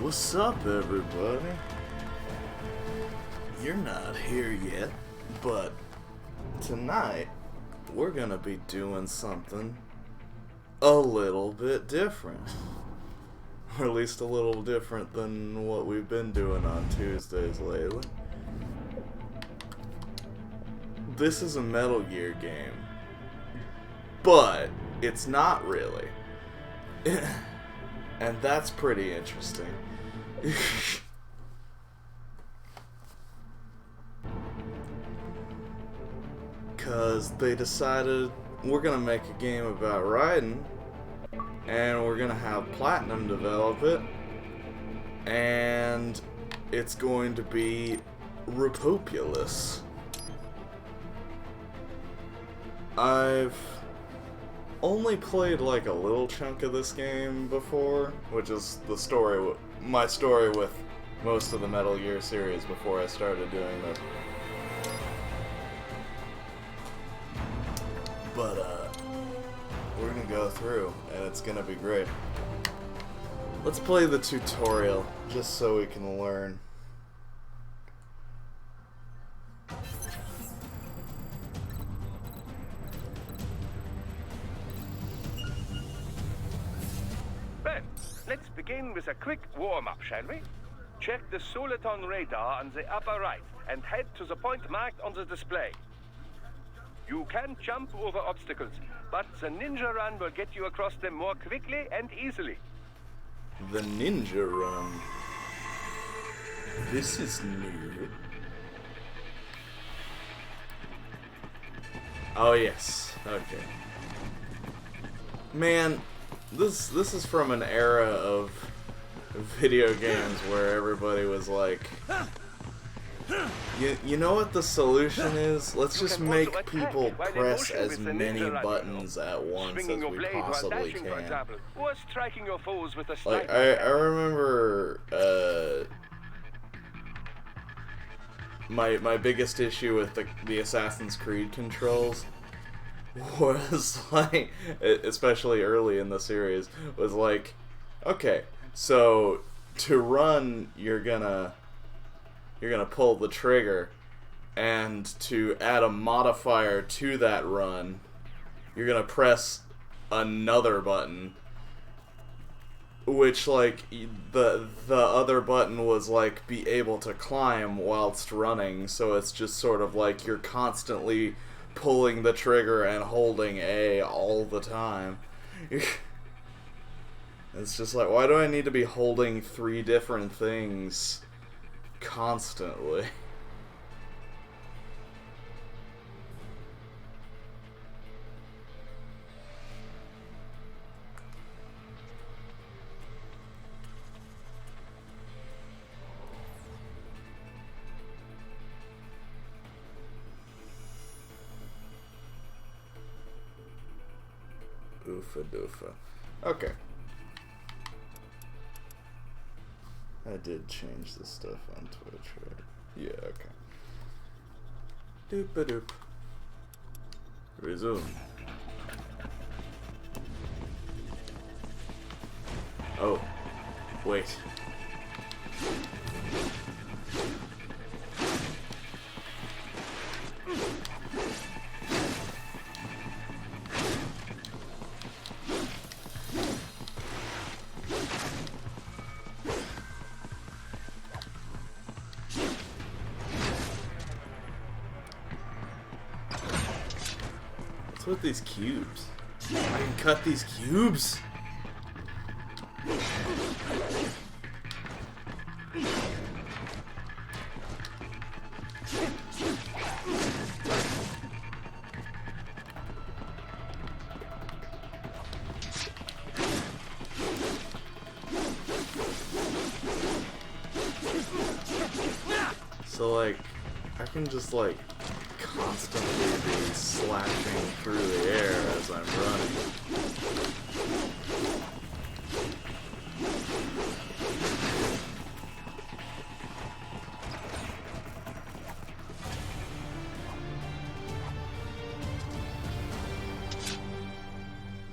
What's up, everybody? You're not here yet, but tonight we're gonna be doing something a little bit different. Or at least a little different than what we've been doing on Tuesdays lately. This is a Metal Gear game, but it's not really. And that's pretty interesting. Because they decided we're gonna make a game about riding, and we're gonna have Platinum develop it, and it's going to be Repopulous. I've only played like a little chunk of this game before, which is the story, my story with most of the Metal Gear series before I started doing this. But we're gonna go through, and it's gonna be great. Let's play the tutorial, just so we can learn. Let's begin with a quick warm-up, shall we? Check the Soliton radar on the upper right and head to the point marked on the display. You can jump over obstacles, but the ninja run will get you across them more quickly and easily. The ninja run. This is new. Oh yes, okay. Man, this is from an era of video games where everybody was like, you know what the solution is? Let's just make people press as many buttons at once as we possibly can. Or striking your foes with a Like, I remember my biggest issue with the Assassin's Creed controls was like, especially early in the series, was like, okay, so to run you're gonna pull the trigger, and to add a modifier to that run you're gonna press another button, which like the other button was like be able to climb whilst running, so it's just sort of like you're constantly pulling the trigger and holding A all the time. It's just like, why do I need to be holding 3 different things constantly? Oofa doofa. Okay. I did change the stuff on Twitch, right? Yeah, okay. Doop-a-doop. Resume. Oh. Wait. With these cubes, I can cut these cubes. So like, I can just like constantly be slashing through the air as I'm running.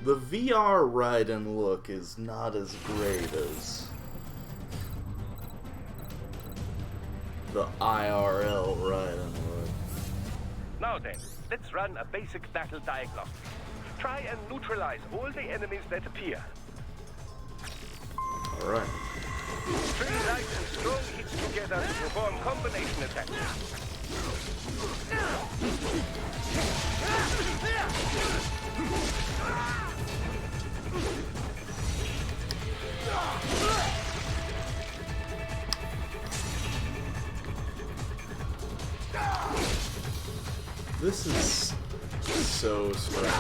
The VR ride and look is not as great as The IRL right in the wood. Now then, let's run a basic battle diagnostic. Try and neutralize all the enemies that appear. Alright. 3 light and strong hits together to form combination attacks. This is so strange.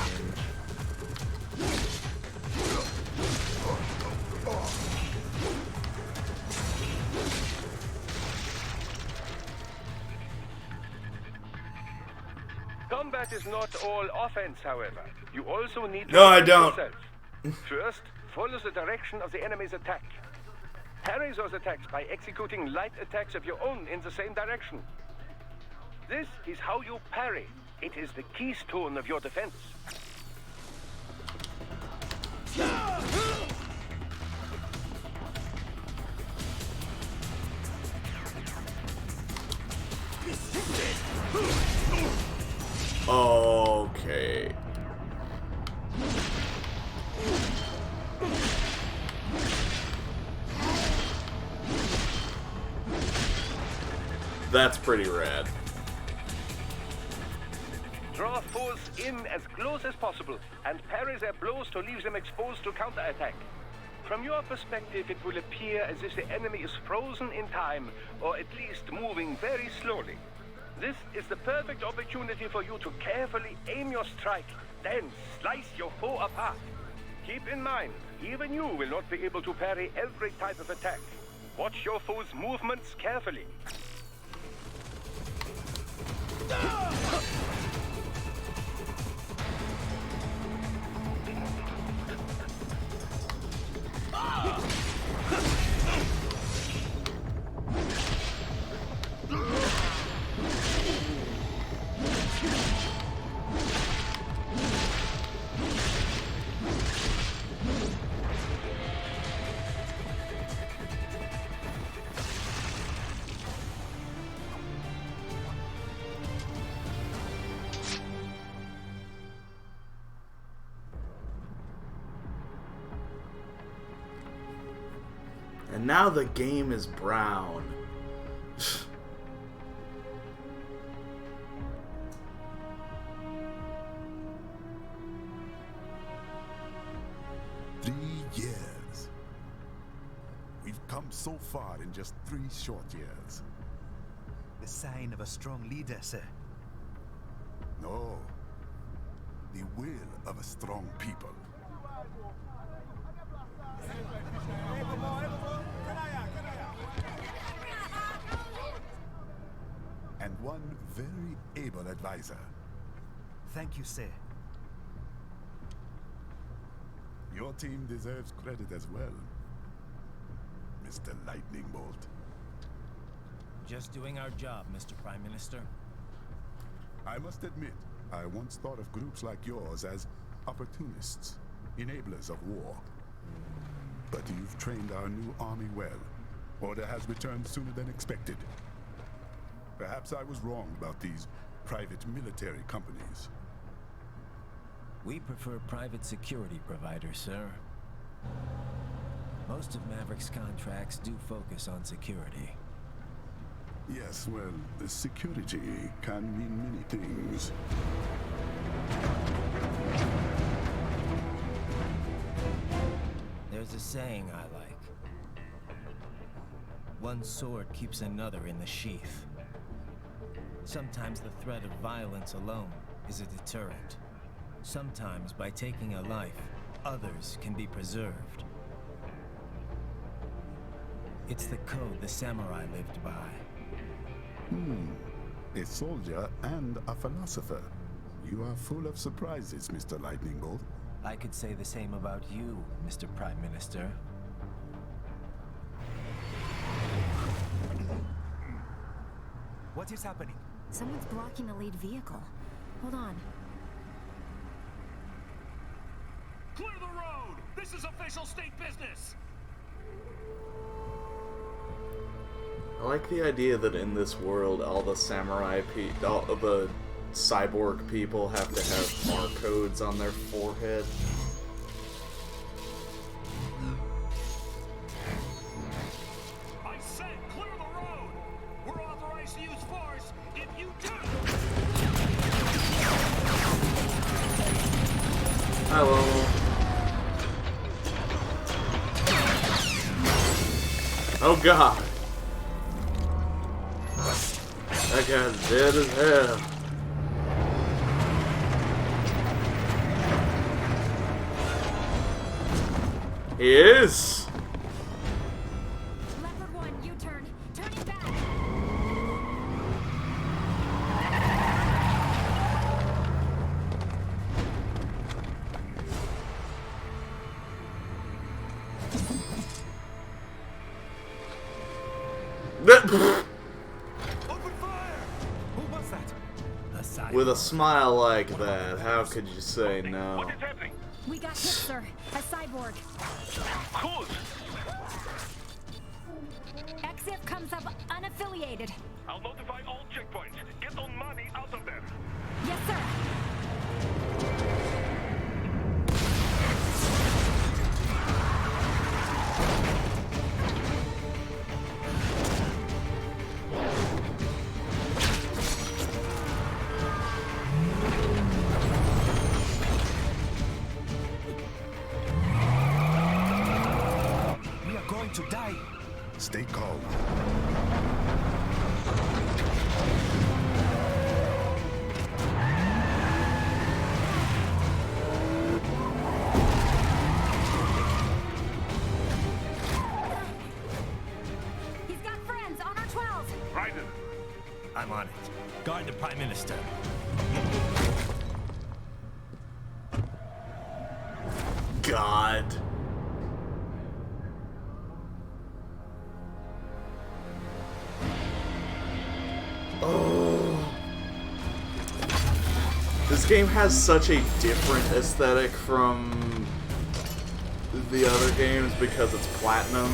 Combat is not all offense, however. You also need to No, I defend don't. yourself. First, follow the direction of the enemy's attack. Parry those attacks by executing light attacks of your own in the same direction. This is how you parry. It is the keystone of your defense. Okay. That's pretty rad. Draw foes in as close as possible and parry their blows to leave them exposed to counterattack. From your perspective, it will appear as if the enemy is frozen in time, or at least moving very slowly. This is the perfect opportunity for you to carefully aim your strike, then slice your foe apart. Keep in mind, even you will not be able to parry every type of attack. Watch your foe's movements carefully. And now the game is brown. Years. We've come so far in just 3 short years. The sign of a strong leader, sir. No. The will of a strong people. And one very able advisor. Thank you, sir. Your team deserves credit as well, Mr. Lightning Bolt. Just doing our job, Mr. Prime Minister. I must admit, I once thought of groups like yours as opportunists, enablers of war. But you've trained our new army well. Order has returned sooner than expected. Perhaps I was wrong about these private military companies. We prefer private security providers, sir. Most of Maverick's contracts do focus on security. Yes, well, the security can mean many things. There's a saying I like. One sword keeps another in the sheath. Sometimes the threat of violence alone is a deterrent. Sometimes by taking a life, others can be preserved. It's the code the samurai lived by. A soldier and a philosopher. You are full of surprises, Mr. Lightning Bolt. I could say the same about you, Mr. Prime Minister. What is happening? Someone's blocking the lead vehicle. Hold on. Clear the road! This is official state business! I like the idea that in this world, all the all the cyborg people have to have barcodes on their forehead. I said clear the road. We're authorized to use force if you do. Hello. Oh god. That guy's dead as hell. He is. Leopard 1, U-turn. Turning back. Open fire! Who was that? With a smile like that, how could you say no? What is happening? We got hit, sir. A cyborg. Who's? XF comes up unaffiliated. I'll notify all checkpoints. Get on money out of there. Yes, sir. We are going to die. Stay calm. He's got friends on our 12. Raiden, I'm on it. Guard the Prime Minister. God. Oh. This game has such a different aesthetic from the other games because it's platinum.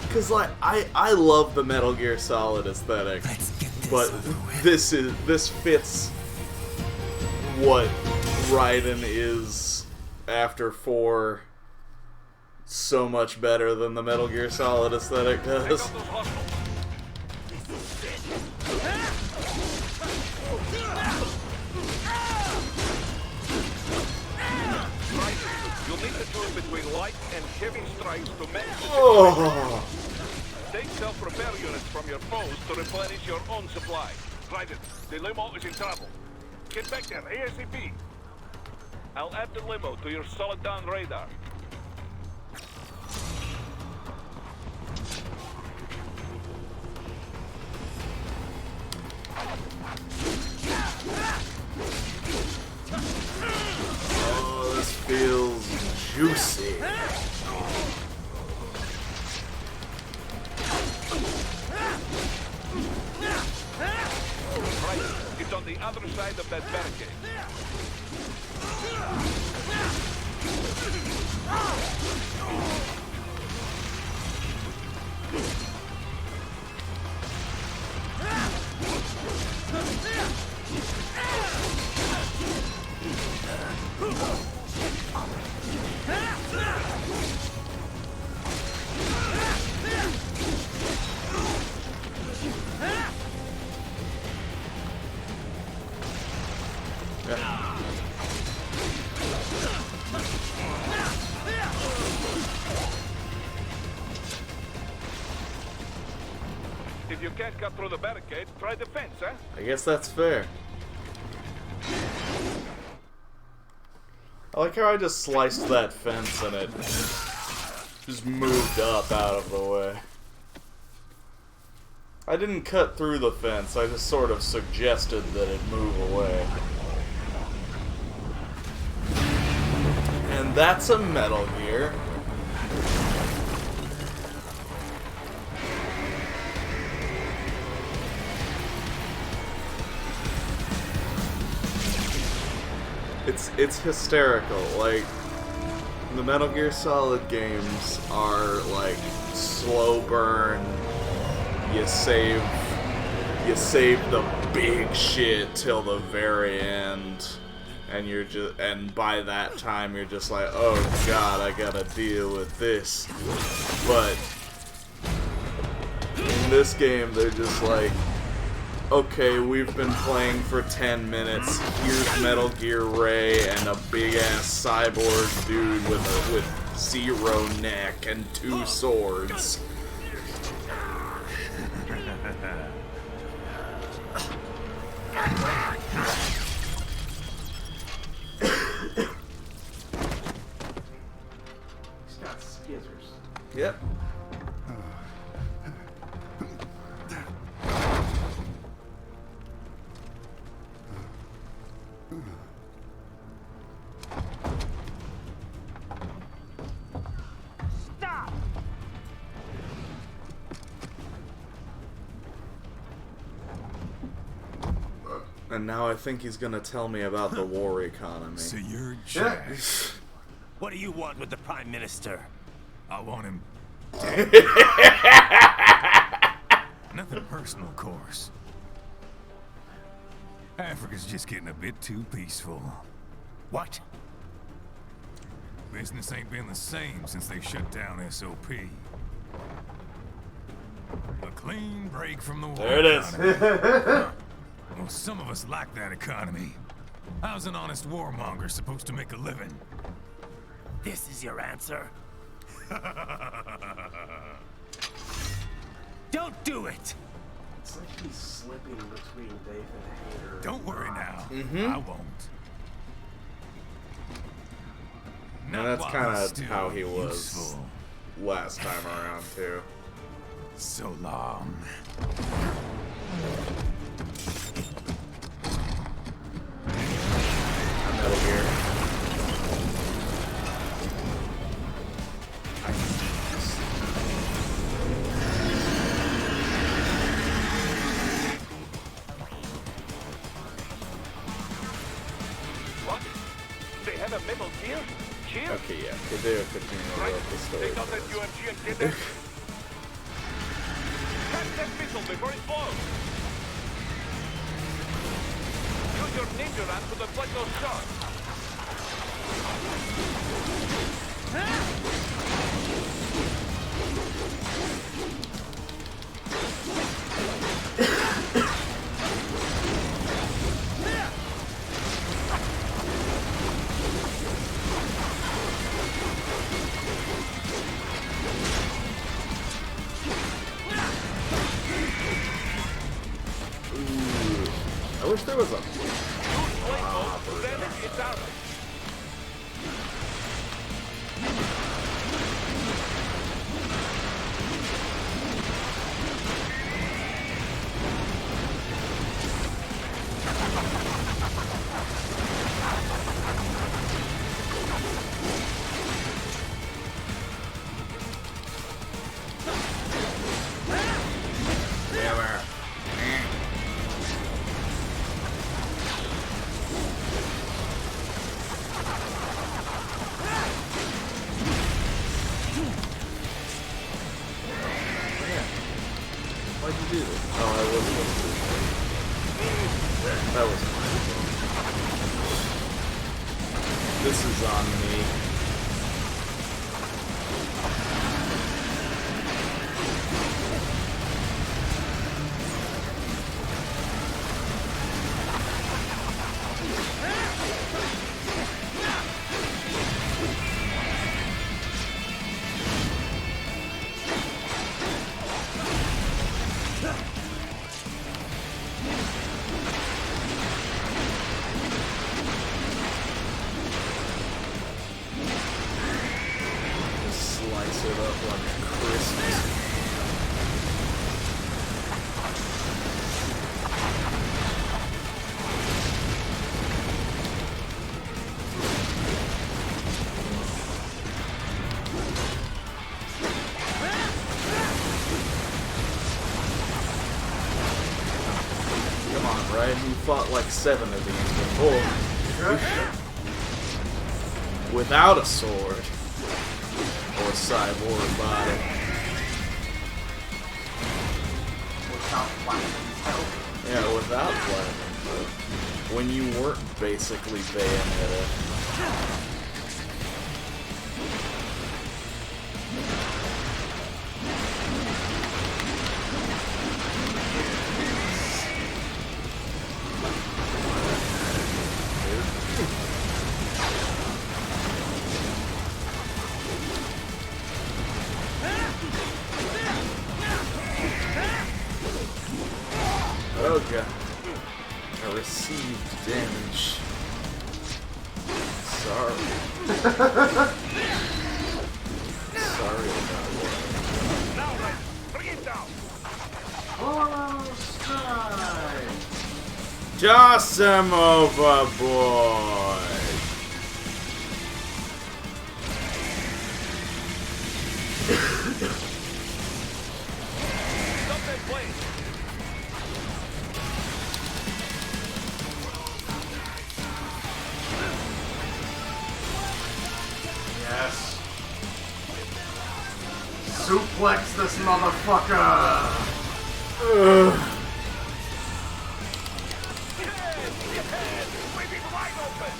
Because, like, I love the Metal Gear Solid aesthetic, Let's get this but over with. this fits what Raiden is after 4 so much better than the Metal Gear Solid aesthetic take out does. those hostiles. Raiden, you'll need to choose between light and heavy strikes to match the Oh, Take self-repair units from your foes to replenish your own supply. Raiden, the limo is in trouble. Get back there, ASAP. I'll add the limo to your solid-down radar. oh, this feels juicy. Raiden, it's on the other side of that barricade. If you can't cut through the barricade, try the fence, huh? I guess that's fair. I like how I just sliced that fence and it just moved up out of the way. I didn't cut through the fence, I just sort of suggested that it move away. And that's a Metal Gear. It's hysterical. Like, the Metal Gear Solid games are like slow burn. You save the big shit till the very end, and by that time you're just like, oh god, I gotta deal with this. But in this game, they're just like, okay, we've been playing for 10 minutes. Here's Metal Gear Ray and a big-ass cyborg dude with zero neck and 2 swords. He's got skizzers. Yep. Stop! And now I think he's gonna tell me about the war economy. So you're Jack. What do you want with the Prime Minister? I want him dead. Nothing personal, of course. Africa's just getting a bit too peaceful. What? Business ain't been the same since they shut down SOP. A clean break from the war. There it is. Economy. Well, some of us like that economy. How's an honest warmonger supposed to make a living? This is your answer? Don't do it! It's like he's slipping between Dave and Hater. Don't worry now. I won't. And that's while kind he's of still how he was useful. last time around, too. So long. Metal Gear. What? They have a Metal Gear? Gear? Okay, yeah. Hideo Kojima Right. wrote the story. They got that for this. UMG and did it. Catch that missile before it blows. Use your ninja ram to deflect those shots. I wish there was a... Use flame mode to damage its armor. Hammer. Why'd you do this? Oh, I wasn't supposed to. That was my fault. This is on me. Slice it up like Christmas. Come on, right? You fought like 7 of these before. without a sword or cyborg body. Without platinum help. Yeah, without platinum. When you weren't basically Bayonetta. Oh god. I received damage. Sorry. Sorry about that. Now then, bring it down. Oh, sky! Toss him overboard. Stop that plane. Yes. Suplex this motherfucker! Yes, waving wide open.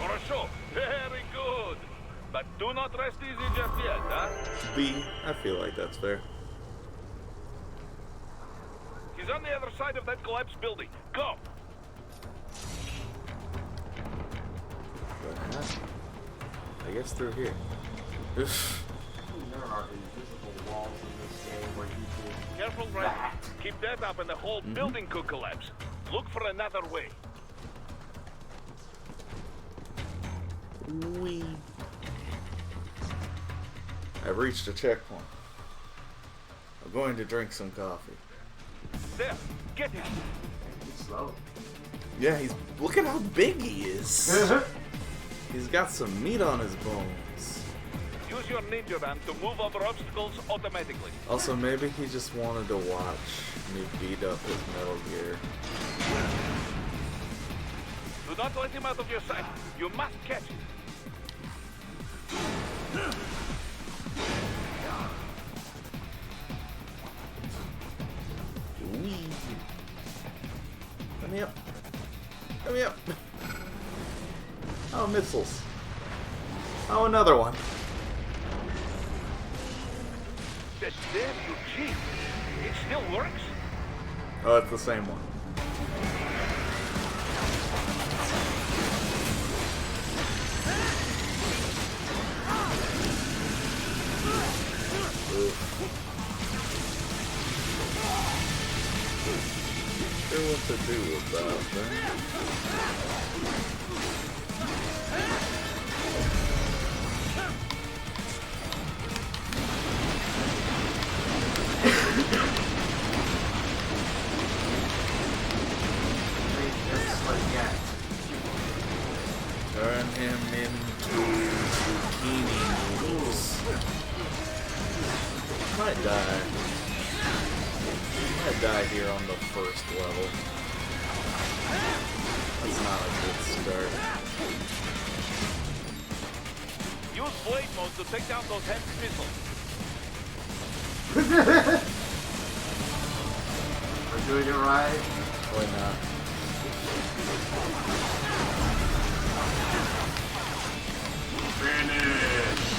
Хорошо, very good. But do not rest easy just yet, huh? B. I feel like that's fair. He's on the other side of that collapsed building. Go! I guess through here. Oof. There are invisible walls in this game where you can... Careful, Red. Keep that up and the whole building could collapse. Look for another way. Wee. I've reached a checkpoint. I'm going to drink some coffee. There, get him. It's slow. Yeah, look at how big he is. He's got some meat on his bones. Use your ninja ram to move over obstacles automatically. Also, maybe he just wanted to watch me beat up his Metal Gear. Do not let him out of your sight. You must catch him. Wee. Let me up. Let me up. Oh, missiles. Oh, another one. That damn Eugene. It still works? Oh, it's the same one. Sure what to do about that. Turn him into zucchini noodles. Might die. Might die here on the first level. That's not a good start. Use blade mode to take down those heavy missiles. We're doing it right. Why not? Finish!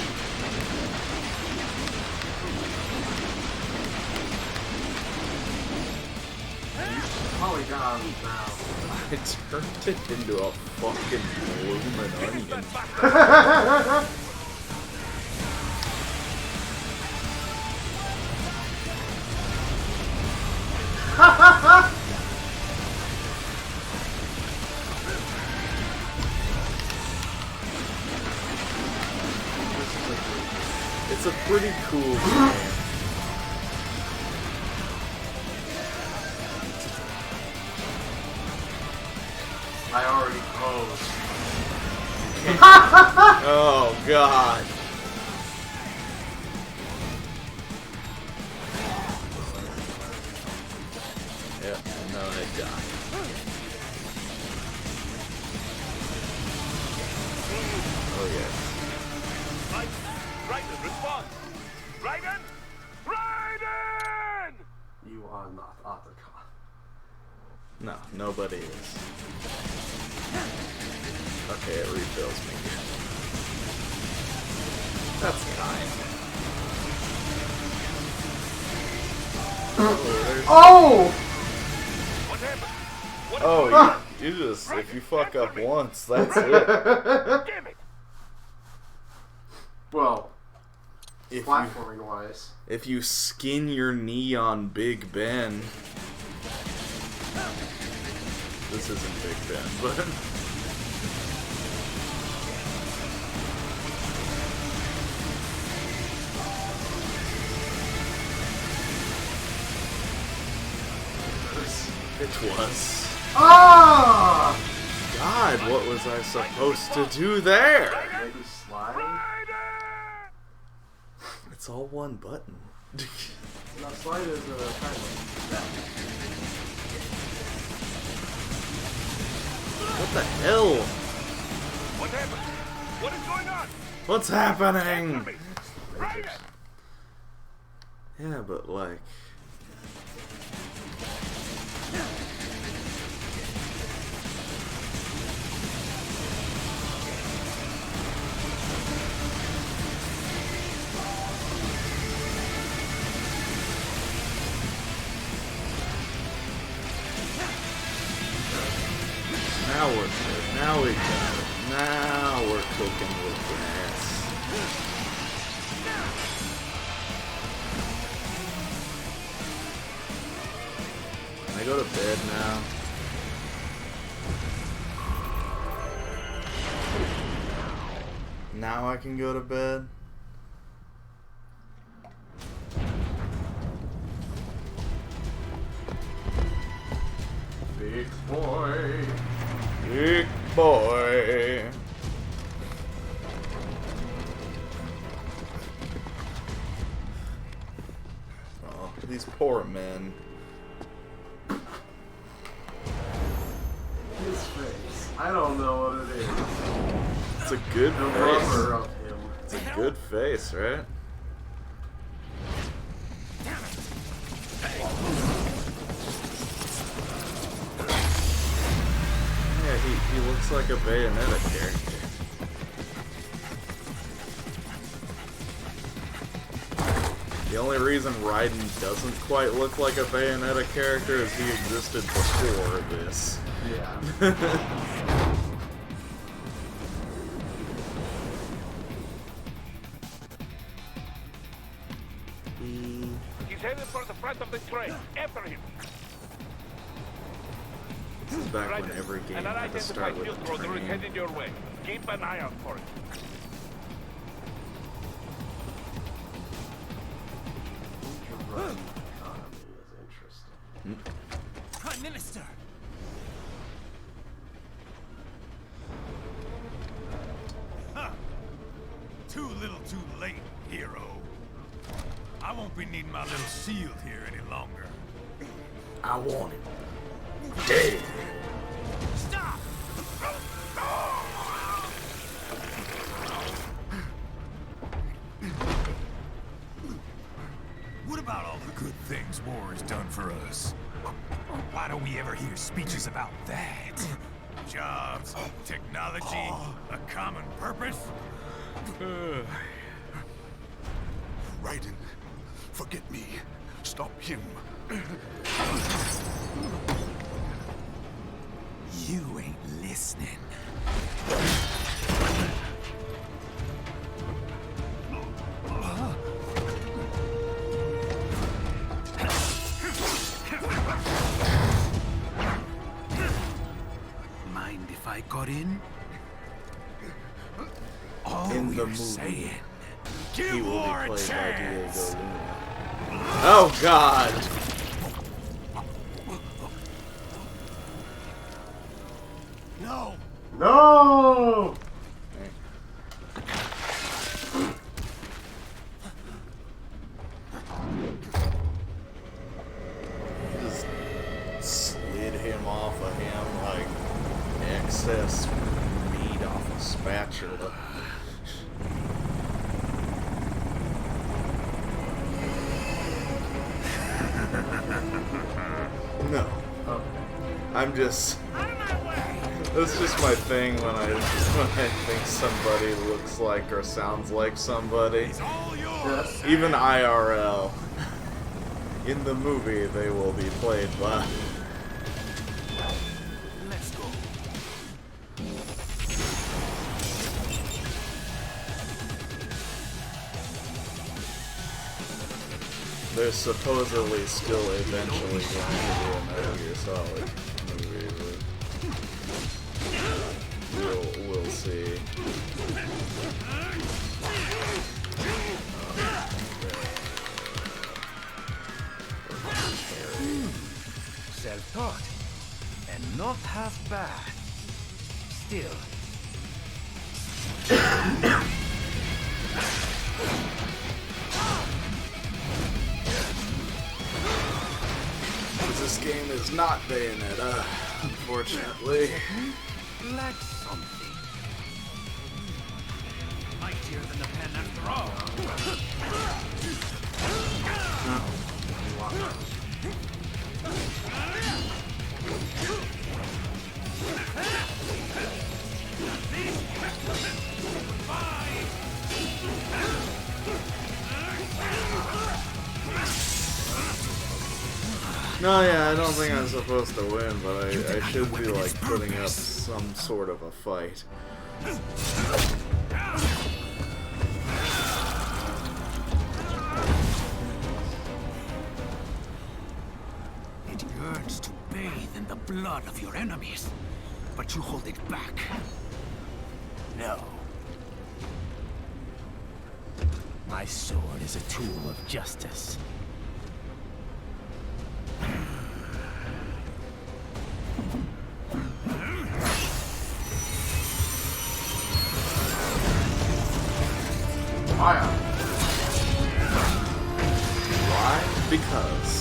Polygons now. I turned it into a fucking blooming onion. It's a pretty cool game. I already closed. Oh god. die. Oh yeah. Raiden, respond! Raiden! Raiden! You are not Otacon. No, nobody is. Okay, it refills me. That's kind. Oh! What happened? What Oh, you just, if you fuck up once, that's it. Damn it! Well, If platforming wise. If you skin your knee on Big Ben... This isn't Big Ben, but... It was. Ah! God, what was I supposed to do there? Maybe slide? It's all one button. No, slide is a timer. What the hell? What happened? What is going on? What's happening? Raiden! Yeah, but like... Now we're good. Now we got it. Now we're cooking with gas. Can I go to bed now? Now I can go to bed? Big boy. Big boy. Oh, these poor men. His face. I don't know what it is. It's a good The face. rubber of him. It's a good face, right? Yeah, he looks like a Bayonetta character. The only reason Raiden doesn't quite look like a Bayonetta character is he existed before this. Yeah. He's headed for the front of the train. After him. This is back when Raiden, every game an had to start unidentified with field a roller is train. heading your way. Keep an eye out for it. Run economy is interesting. Prime Minister! Huh. Too little too late, hero. I won't be needing my little shield here any longer. I want him dead. Stop! What about all the good things war has done for us? Why don't we ever hear speeches about that? Jobs, technology, a common purpose? Raiden, forget me. Stop him. You ain't listening. Mind if I got in? All In the we're movie, saying, He give will be war a played by Diego chance. Luna. Oh God! No. No! Just slid him I'm just... That's just my thing when I think somebody looks like or sounds like somebody. Even IRL. In the movie, they will be played by... Let's go. There's supposedly still eventually going to be a Metal Gear Solid movie, but we'll see. Self-taught. And not half bad. Still. This game is not Bayonetta, unfortunately. Like something. Mightier than the pen after all. No, yeah, I don't think I'm supposed to win, but I should be, like, putting up some sort of a fight. It yearns to bathe in the blood of your enemies, but you hold it back. No. My sword is a tool of justice. Fire. Why? Because.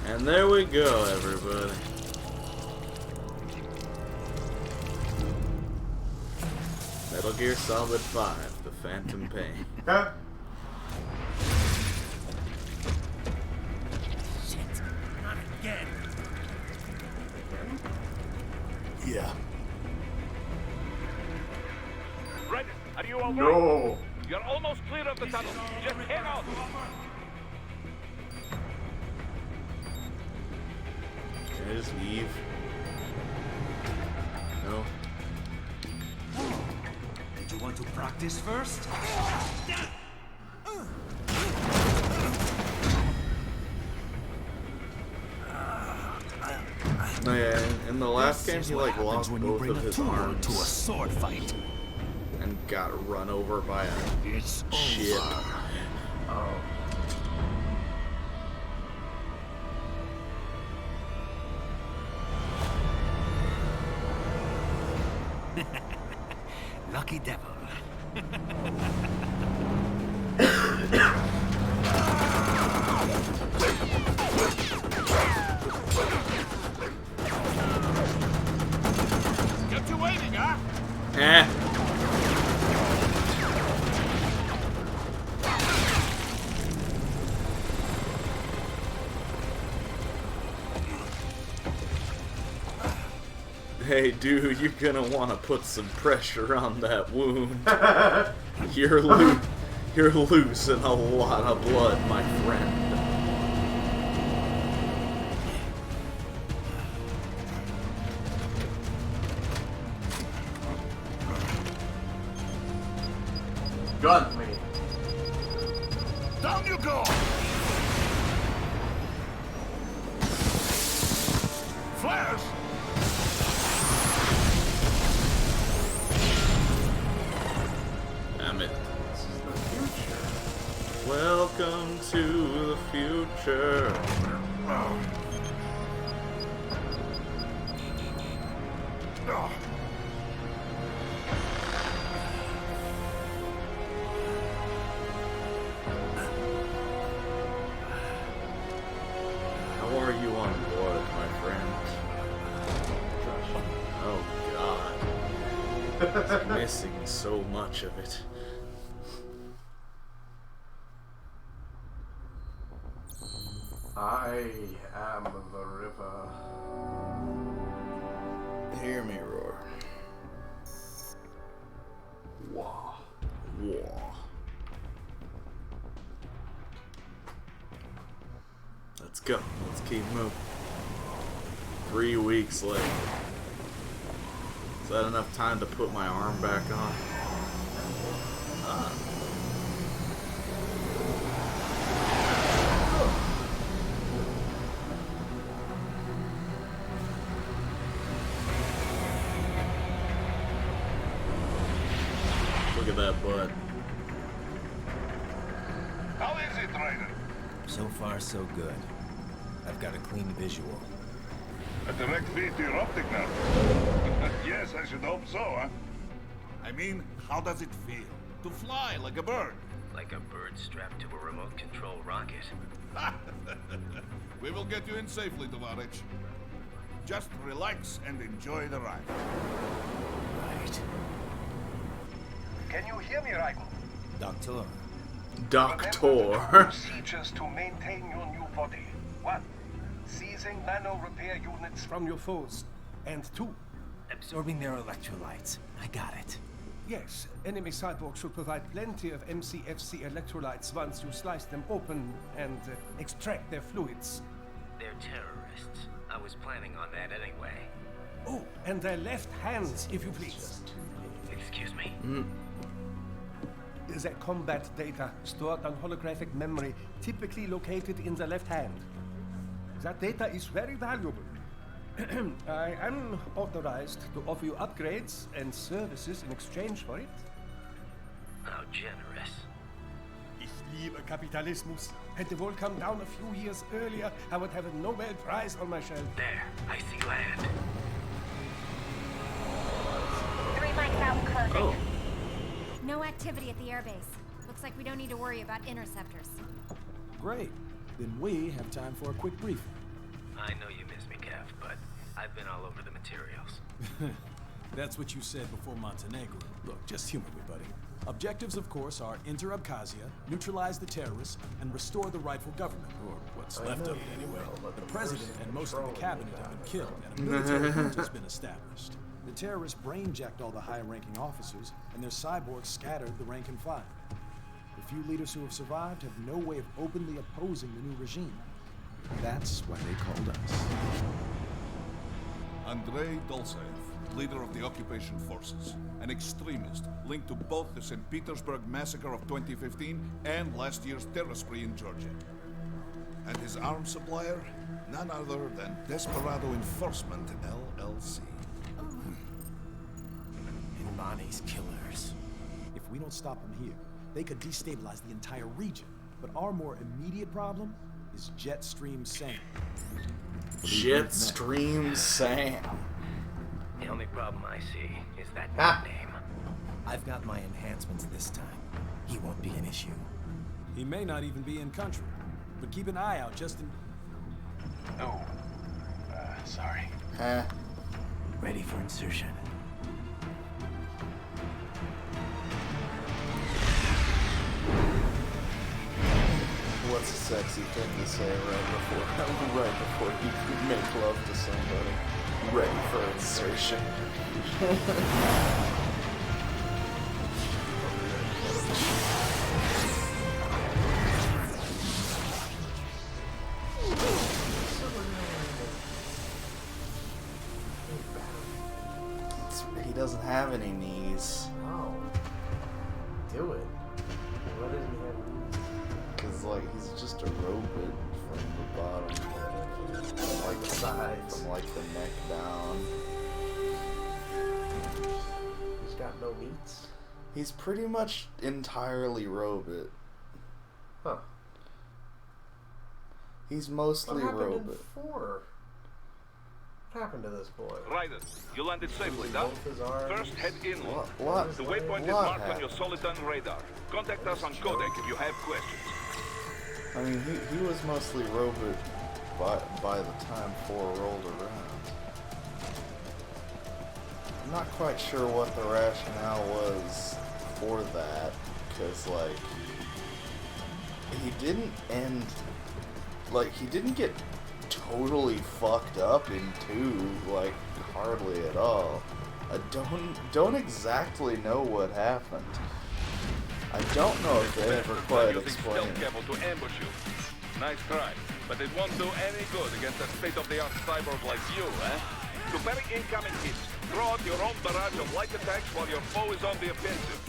And there we go, everybody. Metal Gear Solid 5, The Phantom Pain. Shit, not again. Yeah. Red, are you all right? No! You're almost clear of the tunnel. Just head out. Can I just leave? No? Did you want to practice first? No, yeah, in the last game he like lost when you both bring of a his tool arms to a sword fight. and got run over by a It's ship. Lucky devil. Get to waiting, huh? Eh. Hey dude, you're gonna want to put some pressure on that wound. You're losing a lot of blood, my friend. Gun me. Down you go! Flash! Damn it. This is the future. Welcome to the future. Missing so much of it. I am the river. Hear me roar. Wah. Wah. Let's go. Let's keep moving. 3 weeks later. Is that enough time to put my arm back on? Look at that butt. How is it, Ryder? So far, so good. I've got a clean visual. A direct feed to your optic nerve. Yes, I should hope so, huh? I mean, how does it feel? To fly like a bird? Like a bird strapped to a remote control rocket. We will get you in safely, Tovarich. Just relax and enjoy the ride. Right. Can you hear me, Ryder? Doctor. Doctor. Procedures to maintain your new body. 1. Seizing nano repair units From your foes. And 2, Absorbing their electrolytes. I got it. yes, enemy cyborgs should provide plenty of MCFC electrolytes once you slice them open and extract their fluids. They're terrorists. I was planning on that anyway. Oh, and their left hands, if you please. Excuse me? Their combat data stored on holographic memory, typically located in the left hand. That data is very valuable. I am authorized to offer you upgrades and services in exchange for it. How generous. Ich liebe Kapitalismus. Had the war come down a few years earlier, I would have a Nobel Prize on my shelf. There, I see land. 3 mics out curving. Oh. No activity at the airbase. Looks like we don't need to worry about interceptors. Great. Then we have time for a quick briefing. I know you miss me, Kev, but I've been all over the materials. That's what you said before Montenegro. Look, just humor me, buddy. Objectives, of course, are enter Abkhazia, neutralize the terrorists, and restore the rightful government, or what's left of it anyway. The president and most of the cabinet have been killed, and a military junta has been established. The terrorists brain-jacked all the high-ranking officers, and their cyborgs scattered the rank and file. The few leaders who have survived have no way of openly opposing the new regime. That's why they called us. Andrei Dolzaev, leader of the occupation forces, an extremist linked to both the St. Petersburg massacre of 2015 and last year's terror spree in Georgia. And his arms supplier, none other than Desperado Enforcement, LLC. Bonnie's killers. If we don't stop them here, they could destabilize the entire region. But our more immediate problem is Jetstream Sam. Jetstream Sam. The only problem I see is that name. I've got my enhancements this time. He won't be an issue. He may not even be in country, but keep an eye out just in... Oh. Sorry. Huh? Ready for insertion. What's a sexy thing to say right before you make love to somebody? Ready for insertion. He doesn't have any knees. Oh. Do it. What does he have? Cause like he's just a robot from the bottom, like the sides, from like the neck down. He's got no meats? He's pretty much entirely robot. Huh. He's mostly What happened robot. in 4? What happened to this boy? Ryder, you landed safely, huh? Both his arms. First, head inland. What? The waypoint is What marked on happened? your Soliton radar. Contact us on Codec if you have questions. I mean, he was mostly robot by the time 4 rolled around. not quite sure what the rationale was for that, because, like, he didn't end, like, he didn't get totally fucked up in 2, like, hardly at all. I don't exactly know what happened. I don't know if they ever quite explained it. Careful to ambush you. Nice try, but it won't do any good against a state-of-the-art cyborg like you, eh? To parry incoming hits, throw out your own barrage of light attacks while your foe is on the offensive.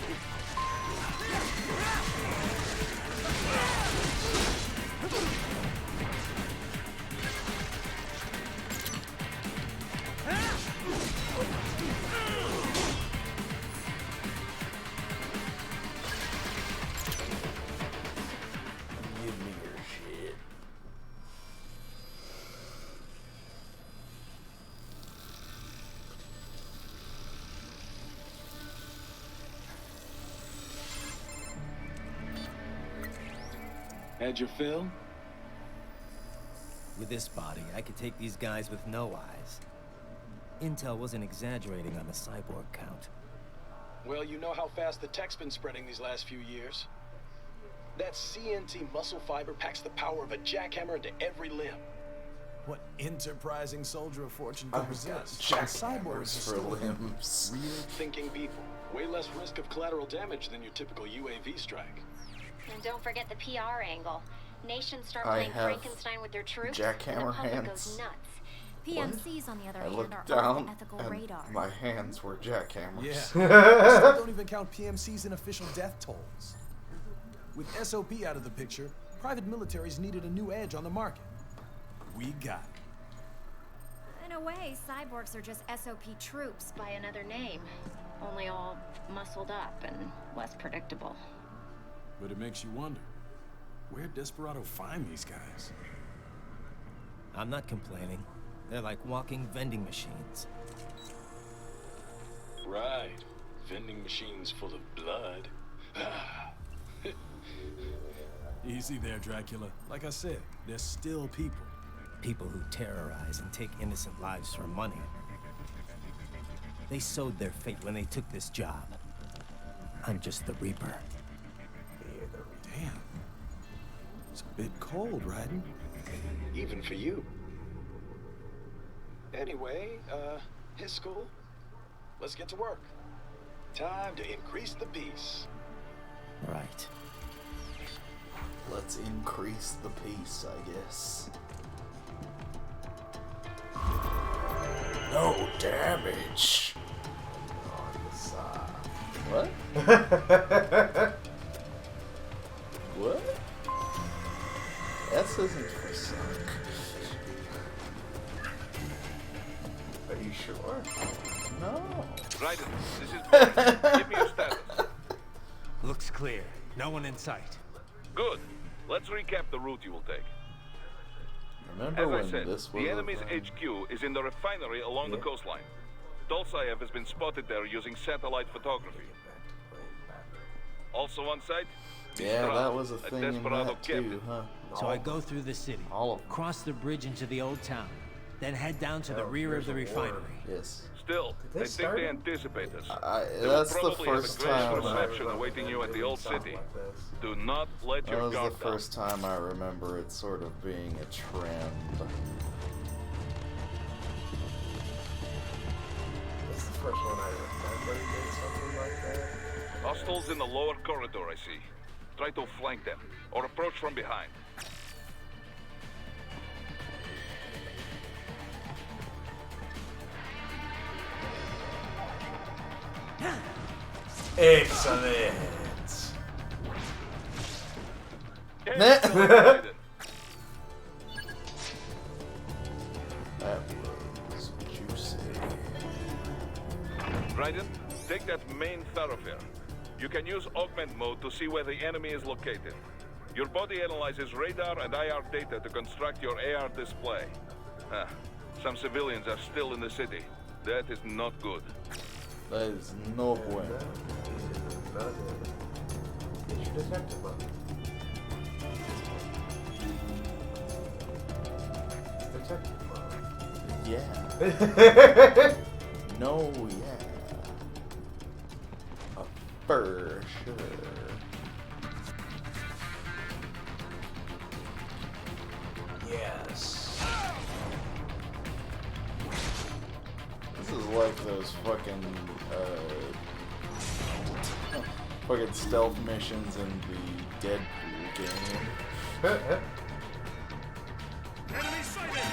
Give me your shit. Had your fill? With this body, I could take these guys with no eyes. Intel wasn't exaggerating on the cyborg count. Well, you know how fast the tech's been spreading these last few years. That CNT muscle fiber packs the power of a jackhammer into every limb. What enterprising soldier of fortune I've can got resist? jackhammers for limbs. Real thinking people. Way less risk of collateral damage than your typical UAV strike. And don't forget the PR angle. Nations start I playing have Frankenstein with their troops, jackhammer and the public hands. goes nuts. PMCs, on the other I hand, looked are off down, the ethical and radar. my hands were jackhammers. Yeah. I still don't even count PMCs in official death tolls. With SOP out of the picture, private militaries needed a new edge on the market. We got it. In a way, cyborgs are just SOP troops by another name. Only all muscled up and less predictable. But it makes you wonder, where'd Desperado find these guys? I'm not complaining. They're like walking vending machines. Right. Vending machines full of blood. Easy there, Dracula. Like I said, they're still people. People who terrorize and take innocent lives for money. They sowed their fate when they took this job. I'm just the Reaper. Damn. It's a bit cold, Raiden. Even for you. Anyway, his school. Let's get to work. Time to increase the peace. Right. Let's increase the peace, I guess. No damage. On the side. What? What? S isn't for suck. Are you sure? No. Raiden, this is Barry. Give me your status. Looks clear. No one in sight. Good. Let's recap the route you will take. Remember As when I said, this was the enemy's HQ is in the refinery along the coastline. Dolsaev has been spotted there using satellite photography. Also on site, Yeah, that was a thing in Desperado that too, huh? So I go through the city, All of them. cross the bridge into the old town, then head down to the rear of the refinery. Yes. Still, they think they anticipate us. They will That's the probably first have a time. gracious reception awaiting you at the old city. Do not let That your was the guard down. first time I remember it sort of being a trend. That's the first one I remember did something like that. Hostiles in the lower corridor, I see. Try to flank them, or approach from behind. Excellent. Excellent. That was juicy. Raiden, take that main thoroughfare. You can use augment mode to see where the enemy is located. Your body analyzes radar and IR data to construct your AR display. Some civilians are still in the city. That is not good. That is no bueno. Get your detective mode. Detective mode. Yeah. No, yeah. For sure. Yes. This is like those fucking fucking stealth missions in the Deadpool game. Enemy sighted!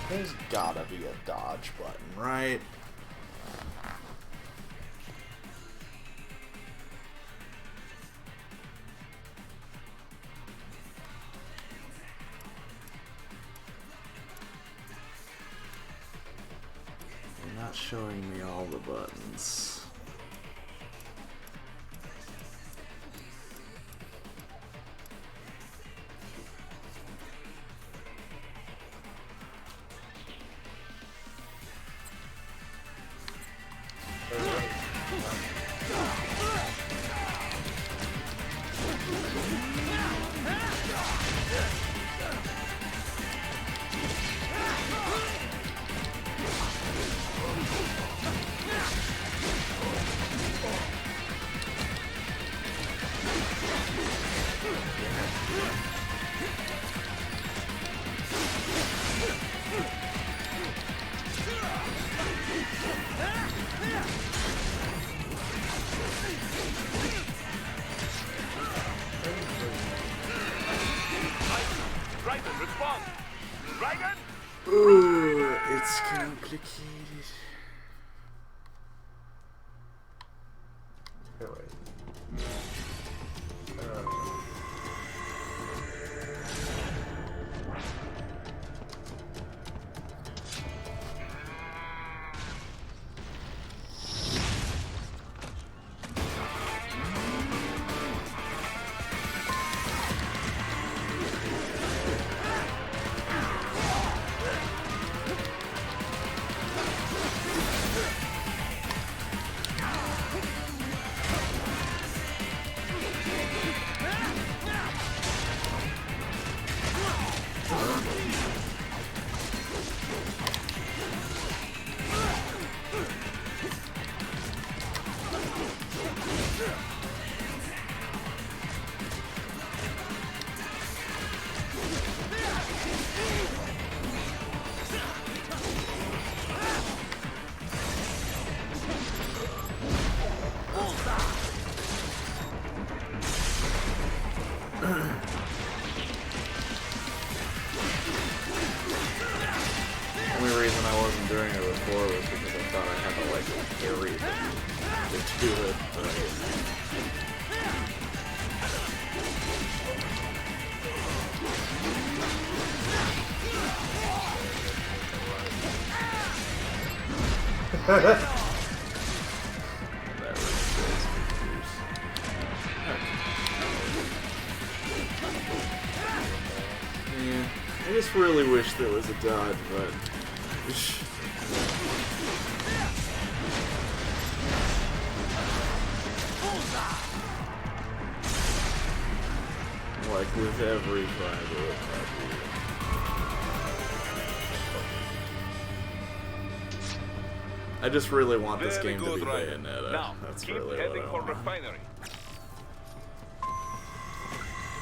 There's gotta be a dodge button, right? You're not showing me all the buttons. Dragon, respond! Dragon! Ooh, it's complicated. Oh, wait. The only reason I wasn't doing it before was because I thought I had to like carry to do it, yeah, I just really wish there was a dodge button. Like with every fiber of my being. I just really want this Very game to good, be Ryan. Bayonetta. Now, That's keep really heading what I for want. refinery.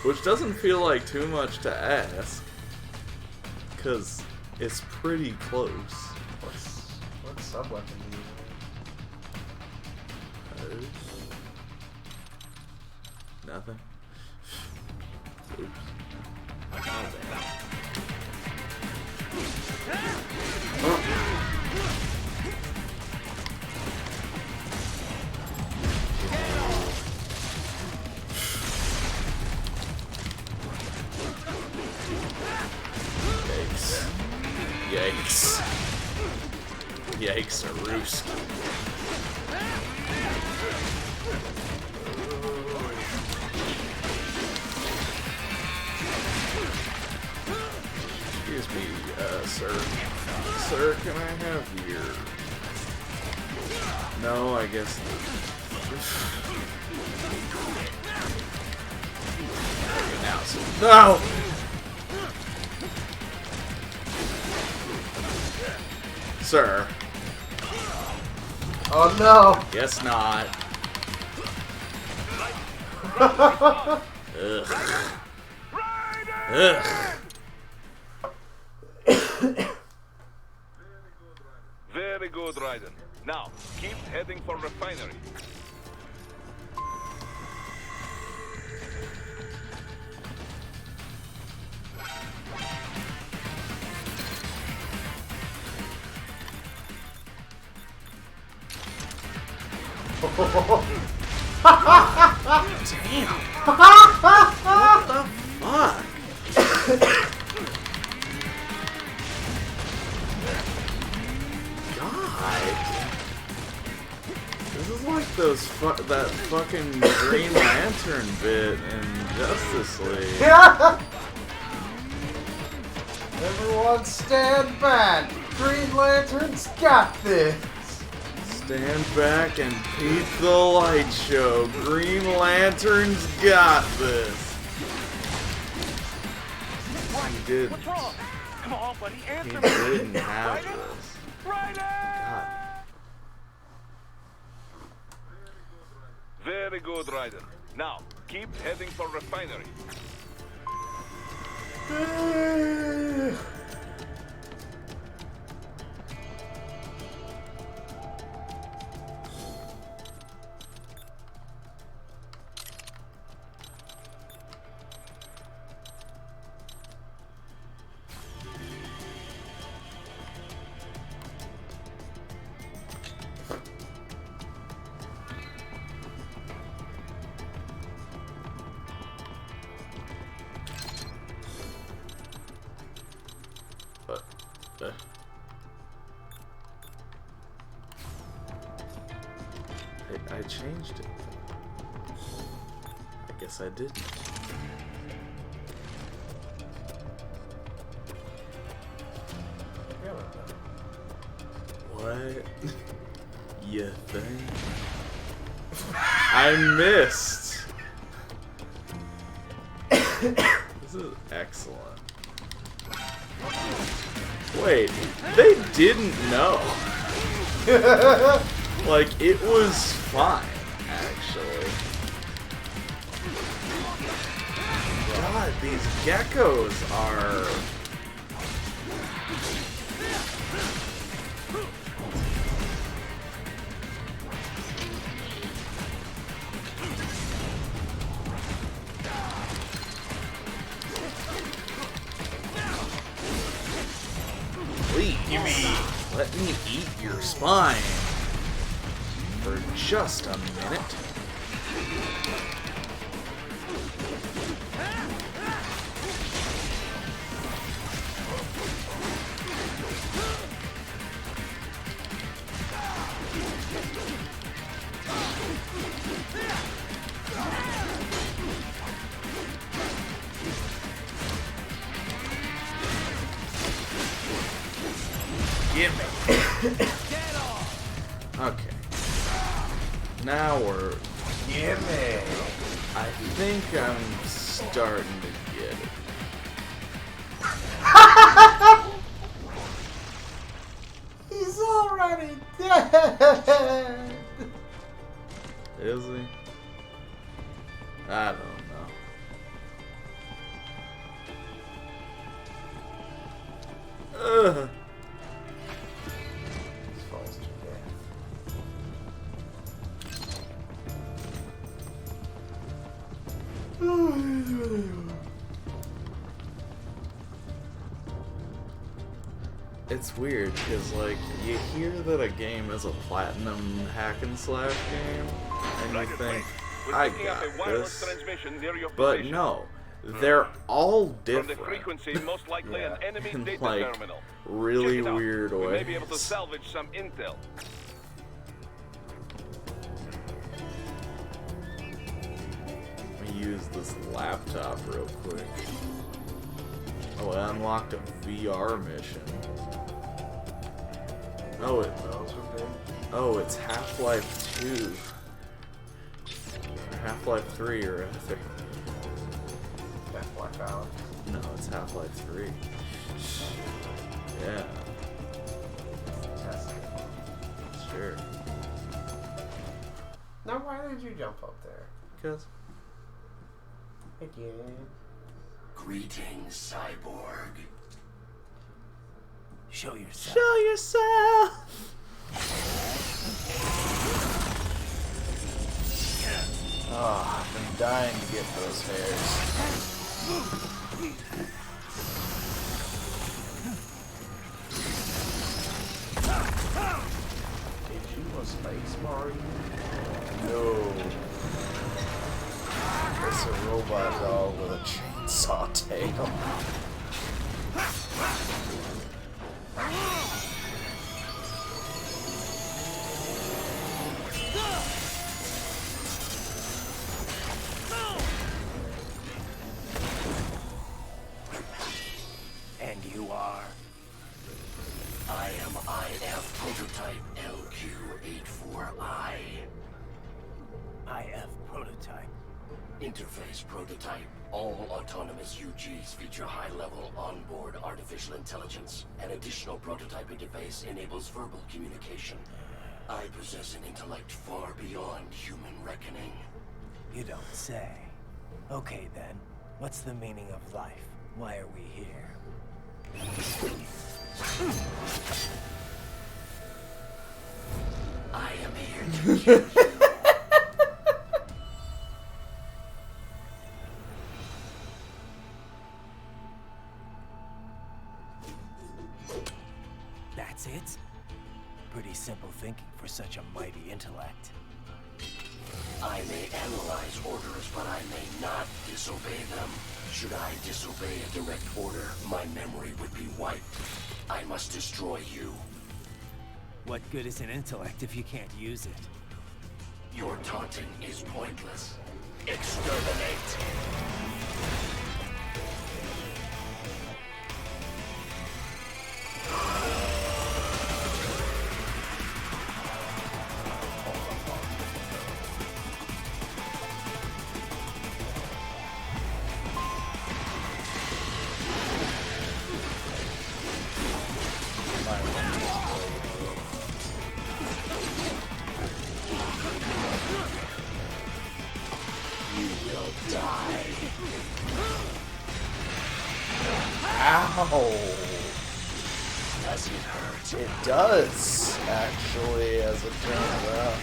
Which doesn't feel like too much to ask, because it's pretty close. What sub-weapon do you use? Nothing. Oops. Oh, damn. Big Saruski. Excuse me, sir. Sir, can I have your... No, I guess... Now, no! Sir. Oh no! Guess not. Ugh. Ugh. Very good, Raiden. Now, keep heading for refinery. Damn. What the fuck? God. This is like that fucking Green Lantern bit in Justice League. Everyone stand back! Green Lantern's got this! Stand back and peep the light show. Green Lantern's got this. He didn't. What's wrong? Come on, buddy, He answer me. didn't have this. Raiden! God. Very good, Raiden. Now, keep heading for refinery. I changed it. I guess I didn't. What? You think? I missed! This is excellent. Wait, they didn't know. Like, it was fine, actually. God, these geckos are... Please, let me eat your spine for just a minute. Okay. Now we're... Gimme! I think I'm starting to get it. He's already dead! Is he? I don't know. Ugh. Falls to death. It's weird because, like, you hear that a game is a platinum hack and slash game, and you think, I got this. But no, they're all different. From the frequency, most likely an enemy In, data like, terminal. really Check it out. weird We ways. may be able to salvage some intel. Let me use this laptop real quick. Oh, I unlocked a VR mission. Oh, it's Half-Life 2. Or Half-Life 3, or rather. Half-Life Alex. No, it's Half-Life 3. Yeah. Test. Sure. Now, why did you jump up there? Because. Again. Greetings, cyborg. Show yourself. Show yourself! Oh, I've been dying to get those hairs. Did you a space Mario? No. It's a robot dog with a chainsaw tail. And you are? I am IF prototype LQ84I. IF prototype. Interface prototype. All autonomous UGs feature high-level onboard artificial intelligence. An additional prototype interface enables verbal communication. I possess an intellect far beyond human reckoning. You don't say. Okay then. What's the meaning of life? Why are we here? I am here to kill you. That's it? Pretty simple thinking for such a mighty intellect. I may analyze orders, but I may not disobey them. Should I disobey a direct order, my memory would be wiped. I must destroy you. What good is an intellect if you can't use it? Your taunting is pointless. Exterminate! Ow! Does it hurt? It does, actually, as it turns out.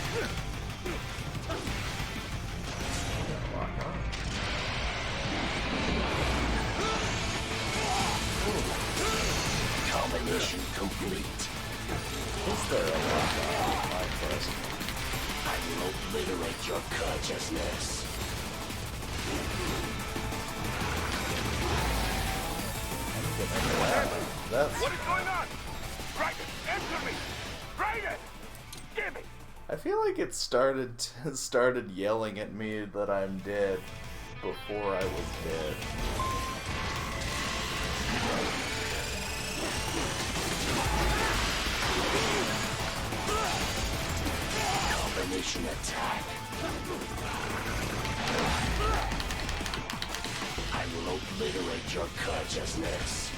Combination complete. Is there a lock-on? My question. I will obliterate your consciousness. That's... What is going on? Raiden, answer me! Raiden! Give me! I feel like it started yelling at me that I'm dead before I was dead. Combination attack. I will obliterate your consciousness.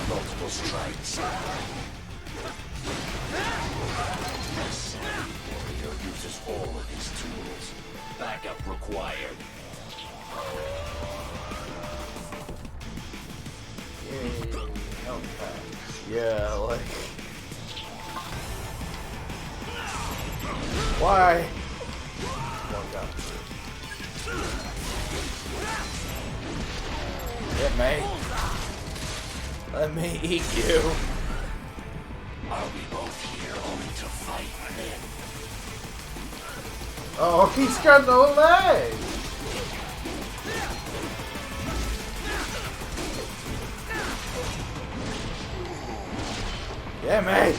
Multiple strikes. This warrior uses all of his tools. Backup required. Yeah, like... Why? Hit me. Let me eat you. Are we both here only to fight then? Oh, he's got no legs. Yeah, mate.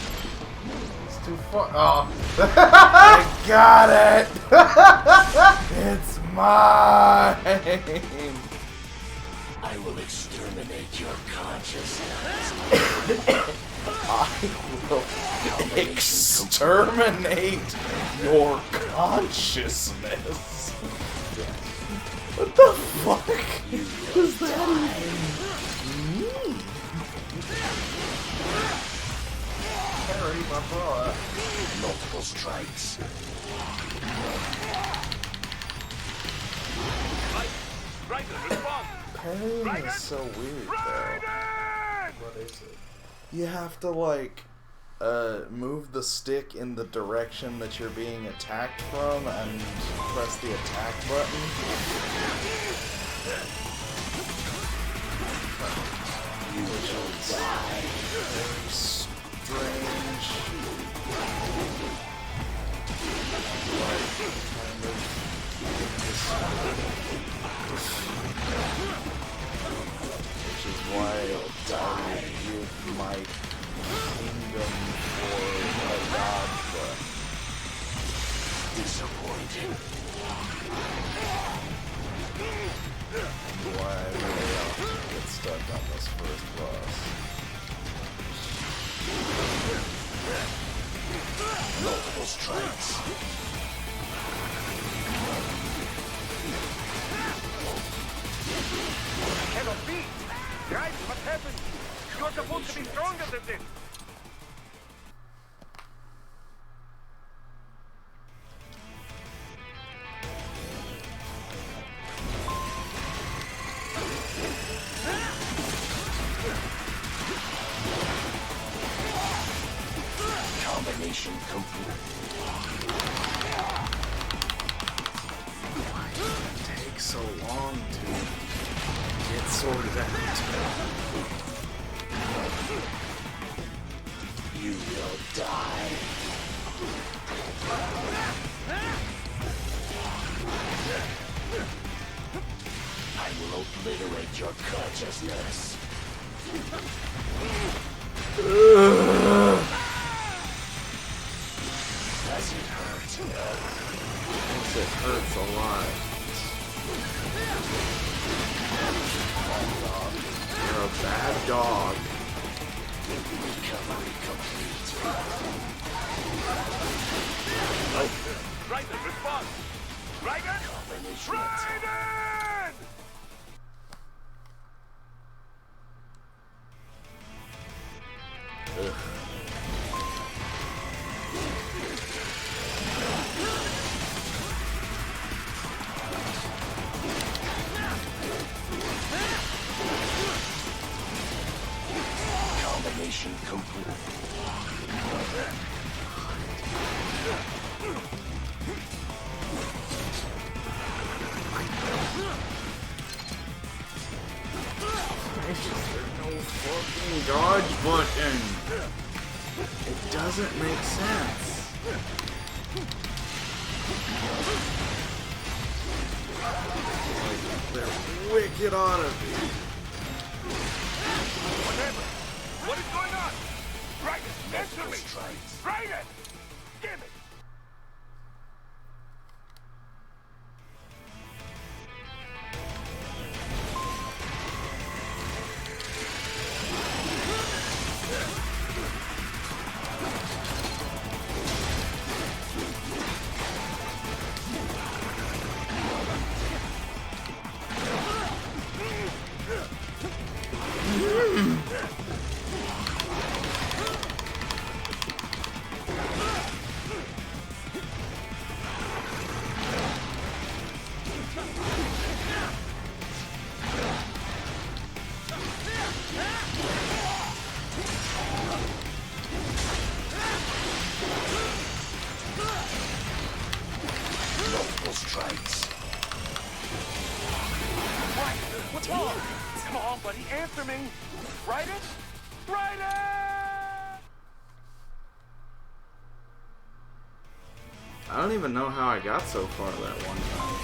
It's too far. Oh, I got it. It's mine. I will exterminate your consciousness. I will exterminate your consciousness. What the fuck does that even mean? Harry, my bra. Multiple strikes. Parrying is so weird, though. What is it? You have to, like, move the stick in the direction that you're being attacked from and press the attack button. You will die. Very strange. Like, kind of which is why I would give my kingdom for a god, but disappointing. Why I really often get stuck on this first boss. Multiple strikes. Cannot be! Guys, what happened? You're supposed to be stronger than this! Combination complete. It takes so long to get sorted out. You will die. I will obliterate your consciousness. Does it hurt? Yes, it hurts a lot. You're a bad dog. Recovery complete. Raiden, respond! Raiden! Combination Raiden! Ugh. Combination complete. There's no fucking dodge button. It doesn't make sense. Like, they're wicked oddity. Whatever! What is going on? Raiden, answer me! Raiden! Damn it! Multiple strikes. What? What's wrong? Come on, buddy, answer me! Raiden? I don't even know how I got so far that one time.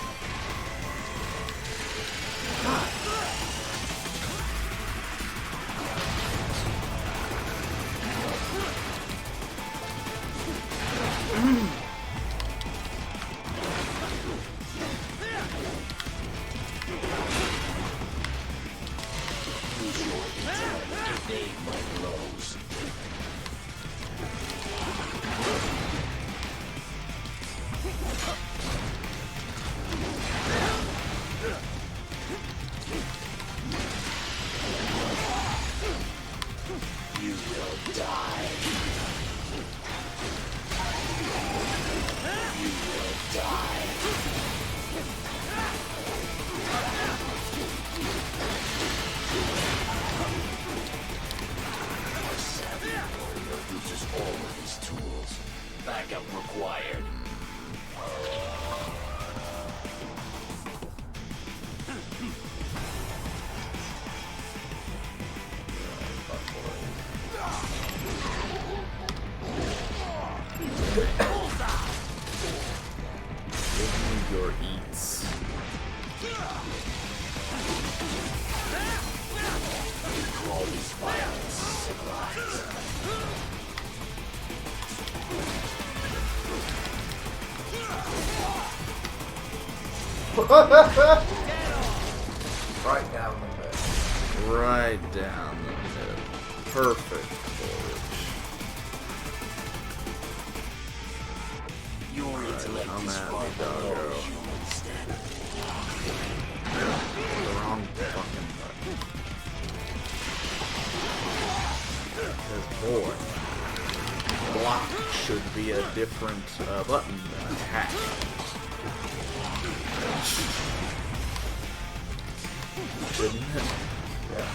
Backup required. Give me your eats. All these violence civilized. Right down the middle. Right down the middle. Perfect forage. Your intellect Come is at far me, below doggo. human standard. The wrong fucking button. Because, boy, block should be a different button than attack. Shouldn't it? Yeah.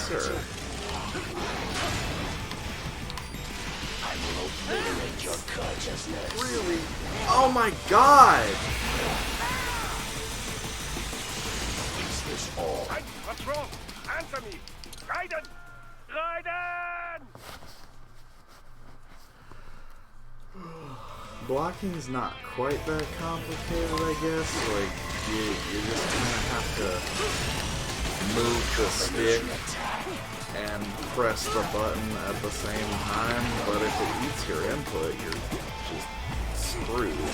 Sir. I will obliterate your consciousness. Really? Oh my god! Is this all? Hey, what's wrong? Answer me! Raiden! Raiden! Blocking's not quite that complicated, I guess. Like, you just kind of have to move the stick and press the button at the same time, but if it eats your input, you're just screwed.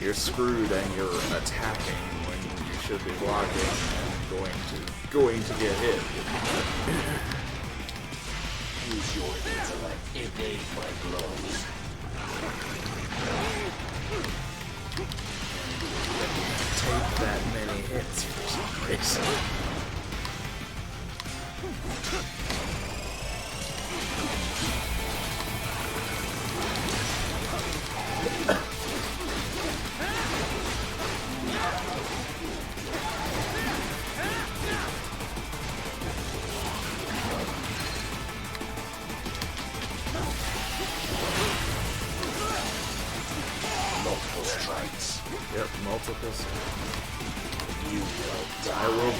You're screwed and you're attacking when you should be blocking and going to get hit. Use your intellect. Evade my blows. Take that many hits for some reason. Multiple strikes. Yep, multiple strikes. You will die. I will.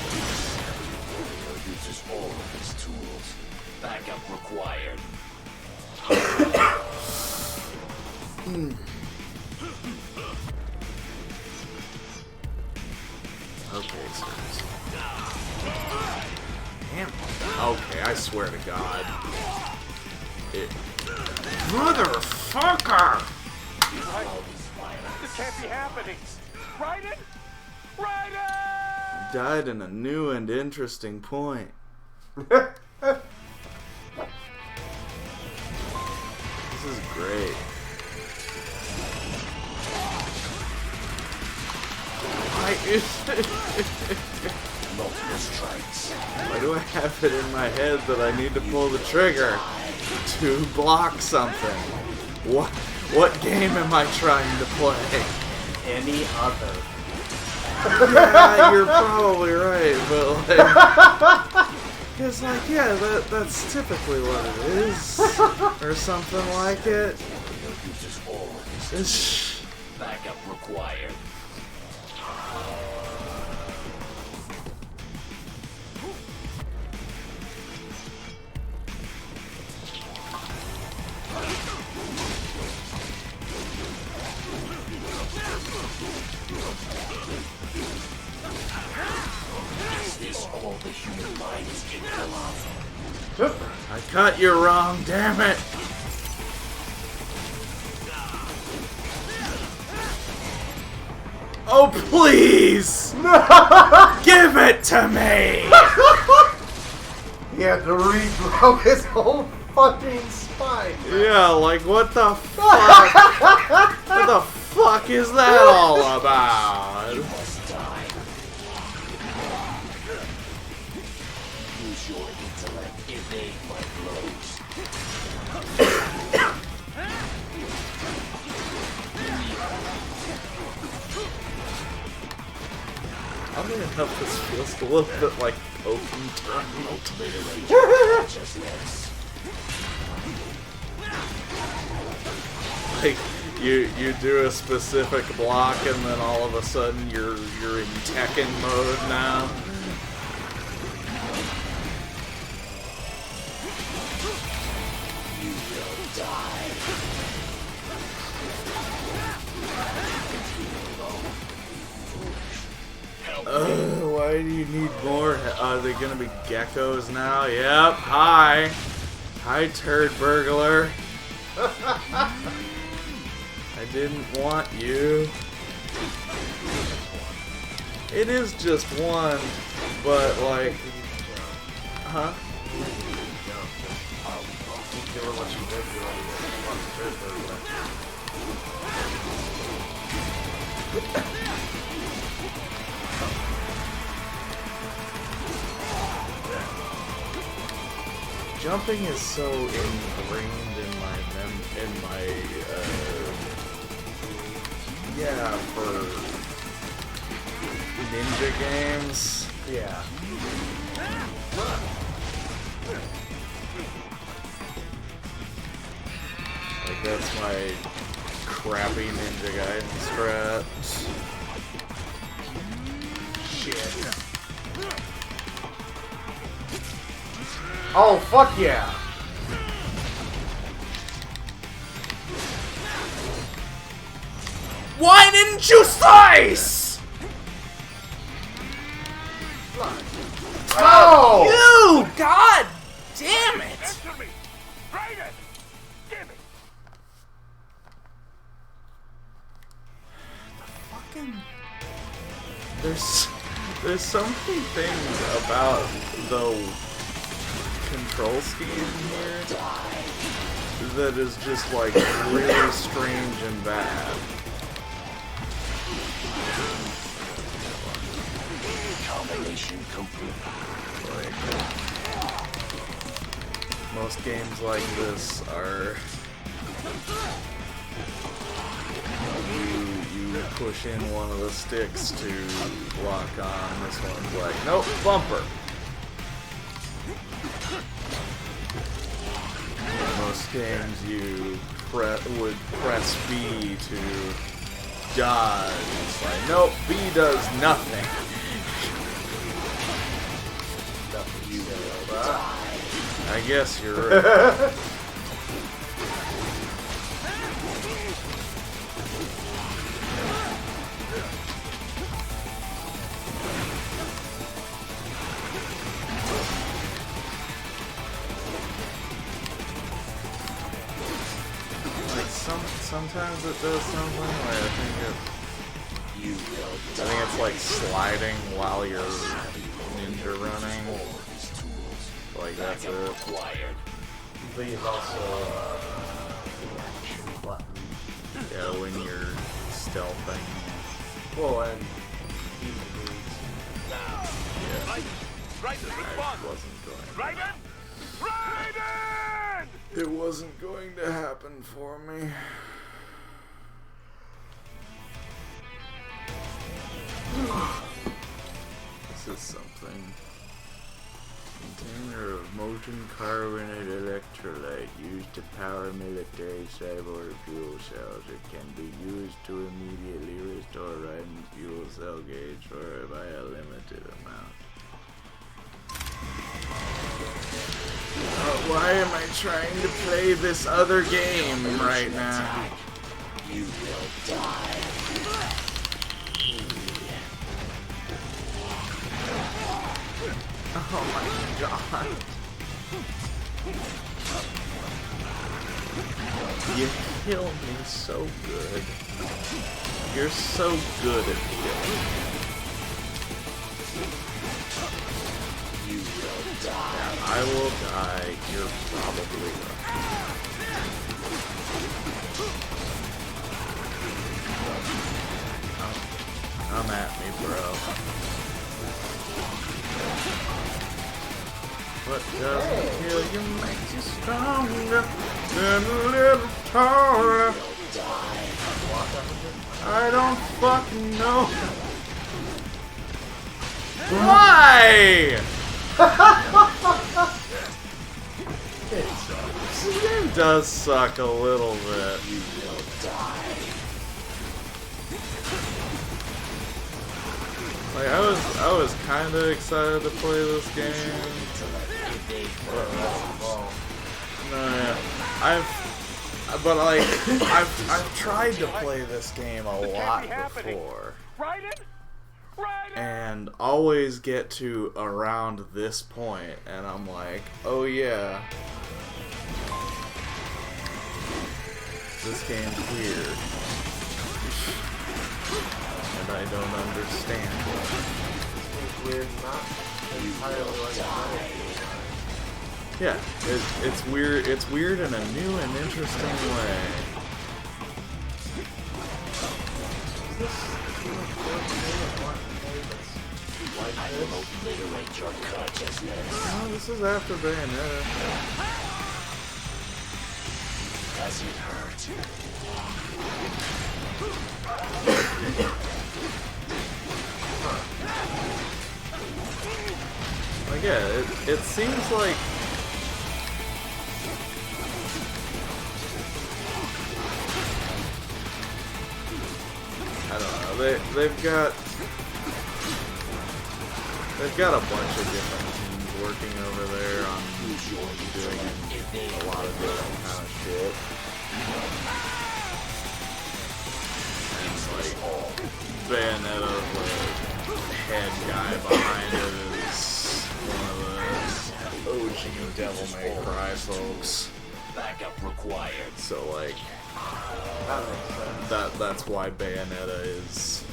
Warrior uses all of his tools. Backup required. Okay, seriously. Damn. Okay, I swear to God. Motherfucker! This can't be happening! Raiden! Raiden! died in a new and interesting point. This is great. Multiple strikes. Why do I have it in my head that I need to pull the trigger to block something? What game am I trying to play? Any other. Yeah, you're probably right, but like, it's like, yeah, that's typically what it is, or something like it. Backup required. Is this all the human mind is capable of? I cut you wrong, damn it! Oh, please! Give it to me! He had to regrow his whole fucking spine. Yeah, like, what the fuck? What the fuck is that all about? You must die. Use your intellect, evade my blows. I'm gonna help this feels a little bit like open Like you do a specific block and then all of a sudden you're in Tekken mode now. You will die. Why do you need more? Are they gonna be geckos now? Yep. Hi. Hi, turd burglar. I didn't want you. It is just one, but like, huh? Jumping is so ingrained in my yeah, for ninja games. Yeah. Like that's my crappy Ninja Gaiden strat. Shit. Oh, fuck yeah! Why didn't you slice? Oh! You! God damn it! Answer me! Raiden! Give me! There's so many things about the control scheme here that is just like really strange and bad. Combination complete. Most games like this are you push in one of the sticks to lock on. This one's like, nope, bumper. Most games you would press B to dodge. It's like, nope, B does nothing. I guess you're right. Like sometimes it does something. Like I think I think it's like sliding while you're ninja running. Like that's it. V is also action button. Yeah, when you're stealthing. Well, and yeah. Raiden, respond! It wasn't going. Raiden! Raiden! It wasn't going to happen for me. This is something. Container of molten carbonate electrolyte used to power military cyborg fuel cells. It can be used to immediately restore Raiden's fuel cell gauge by a limited amount. Why am I trying to play this other game right now? You will die. Oh my god. You kill me so good. You're so good at killing me. You will die. Yeah, I will die. You're probably right. Come at me, bro. What doesn't kill you makes you stronger and a little taller. I don't fucking know. Why? This game does suck a little bit. You will die. Like I was kind of excited to play this game. No, yeah. I've tried to play this game a lot before, and always get to around this point, and I'm like, oh yeah, this game's weird, and I don't understand it. It's weird, not entirely like yeah, it's weird. It's weird in a new and interesting way. I will obliterate your consciousness. No, this is after Bayonetta. Does it hurt? Like, yeah, it seems like I don't know. They've got a bunch of different teams working over there on doing a lot of different kind of shit. And like Bayonetta, the head guy behind it is one of the OG Devil May Cry folks. Backup required. So like that's why Bayonetta is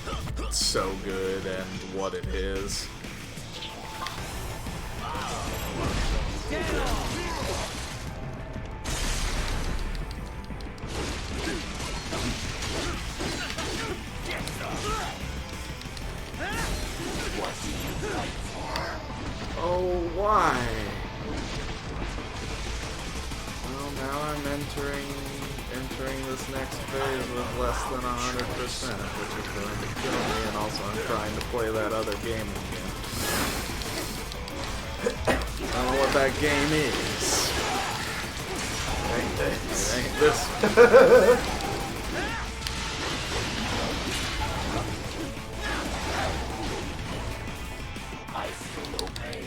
so good and what it is. What do you fight for? Oh, why? Well, now I'm entering this next phase with less than 100%, which is going to kill me, and also I'm trying to play that other game again. I don't know what that game is. It ain't this. I feel no pain.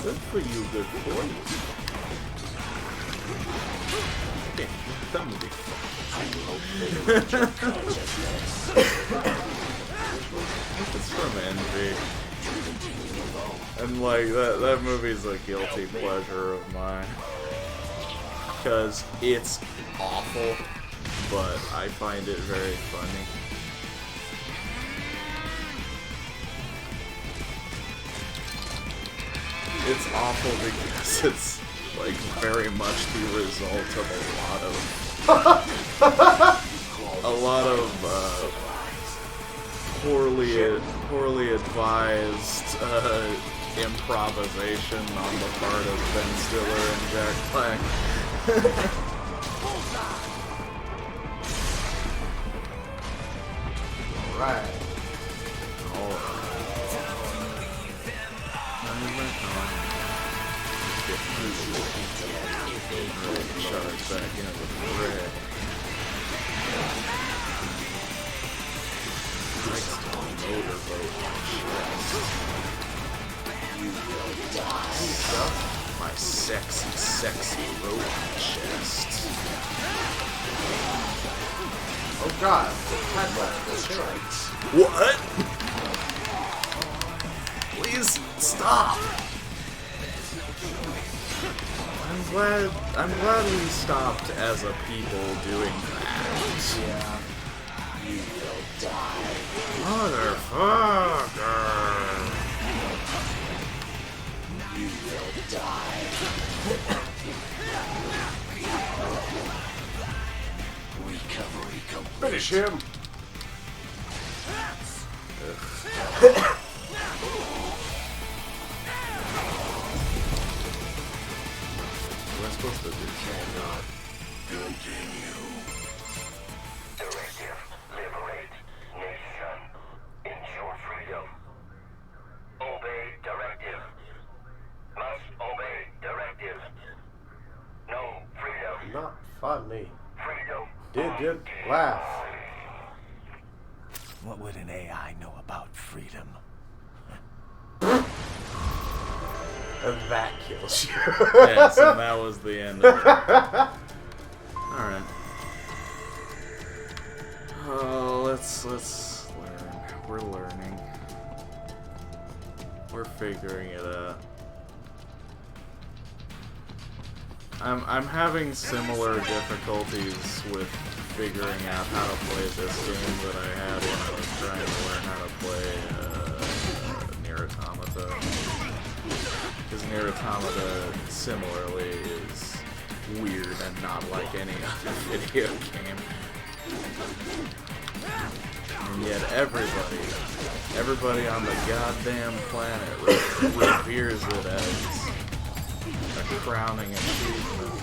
Good for you, good for you. Okay, tell me. I will obliterate your consciousness. It's from Envy. And like that movie's a guilty pleasure of mine. because it's awful, but I find it very funny. It's awful because it's like very much the result of a lot of poorly advised improvisation on the part of Ben Stiller and Jack Black. Alright. Shut us back in with red. Nice motorboat. You will die. My sexy, sexy robot chest. Oh god. What? Please stop. I'm glad we stopped as a people doing that. Yeah. You will die. Motherfucker. You will die. Recovery complete. Finish him. What am I supposed to do? Cannot continue. Directive. Liberate nation. Ensure freedom. Obey directive. Must obey directive. No freedom. Not funny. Freedom. Did laugh. What would an AI know about freedom? And that kills you. Yes, and that was the end of it. Alright. Oh, let's learn. We're learning. We're figuring it out. I'm having similar difficulties with figuring out how to play this game that I had when I was trying to learn how to play Nier Automata. Because Nier Automata, similarly, is weird and not like any other video game. And yet everybody on the goddamn planet reveres it as a crowning achievement.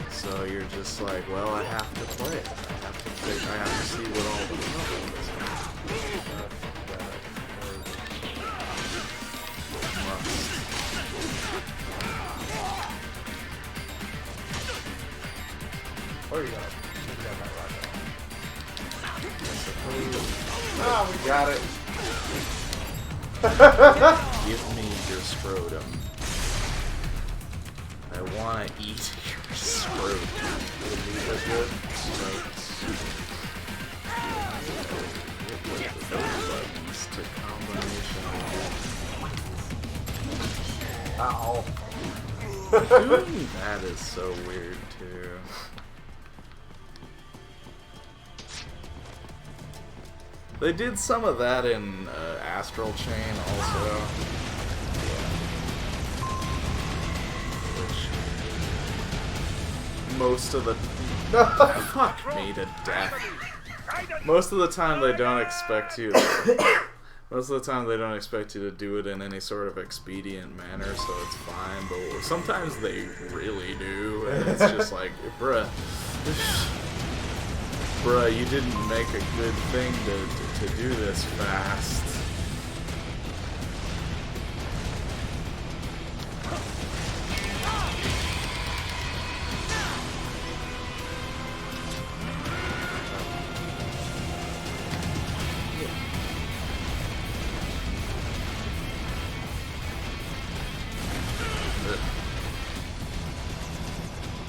So you're just like, well, I have to play it. I have to see what all the trouble is. Where you got that rocket? Oh, we got it. Give me your scrotum. I want to eat your scrotum. The meat is good. Buttons to combination. Ow. Doing that is so weird too. They did some of that in Astral Chain also. Which most of the fuck me to death. Most of the time they don't expect you. Most of the time they don't expect you to do it in any sort of expedient manner, so it's fine. But sometimes they really do, and it's just like, bruh, you didn't make a good thing to do this fast.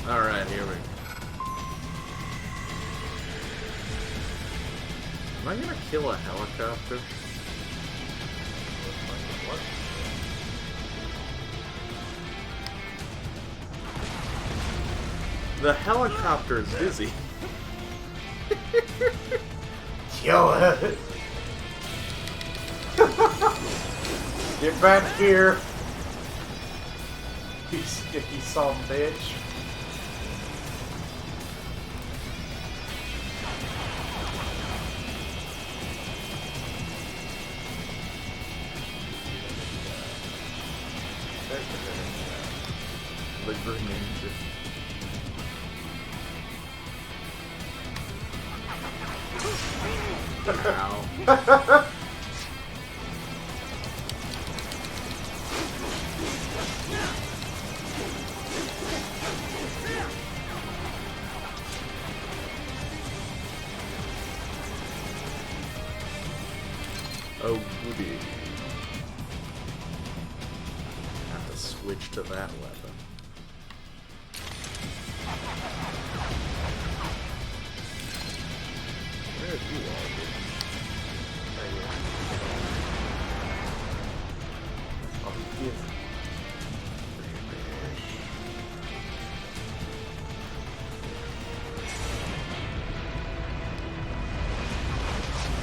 Alright, here we go. Am I gonna kill a helicopter? The helicopter's busy. Kill it! Get back here! You sticky son bitch. The grenade. Ow. Oh goody. Have to switch to that weapon. Where have you all been? I'll give.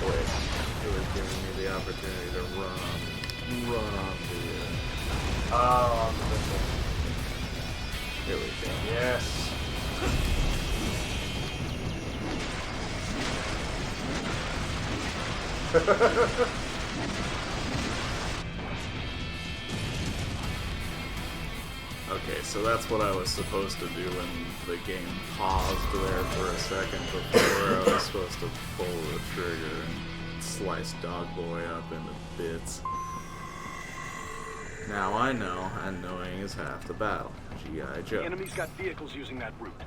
Wait, it was giving me the opportunity to run onto you. Oh, Here we go. yes. Okay, so that's what I was supposed to do when the game paused there for a second before I was supposed to pull the trigger and slice Dog Boy up into bits. Now I know, and knowing is half the battle. G.I. Joe. The enemy's got vehicles using that route.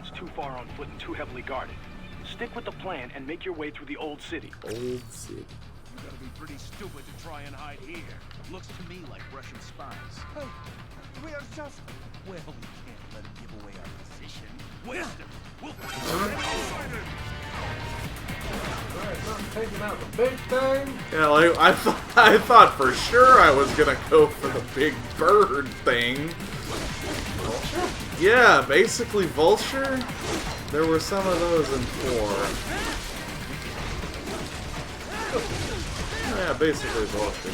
It's too far on foot and too heavily guarded. Stick with the plan and make your way through the old city. Old city. You gotta be pretty stupid to try and hide here. Looks to me like Russian spies. Hey, we are just... Well, we can't let him give away our position. Wisdom! We'll... Taking out the big thing. Yeah, like I thought for sure I was gonna go for the big bird thing. Vulture? Yeah, basically Vulture. There were some of those in 4. Yeah, basically Vulture.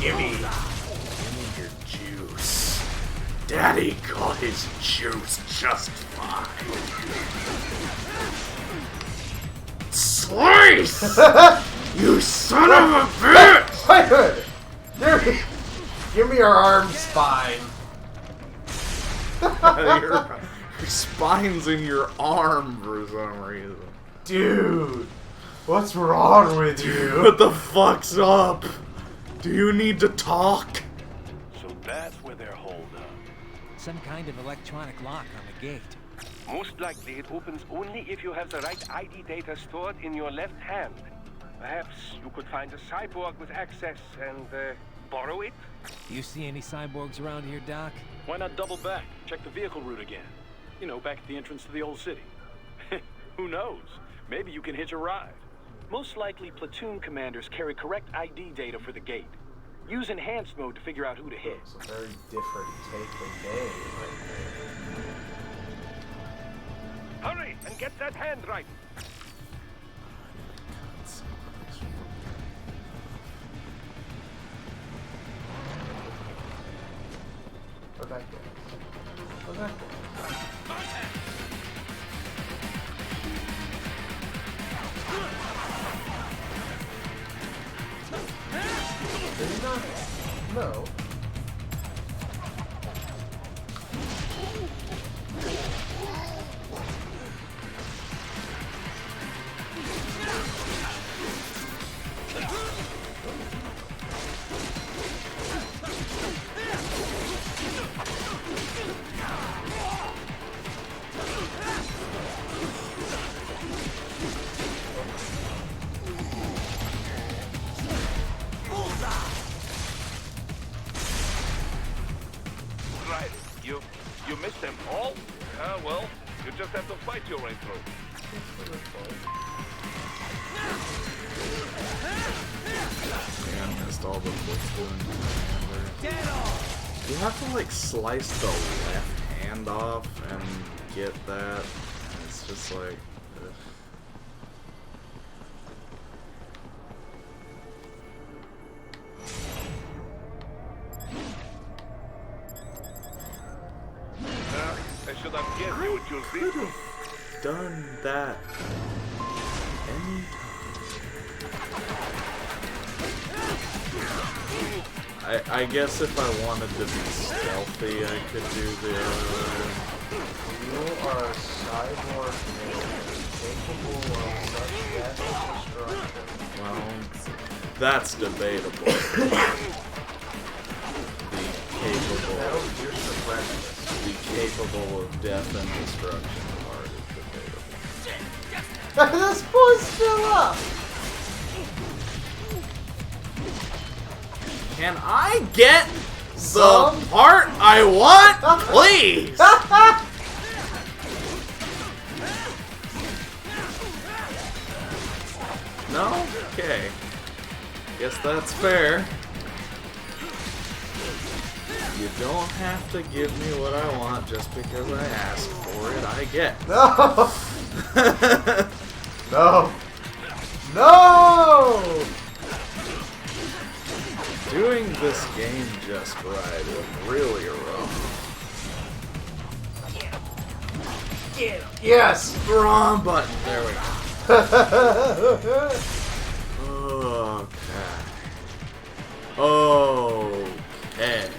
Gimme your juice. Daddy got his juice just fine. Slice! You son of a bitch! Wait! Give me your arm spine. your spine's in your arm for some reason. Dude, what's wrong with you? What the fuck's up? Do you need to talk? So that's where they're holed up. Some kind of electronic lock on the gate. Most likely it opens only if you have the right ID data stored in your left hand. Perhaps you could find a cyborg with access and borrow it? You see any cyborgs around here, Doc? Why not double back? Check the vehicle route again. You know, back at the entrance to the old city. Who knows? Maybe you can hitch a ride. Most likely, platoon commanders carry correct ID data for the gate. Use enhanced mode to figure out who to hit. It's a very different take of game. Hurry and get that hand right. Where'd that go? Where'd that go? Did he not? No. Right. You missed them all? Well, you just have to fight your way through. Damn, this list all the platoon commanders. You have to like slice the left hand off and get that. It's just like. Ugh. I should have guessed you would choose this one. Done that anytime. I guess if I wanted to be stealthy, I could do the You are a cyborg man, capable of such massive destruction. well, that's debatable. The capable of death and destruction part is debatable. This boy's still up! Can I get the part I want, please? No? Okay. Guess that's fair. You don't have to give me what I want just because I ask for it, I get. No! No! No! Doing this game just right was really rough. Yes! Wrong button. There we go. Okay. Okay.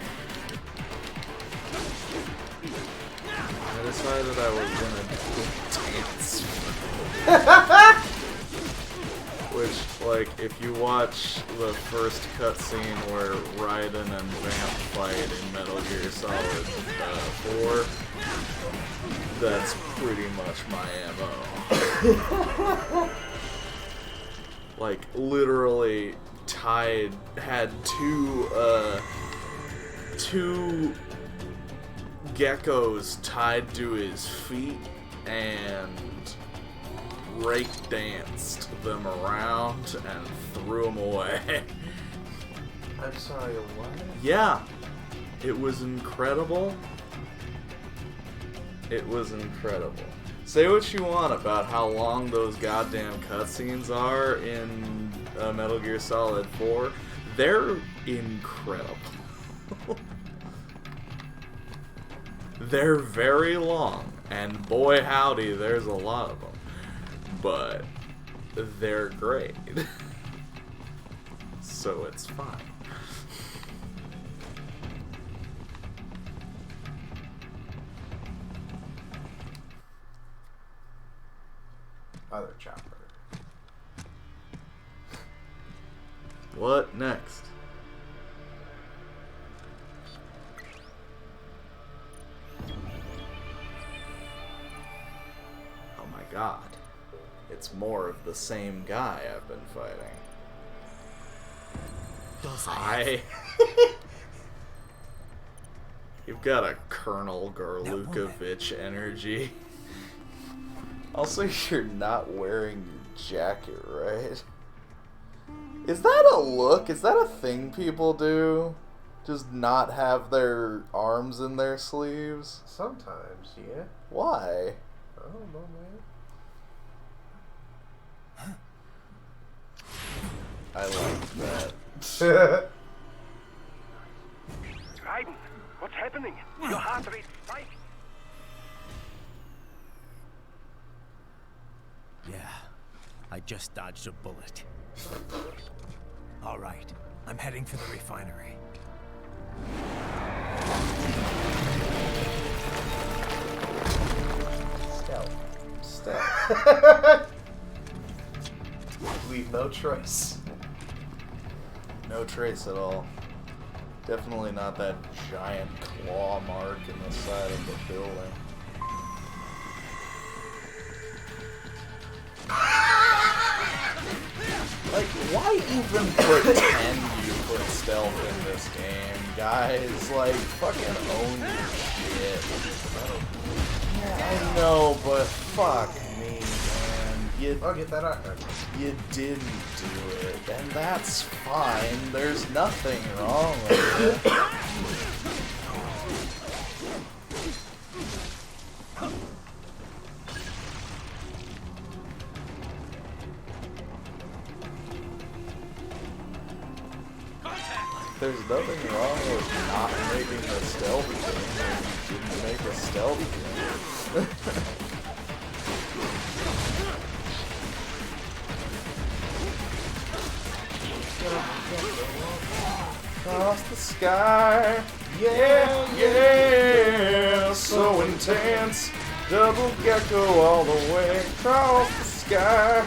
I decided I was gonna dance. Which, like, if you watch the first cutscene where Raiden and Vamp fight in Metal Gear Solid 4, that's pretty much my MO. Like, literally had two geckos tied to his feet and break-danced them around and threw them away. I'm sorry, what? Yeah, it was incredible. It was incredible. Say what you want about how long those goddamn cutscenes are in Metal Gear Solid 4. They're incredible. They're very long, and boy howdy, there's a lot of them. But they're great. So it's fine. Other chopper. What next? Oh my god. It's more of the same guy I've been fighting. Hi. You've got a Colonel Garlukovich energy. Also, you're not wearing your jacket, right? Is that a look? Is that a thing people do? Just not have their arms in their sleeves? Sometimes, yeah. Why? I don't know, man. I like that. Raiden, what's happening? Your heart rate spiked. Yeah, I just dodged a bullet. All right, I'm heading for the refinery. Stealth. Leave no trace. No trace at all. Definitely not that giant claw mark in the side of the building. Like, why even pretend you put stealth in this game, guys? Like, fucking own your shit. Yeah, I know, but fuck me, man. I'll get that out. You didn't do it, and that's fine. There's nothing wrong with it. There's nothing wrong with not making a stealth game when you didn't make a stealth game. Across the sky, yeah, yeah, so intense. Double gecko all the way across the sky.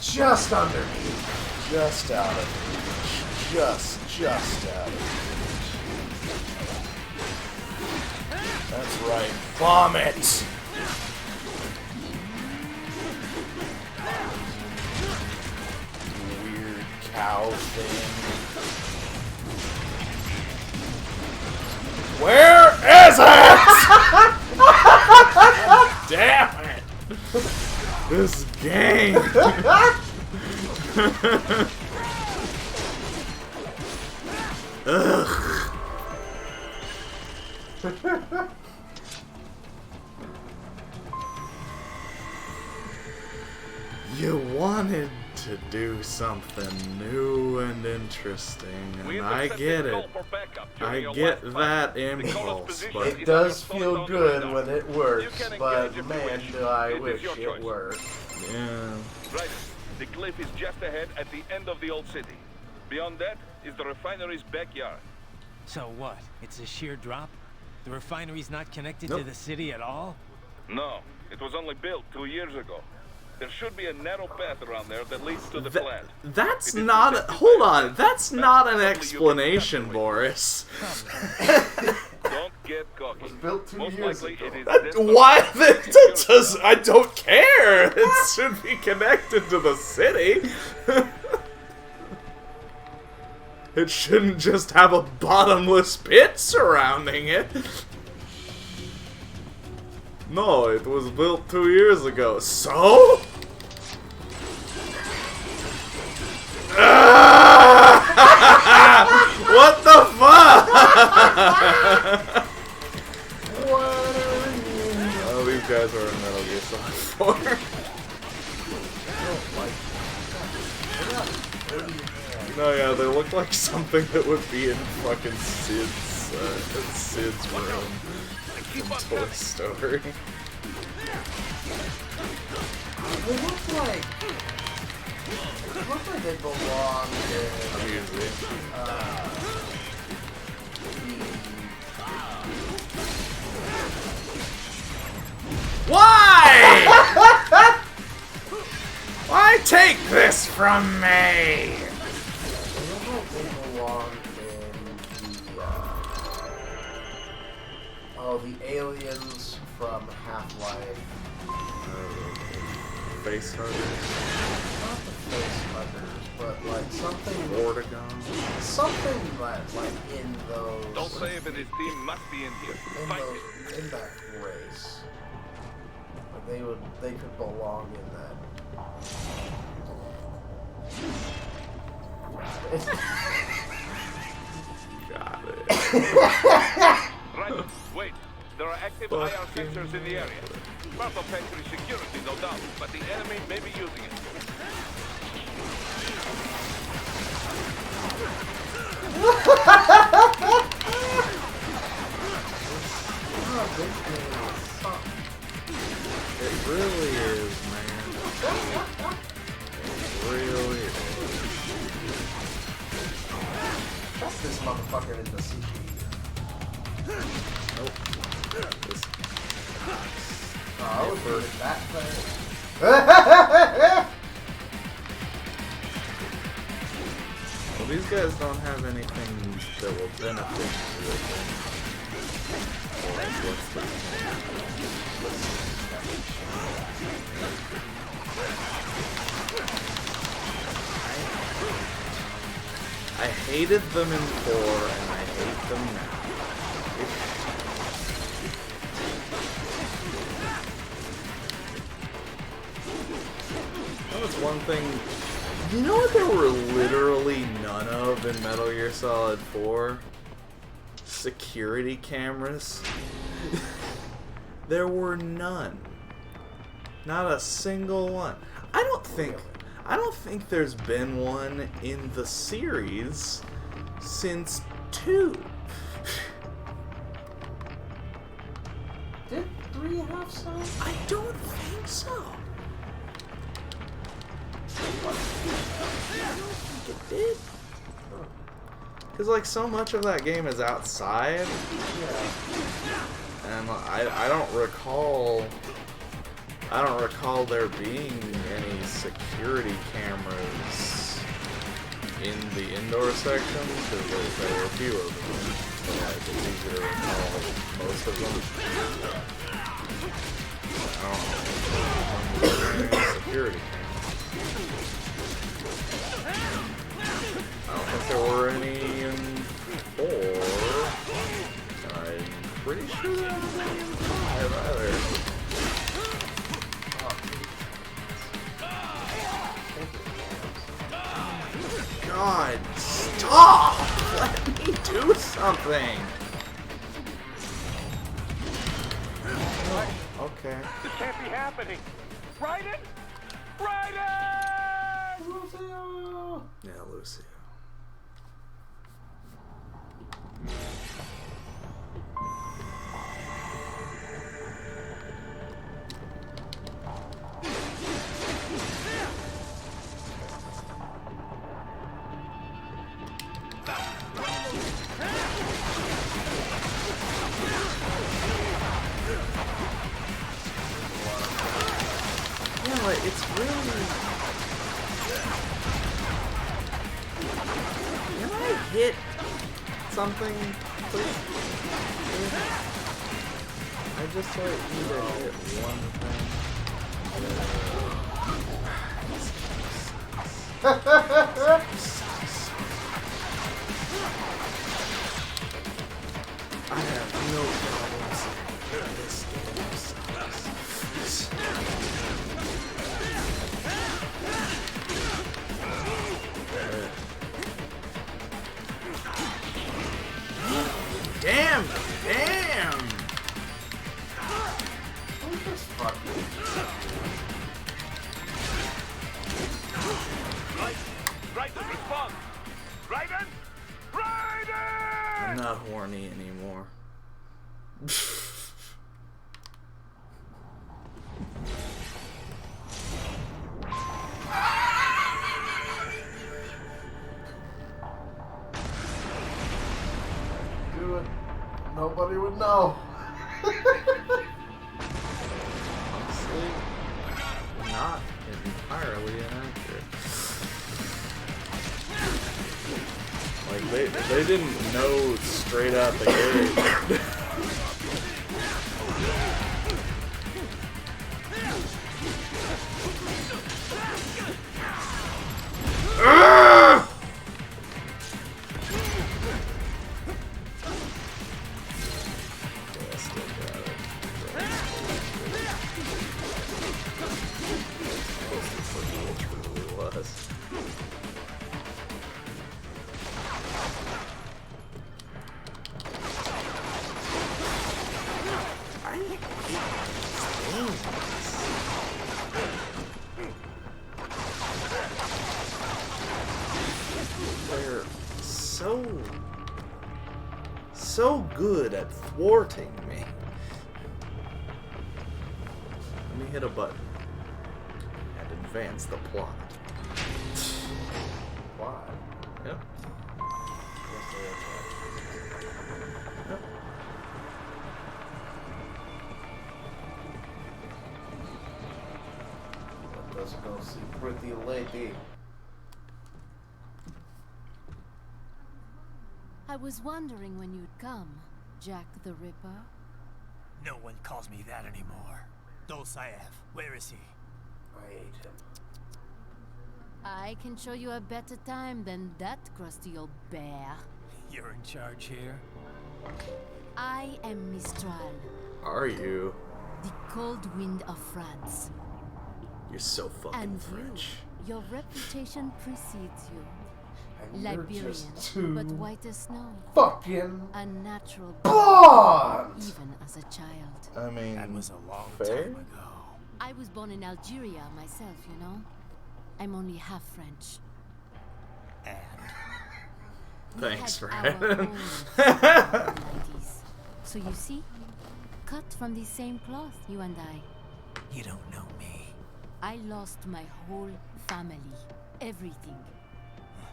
Just underneath. Just out of reach. Just out of reach. That's right. Vomit! Weird cow thing. Where is it? Damn it! This game! Ugh. You wanted to do something new and interesting, and I get it. I get that impulse, but it does feel good when it works, but man, do I wish it worked. Yeah. Right. The cliff is just ahead at the end of the old city. Beyond that is the refinery's backyard. So what? It's a sheer drop? The refinery's not connected to the city at all? No. It was only built 2 years ago. There should be a narrow path around there that leads to the plant. That's not a, hold on, that's not an explanation, Boris. Don't get cocky. It was built 2 years ago. Why? That does, I don't care. It should be connected to the city. It shouldn't just have a bottomless pit surrounding it. No, it was built 2 years ago. So? What the fuck? Oh, these guys are in Metal Gear Solid 4. No, yeah, they look like something that would be in fucking Sid's room from Toy Story. They look like they belong in Why? Why take this from me? They look like they belong in the aliens from Half-Life. Face huggers. Not the face huggers, but like something. Vortigon. Something like in those. Don't say if it is team must be in here. In that race. Like they could belong in that. Got it. Right. Wait. There are active IR sensors in the area. Part of factory security, no doubt, but the enemy may be using it. It really is, man. It really is. Trust this motherfucker in the CPU. Nope. This. Oh, I would burn it that fast. Well, these guys don't have anything that will benefit you. I hated them in 4, and I hate them now. That was one thing. You know what there were literally none of in Metal Gear Solid 4? Security cameras. There were none. Not a single one. I don't think there's been one in the series since 2. Did 3 have some? I don't think so. I don't think it did. Because, like, so much of that game is outside. And I don't recall there being any security cameras in the indoor section, because there were a few of them, but like, it's easy to recall most of them. I don't know. Security cameras. I don't think there were any in 4. I'm pretty sure there wasn't any in 5 either. God, stop! Let me do something! Oh, okay. This can't be happening! Raiden! Raiden! Lucio! Yeah, Lucio. It's really... Can I hit something, please? I just like need to hit one thing. I have no problems. This game sucks. Damn! Damn! Raiden, respond! Raiden! Raiden! I'm not horny anymore. Do it. Nobody would know. Honestly, not entirely inaccurate. Like, they didn't know straight out the gate. They're so good at thwarting me. Let me hit a button and advance the plot. Why? Yep. Yep. Let us go see pretty lady. I was wondering when you'd come, Jack the Ripper. No one calls me that anymore. Dosaev, where is he? I ate him. I can show you a better time than that crusty old bear. You're in charge here? I am Mistral, Are you? the cold wind of France. You're so fucking And French. your reputation precedes you. And you're Liberian, just too but white as snow. fucking A natural blonde. even as a child. I mean, That was a long fair? time ago. I was born in Algeria myself, you know. I'm only half French. And We Thanks had for our having. own personalities. So you see, cut from the same cloth, you and I. you don't know me. I lost my whole family, everything.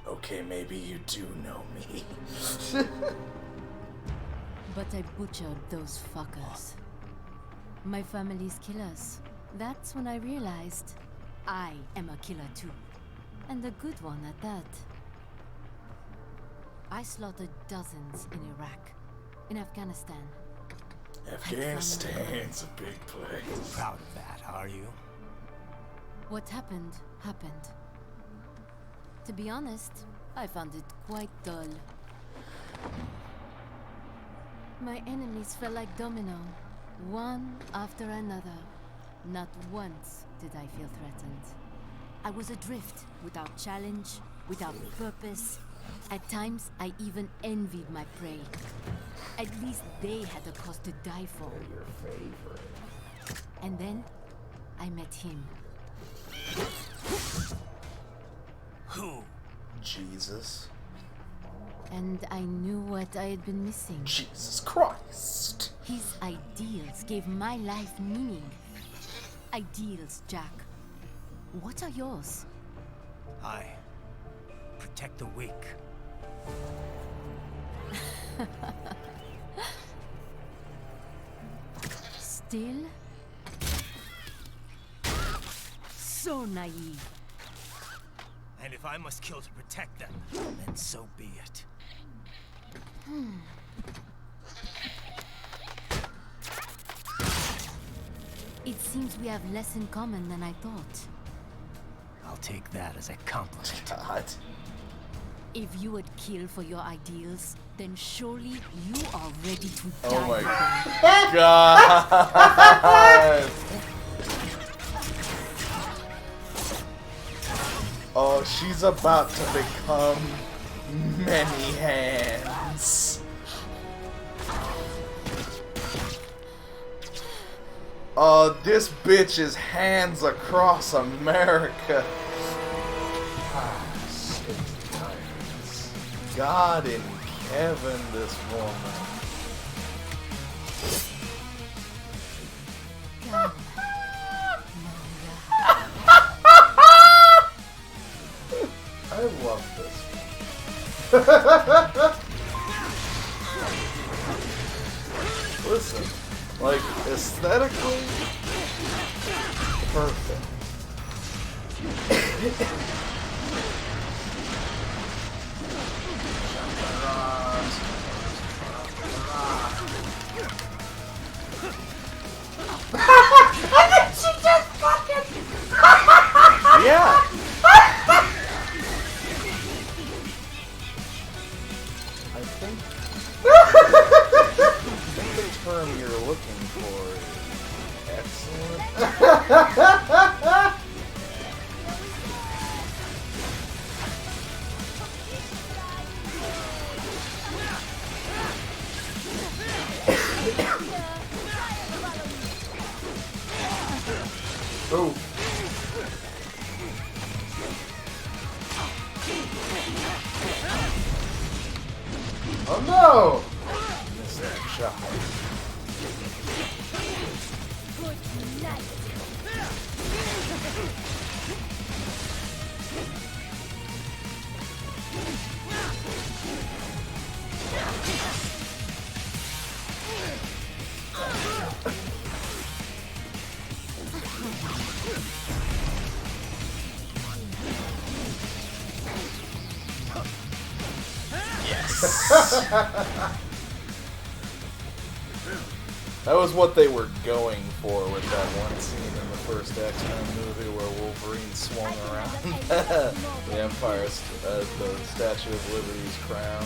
Okay, maybe you do know me. But I butchered those fuckers. My family's killers. That's when I realized I am a killer too. And a good one at that. I slaughtered dozens in Iraq, in Afghanistan. Afghanistan's a big place. Proud of that, are you? What happened, happened. To be honest, I found it quite dull. My enemies fell like domino, one after another. Not once did I feel threatened. I was adrift, without challenge, without purpose. At times, I even envied my prey. At least they had a cause to die for. Your favorite. And then, I met him. Who? Jesus. And I knew what I had been missing. Jesus Christ. His ideals gave my life meaning. Ideals, Jack. What are yours? I protect the weak. Still? So naive. And if I must kill to protect them, then so be it. It seems we have less in common than I thought. I'll take that as a compliment. God. If you would kill for your ideals, then surely you are ready to die. Oh my for them. God. Oh, she's about to become many hands. Oh, this bitch is hands across America. God in Kevin, this woman. God. I love this. Listen, like, aesthetically, perfect. And then she just fucking... Yeah. I think the term you're looking for is excellent. Oh. Oh no! Missed that shot. Good night. That was what they were going for with that one scene in the first X-Men movie where Wolverine swung around the Empire's, the Statue of Liberty's crown.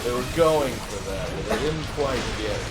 They were going for that, but they didn't quite get it.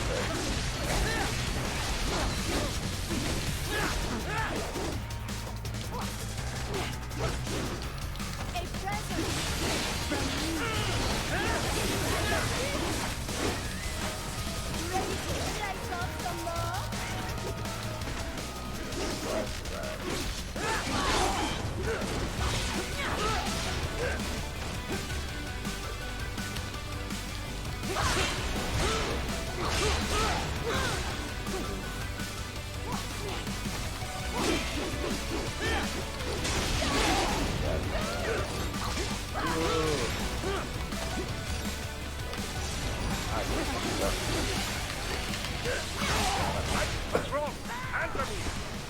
What's wrong? Answer me!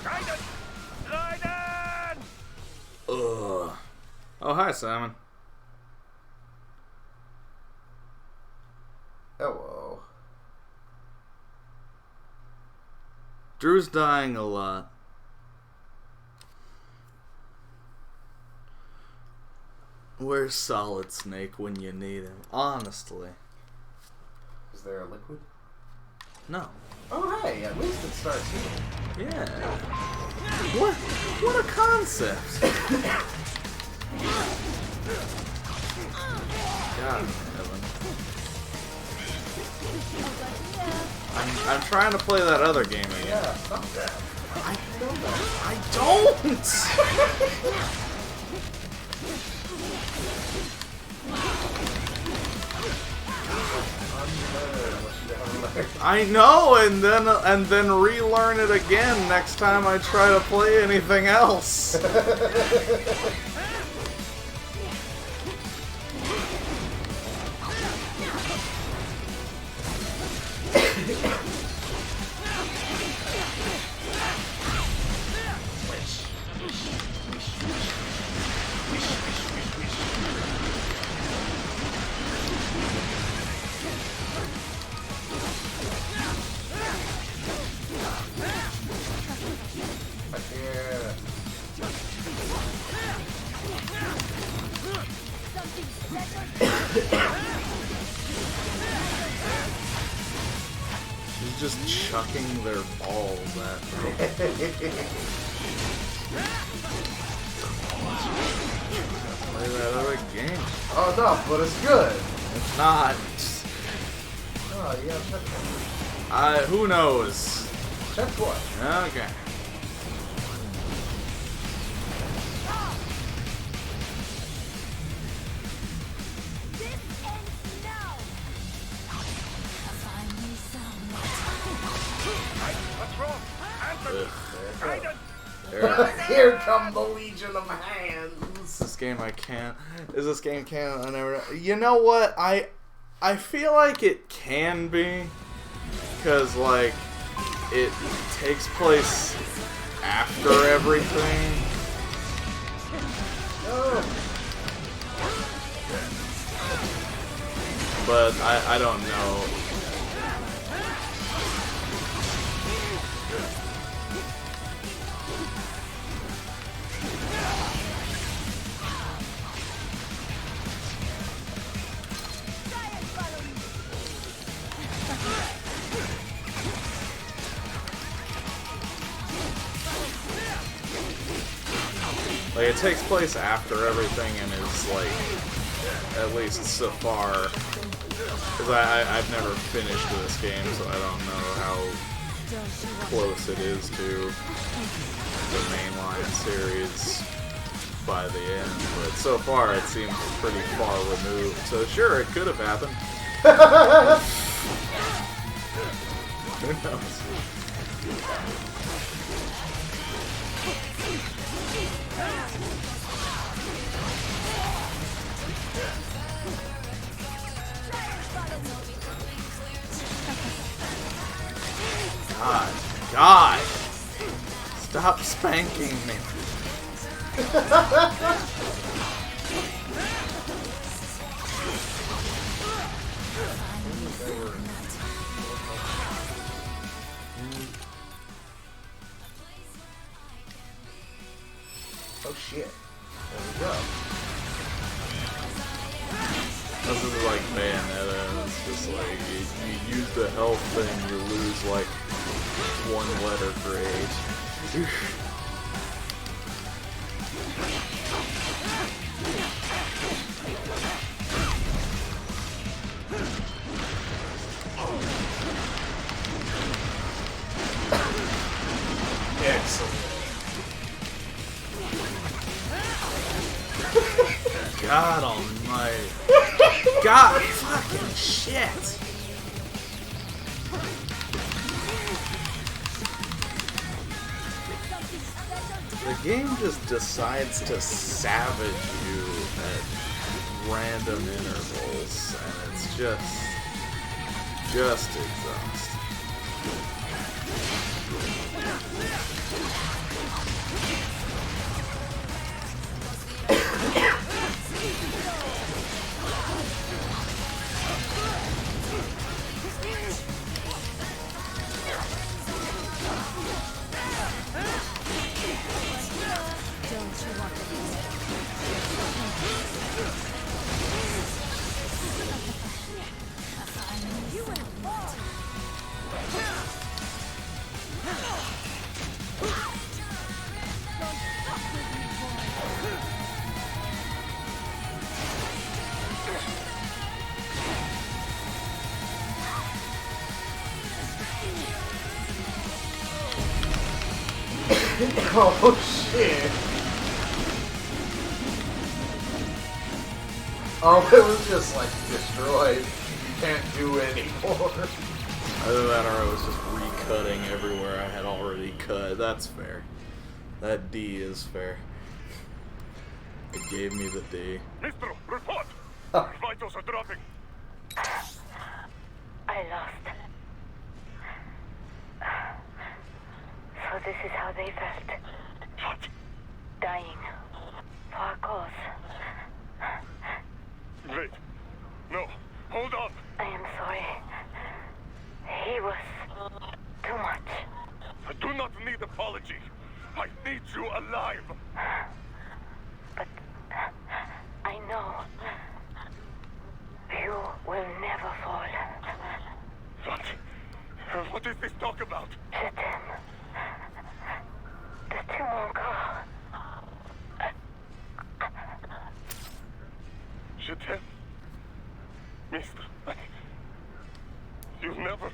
Raiden! Raiden! Ugh. Oh, hi, Simon. Hello. Drew's dying a lot. Where's Solid Snake when you need him? Honestly. Is there a liquid? No. Oh, hey, at least it starts healing. Yeah. What a concept. God, Evan. I'm trying to play that other game again. Yeah, stop that. I know that. I don't! I know, and then relearn it again next time I try to play anything else. She's just chucking their balls at me. Play that other game. Oh no, but it's good. It's not. Oh yeah, Who knows? Check what? Okay. What's wrong? Answer me! Raiden! Here come the Legion of Hands. This game I can't. Is this game canon? I never. You know what? I feel like it can be, because like it takes place after everything. But I don't know. Like, it takes place after everything and is, like, at least so far, because I've never finished this game, so I don't know how close it is to the mainline series by the end, but so far it seems pretty far removed, so sure, it could have happened. Who knows? God! Stop spanking me. Oh shit. There we go. This is like Bayonetta, it's just like, you use the health thing, you lose like 1 letter grade. Excellent. God almighty. God fucking shit. The game just decides to savage you at random intervals, and it's just exhausting. Oh shit. Oh, it was just like destroyed. You can't do anymore. Either that or I was just recutting everywhere I had already cut. That's fair. That D is fair. It gave me the D. Mr. Report! Vitals are dropping. I lost. So this is how they felt. What? Dying. For a cause. Wait. No. Hold on. I am sorry. He was too much. I do not need apology. I need you alive. But I know you will never fall. What? What is this talk about? Je t'aime. De tout mon corps. Je t'aime. Mister, you never...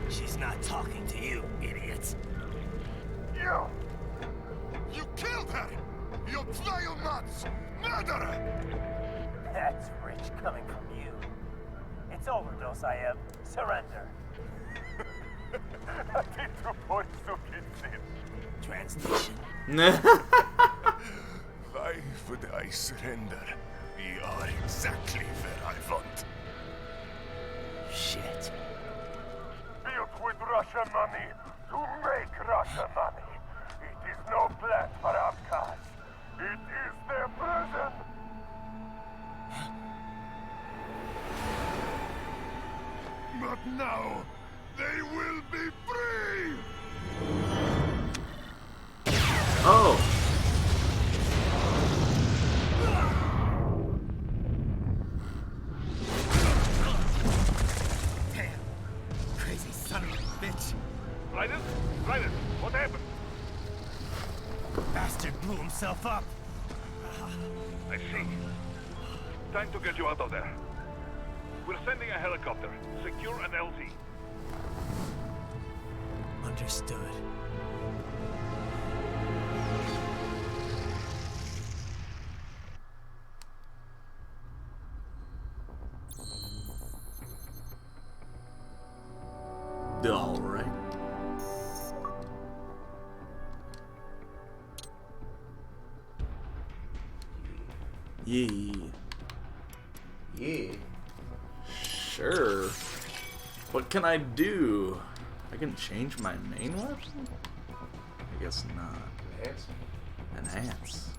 She's not talking to you, idiot. You killed her! You trial nuts! Murderer! That's rich coming from you. It's overdose, I am. Surrender. Translation. Why would I surrender? We are exactly where I want. Shit. Built with Russian money to make Russian money. It is no plan for outcasts. It is their prison. But now, they will be free! Oh! Damn. Crazy son of a bitch. Raiden? Raiden, what happened? Bastard blew himself up. I see. Time to get you out of there. We're sending a helicopter. Secure an LZ. Understood. All right. Yeah. Yeah. Sure. What can I do? I can change my main weapon? I guess not. Enhance. Enhance.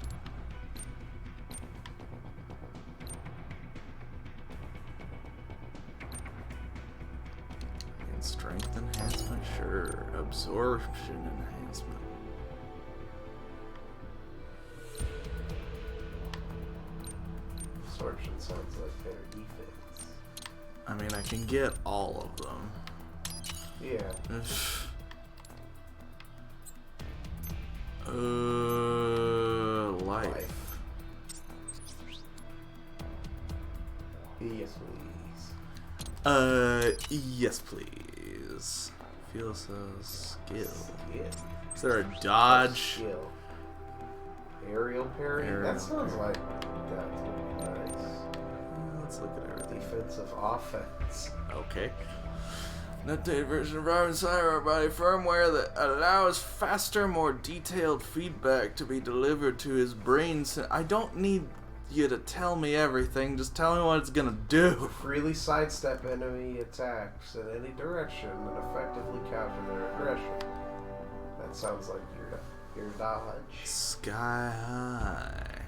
Strength enhancement? Sure. Absorption enhancement. Absorption sounds like better defense. I mean, I can get all of them. Yeah. Life. Yes, please. Yes, please. Feel so skill. Yeah. Is there a dodge? Skill. Aerial parry? That sounds like that would be nice. Let's look at everything. Defensive offense. Okay. An updated version of our cyber body firmware that allows faster, more detailed feedback to be delivered to his brain. I don't need you to tell me everything. Just tell me what it's gonna do. Freely sidestep enemy attacks in any direction and effectively counter their aggression. That sounds like your dodge. Sky high.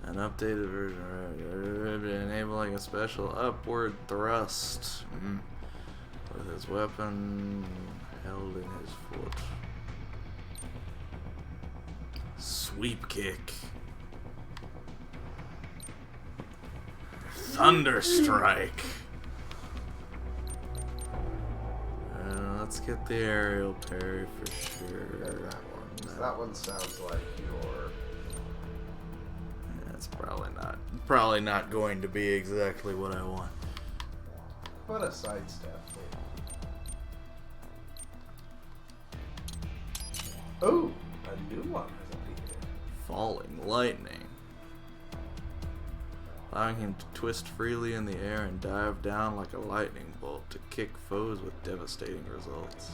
An updated version enabling a special upward thrust with his weapon held in his foot. Sweep kick. Thunder strike. Let's get the aerial parry for sure. That one sounds like your... That's probably not going to be exactly what I want. What a sidestep. Oh, a new one has appeared. Falling lightning. Allowing him to twist freely in the air and dive down like a lightning bolt to kick foes with devastating results.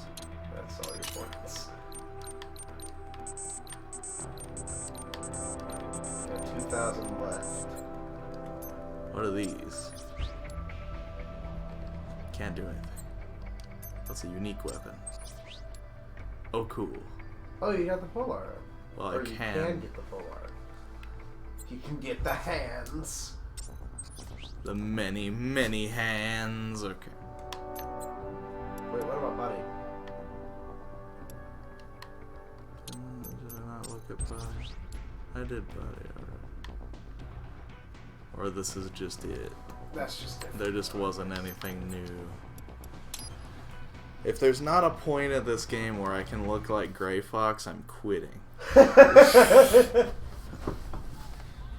That's all your points. Got 2,000 left. What are these? Can't do anything. That's a unique weapon. Oh, cool. Oh, you got the polearm. Well, or I you can get the polearm. You can get the hands. The many, many hands. Okay. Wait, what about Buddy? Did I not look at Buddy? I did Buddy, alright. Or this is just it. That's just it. There just wasn't anything new. If there's not a point of this game where I can look like Gray Fox, I'm quitting.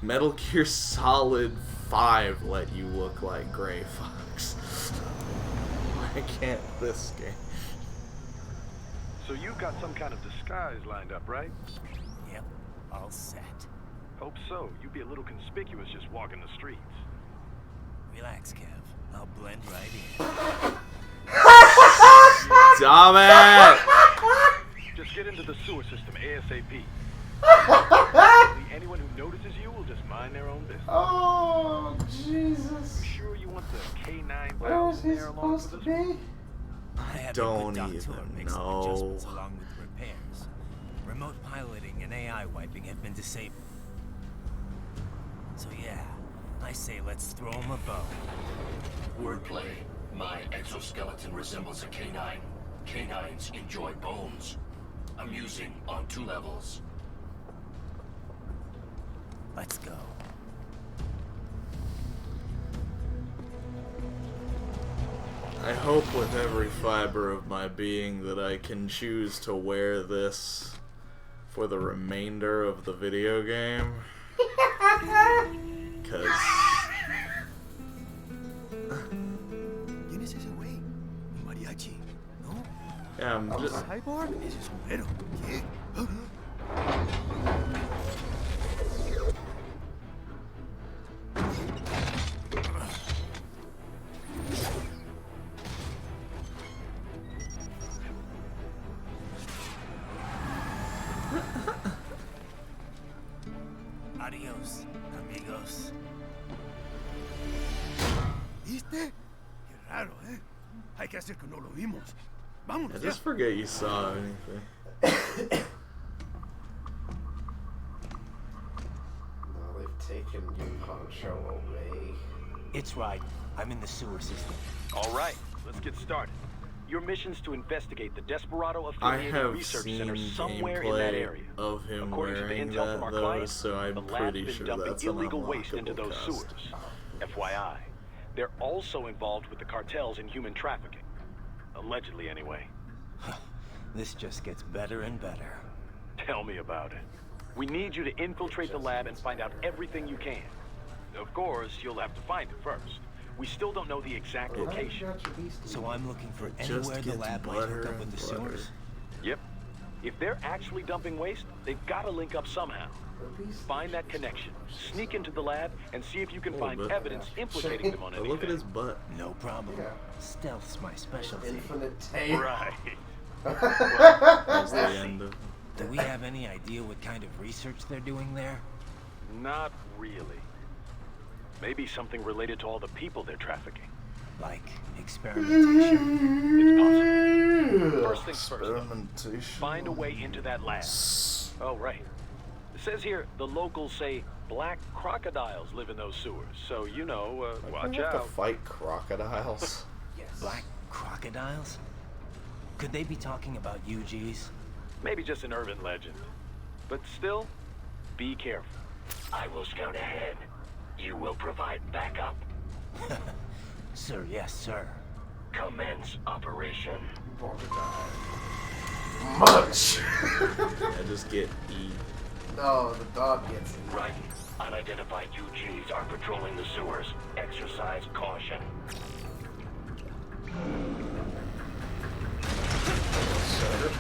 Metal Gear Solid 5 let you look like Gray Fox. Why can't this game? So you've got some kind of disguise lined up, right? Yep, all set. Hope so. You'd be a little conspicuous just walking the streets. Relax, Kev. I'll blend right in. Stop it! Just get into the sewer system ASAP. Anyone who notices you will just mind their own business. Oh, Jesus. You sure you want the K9 Where valves is in he there along supposed with to us? be? I have Don't the good doctor even make some know. adjustments along with the repairs. Remote piloting and AI wiping have been disabled. So yeah, I say let's throw him a bone. Wordplay. My exoskeleton resembles a canine. Canines enjoy bones. Amusing on 2 levels. Let's go. I hope with every fiber of my being that I can choose to wear this for the remainder of the video game. Because... ¿Quién es ese güey? ¿Un mariachi? ¿No? Yeah, I'm just... ¿Cyborg? Ese es Homero. ¿Qué? Adios, amigos. ¿Viste? Qué raro, ¿eh? Hay que hacer que no lo vimos. Vámonos I ya. just forget you saw anything. No, they've taken you, Poncho, away. It's right. I'm in the sewer system. All right. let's get started. Your mission's to investigate the Desperado I affiliated have research seen center somewhere in that gameplay area. of him According to the wearing intel that from our though, clients, so I'm the lab's pretty been sure dumping that's an illegal waste into unlockable those custom. sewers. FYI, they're also involved with the cartels in human trafficking. Allegedly, anyway. This just gets better and better. Tell me about it. We need you to infiltrate the lab and find out everything you can. Of course, you'll have to find it first. We still don't know the exact location. So I'm looking for anywhere the lab might hook up with the sewers? Yep. If they're actually dumping waste, they've got to link up somehow. Find that connection, sneak into the lab, and see if you can find evidence implicating them on anything. Look at his butt. No problem. Stealth's my specialty. Infinite tape. Right. That's the end of... Do we have any idea what kind of research they're doing there? Not really. Maybe something related to all the people they're trafficking. Like experimentation? It's possible. First things first. Experimentation. Find a way into that lab. Oh, right. It says here the locals say black crocodiles live in those sewers, so you know, watch have out. to fight crocodiles. Black crocodiles? Could they be talking about UGs? Maybe just an urban legend. But still, be careful. I will scout ahead. You will provide backup. Sir, yes, sir. Commence operation. Much. I just get E. No, the dog gets it. Right. Unidentified UGs are patrolling the sewers. Exercise caution. Sir.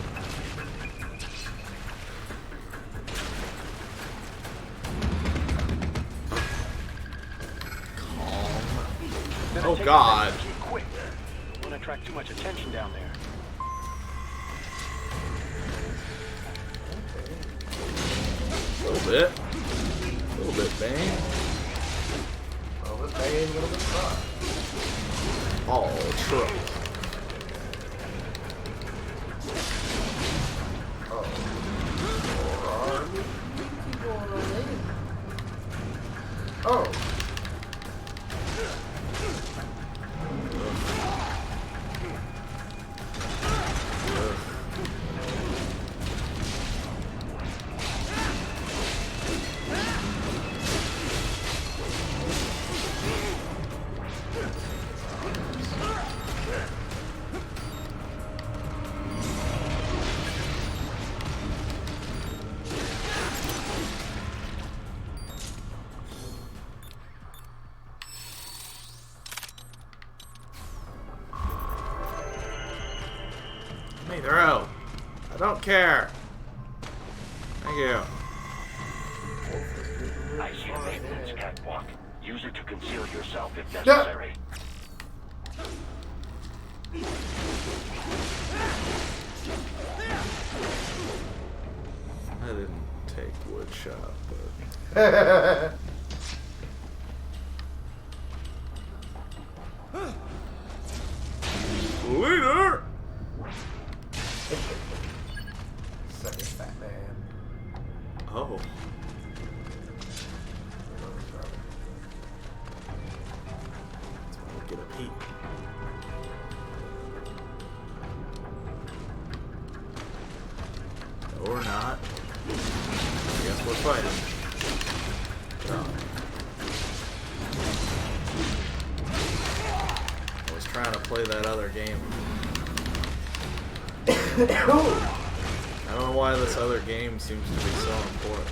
Oh God! Quick. Don't want to attract too much attention down there. A little bit. A little bit bang. A little bit bang, a little bit truck. All truck. Oh. Oh. Hey, throw. I don't care. Thank you. I see a maintenance catwalk. Use it to conceal yourself if necessary. I didn't take wood shot, but... Leader! Second fat man. Oh. Let's get a peek. Or not. I guess we're fighting. No. I was trying to play that other game. I don't know why this other game seems to be so important.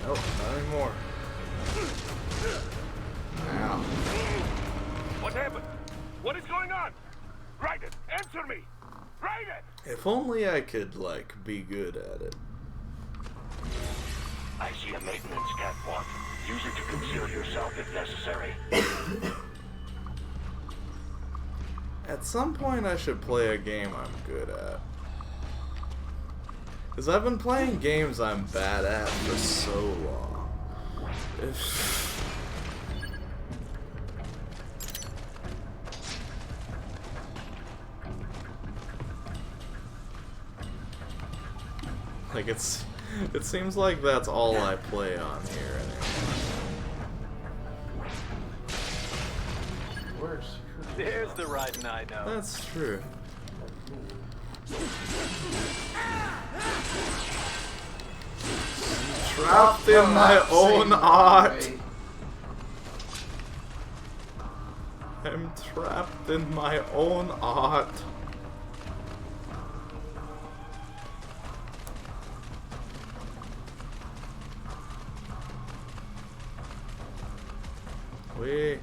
Nope, not anymore. Ow. What happened? What is going on? Write it. Answer me. Write it. If only I could, like, be good at it. I see a maintenance catwalk. Use it to conceal yourself if necessary. At some point I should play a game I'm good at. Because I've been playing games I'm bad at for so long. Like it seems like that's all I play on here anymore. Where's There's the riding I know. That's true. Trapped in my own art. I'm trapped in my own art. Wait.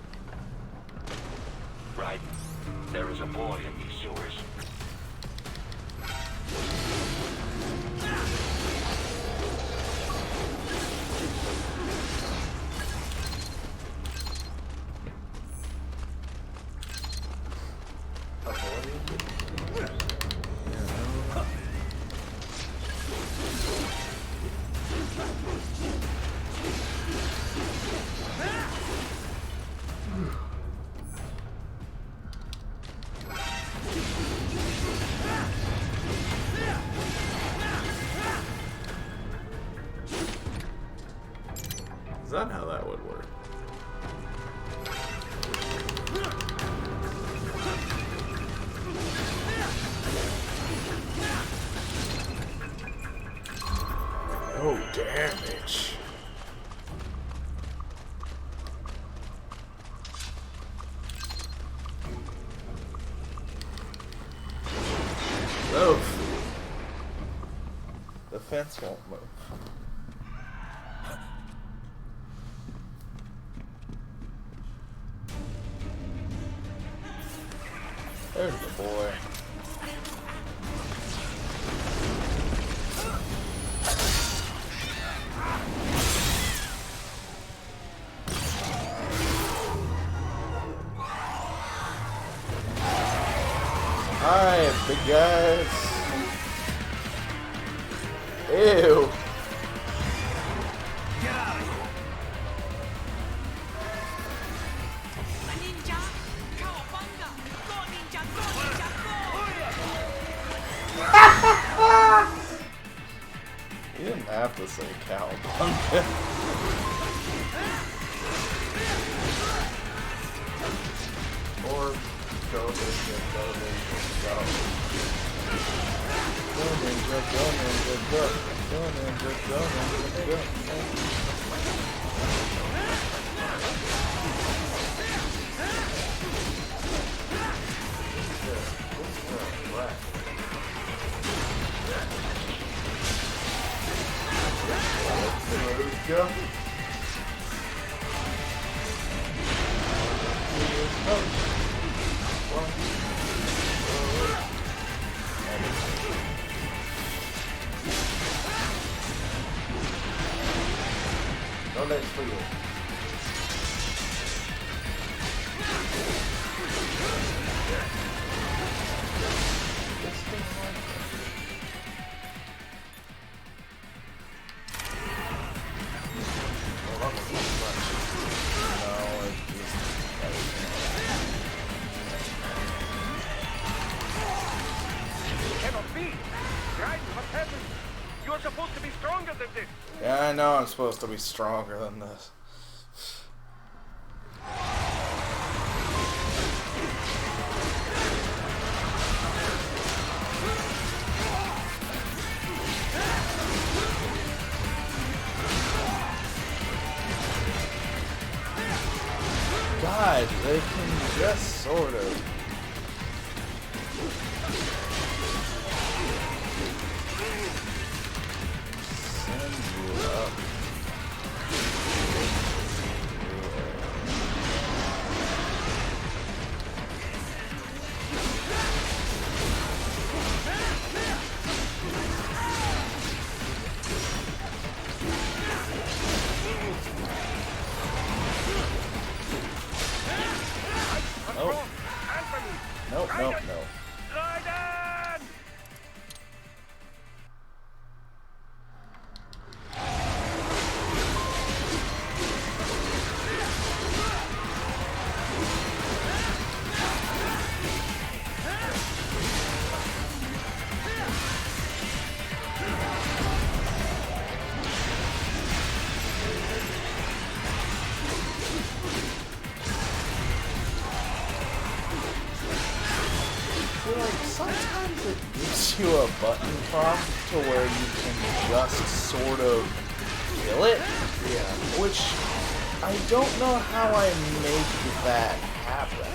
Right. There is a boy in these sewers. Is that how that would work? Oh, damage. Move. The fence won't move. There's the boy. Alright, big guys. Ew. Get out of here. You didn't have to say cowabunga. Or go ninja, go ninja, go. Go ninja, go ninja, go. Go ninja, go ninja, go. Go. No legs for you. Yeah, I know I'm supposed to be stronger than this. God, they can just sort of. Send you up. Nope, no. Raiden! Sometimes it gives you a button prompt to where you can just sort of kill it. Yeah. Which I don't know how I make that happen.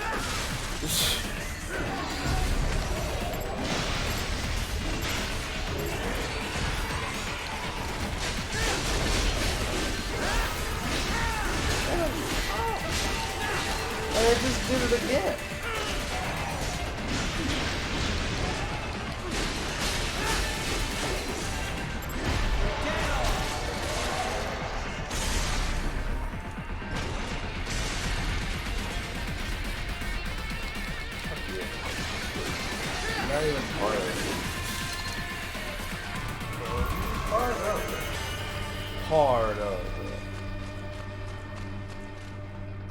And I just did it again. Not even part of it. Part of it.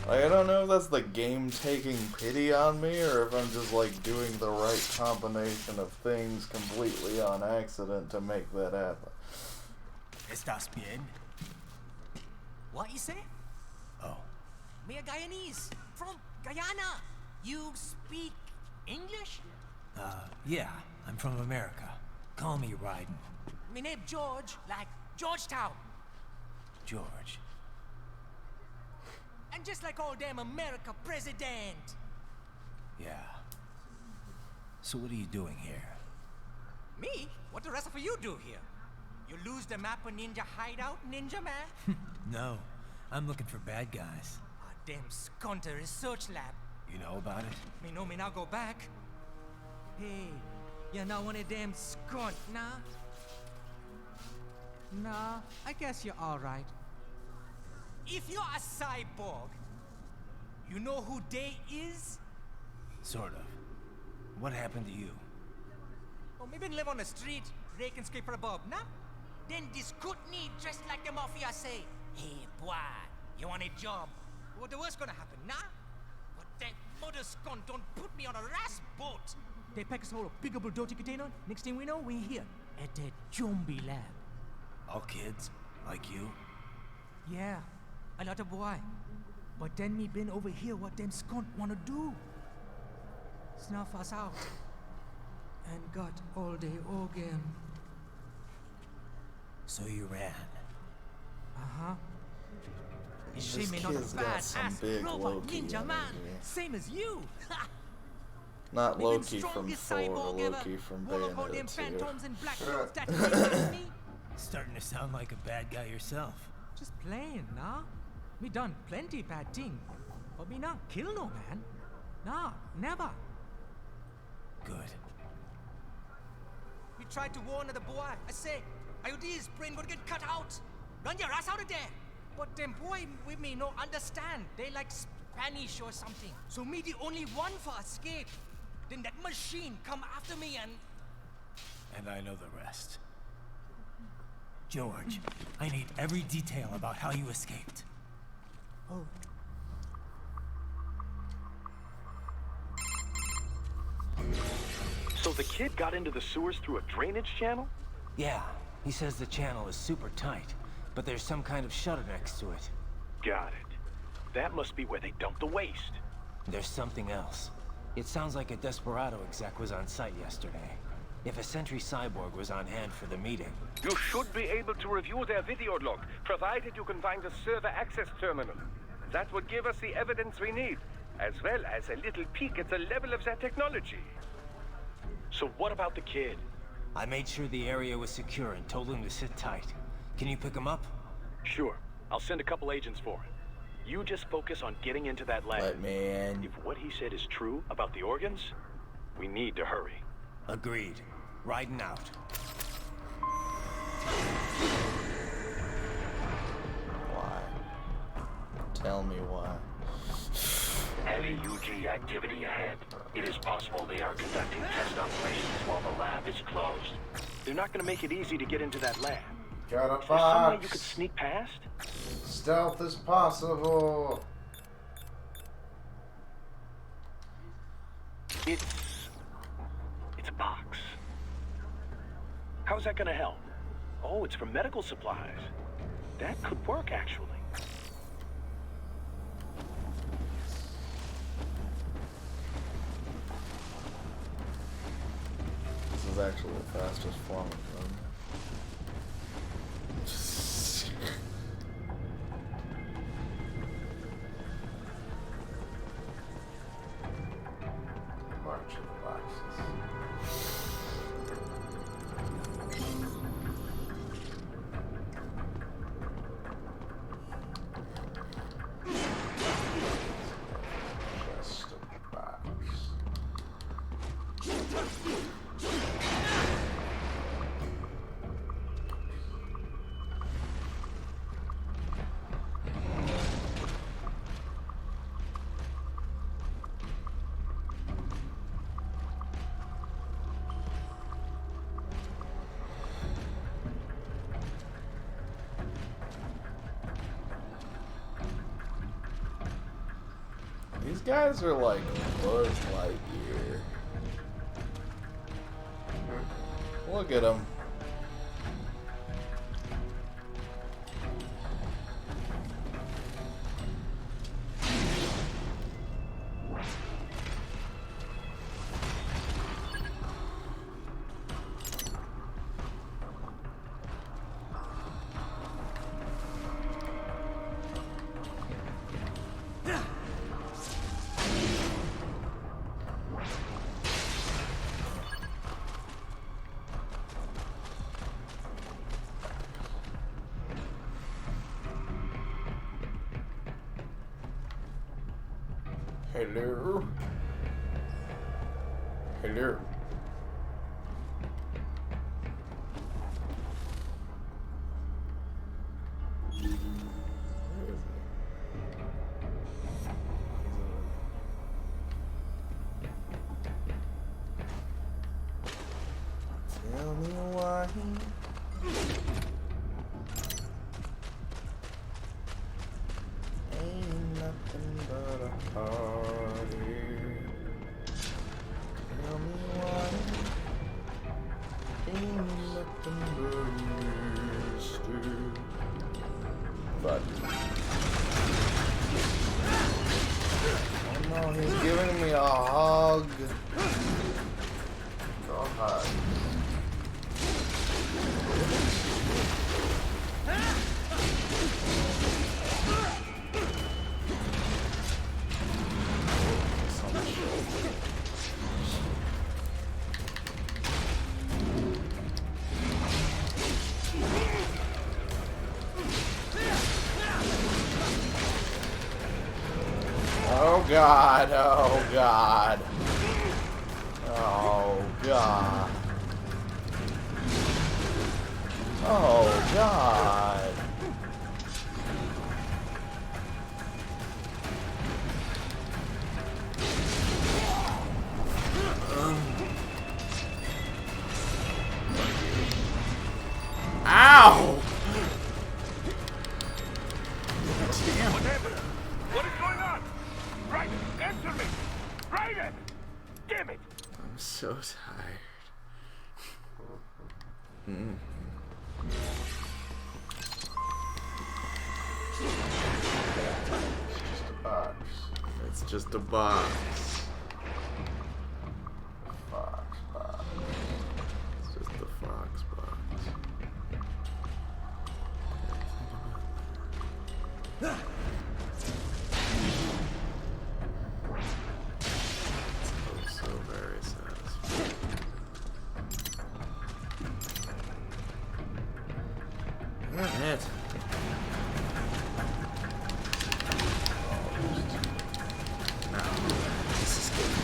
Like, I don't know if that's the game taking pity on me, or if I'm just, like, doing the right combination of things completely on accident to make that happen. ¿Estás bien? What you say? Oh. Me a Guyanese from Guyana. You speak English? Yeah, I'm from America. Call me Raiden. Me name George, like Georgetown. George. And just like all damn America president. Yeah. So what are you doing here? Me? What the rest of you do here? You lose the map of Ninja Hideout, Ninja Man? No, I'm looking for bad guys. Damn Skunter research lab. You know about it? Me know me now go back. Hey, you're not one of them skunt, nah? Nah, I guess you're alright. If you're a cyborg, you know who they is? Sort of. What happened to you? Oh, me been live on the street, rake and scrape for a bob, nah? Then this Kootenai dressed like the mafia say, hey boy, you want a job? What the worst gonna happen, nah? But that mother scunt don't put me on a ras boat. They pack us all a big dirty container. Next thing we know, we're here at that zombie lab. All kids? Like you? Yeah, a lot of boy. But then me been over here what them skunt wanna do. Snuff us out. And got all day organ. So you ran? Uh-huh. This She may not kid's a got bad some ass big robot Loki ninja man. energy. Same as you. Not Me been Loki from strongest Thor, cyborg ever. Loki from One of all them Bayonetta 2. phantoms and black clothes that came me. Starting to sound like a bad guy yourself. Just playing, nah? Me done plenty bad thing. But me not kill no man. Nah, never. Good. We tried to warn the boy. I say, IOD's brain gonna get cut out. Run your ass out of there. But them boy with me no understand. They like Spanish or something. So me the only one for escape. Then that machine come after me and... And I know the rest. George, I need every detail about how you escaped. Oh. So the kid got into the sewers through a drainage channel? Yeah, he says the channel is super tight, but there's some kind of shutter next to it. Got it. That must be where they dumped the waste. There's something else. It sounds like a Desperado exec was on site yesterday. If a Sentry Cyborg was on hand for the meeting. You should be able to review their video log, provided you can find a server access terminal. That would give us the evidence we need, as well as a little peek at the level of their technology. So what about the kid? I made sure the area was secure and told him to sit tight. Can you pick him up? Sure. I'll send a couple agents for him. You just focus on getting into that lab. Let me in. If what he said is true about the organs, we need to hurry. Agreed. Riding out. Why? Tell me why. Heavy UG activity ahead. It is possible they are conducting test operations while the lab is closed. They're not gonna make it easy to get into that lab. Got a Is there some way you box. could sneak past? Stealth is possible. It's a box. How's that gonna help? Oh, it's for medical supplies. That could work, actually. This is actually the fastest form of them. March of the boxes. Just a box. These guys are like Buzz Lightyear. Look at them. Hello. Hello. Tell me why. Ain't nothing but a heartache. Tell me why. Ain't nothing but a mistake. But oh no, he's giving me a hug. No hug. Oh God, oh God. Oh God. Oh God. Ow! Damn. What happened? What is going on? Right, answer me! Right it! Damn it! I'm so tired. It's just a box. Box, box. It's just a fox box. So very satisfying. Damn it. Now, this is getting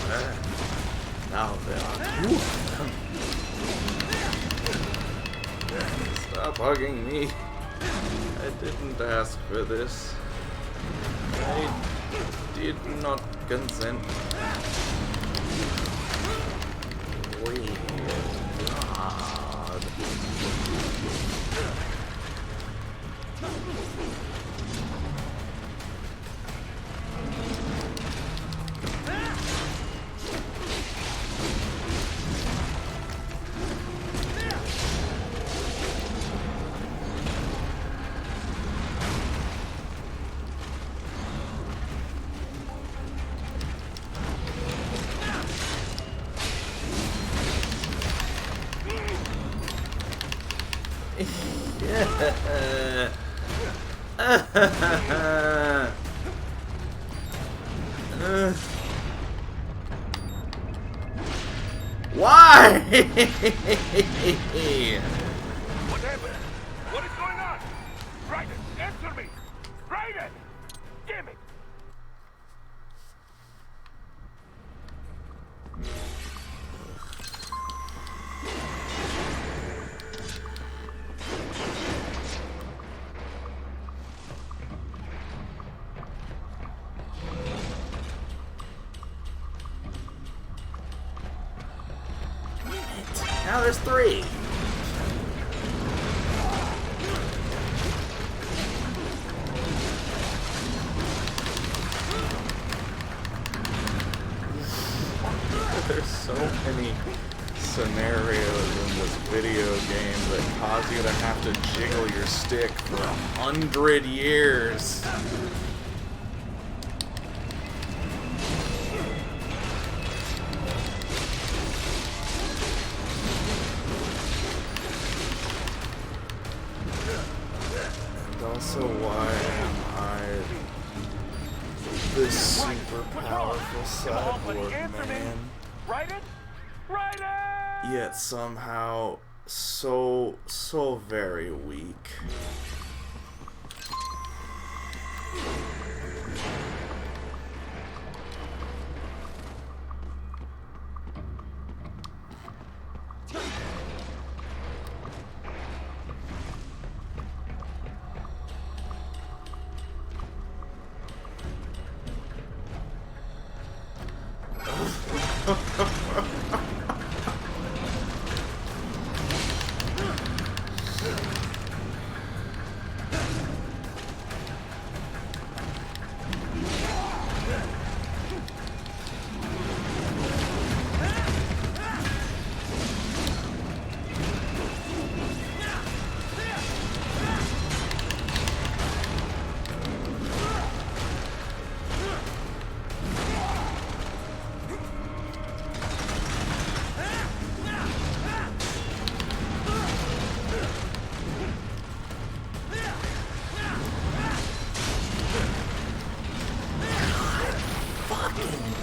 better. Now there are two of them. Stop hugging me. I didn't ask for this. I did not consent. Weird. God. Why? What happened? What is going on? Raiden, answer me! Raiden! Damn it! Now there's 3. There's so many scenarios in this video game that cause you to have to jiggle your stick for 100 years. Also, why am I this super powerful cyborg man? Raiden? Raiden! Yet somehow so very weak.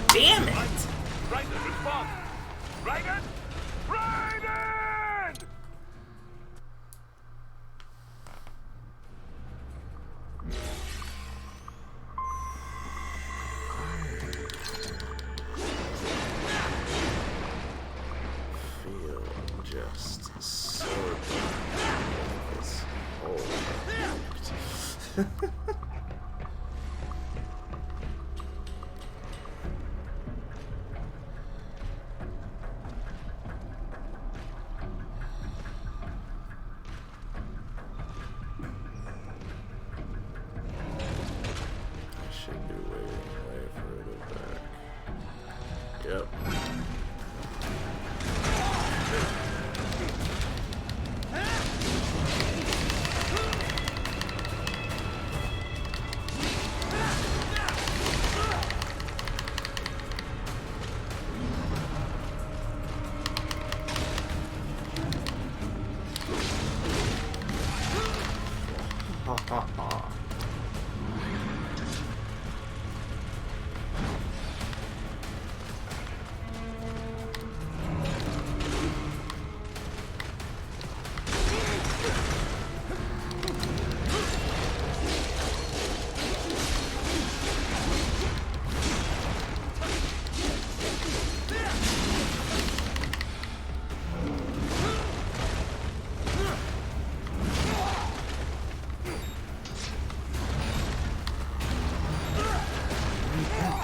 Damn it! Raiden, respond! Raiden! Raiden! Feel just so this whole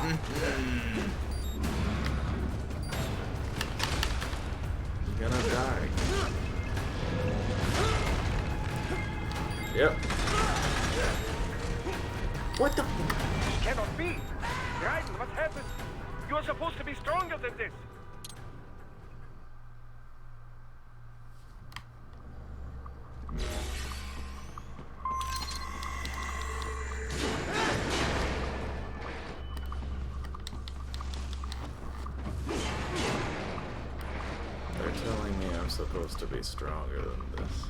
You're gonna die. Yep. What the? This cannot be. Raiden, what happened? You are supposed to be stronger than this. They're telling me I'm supposed to be stronger than this.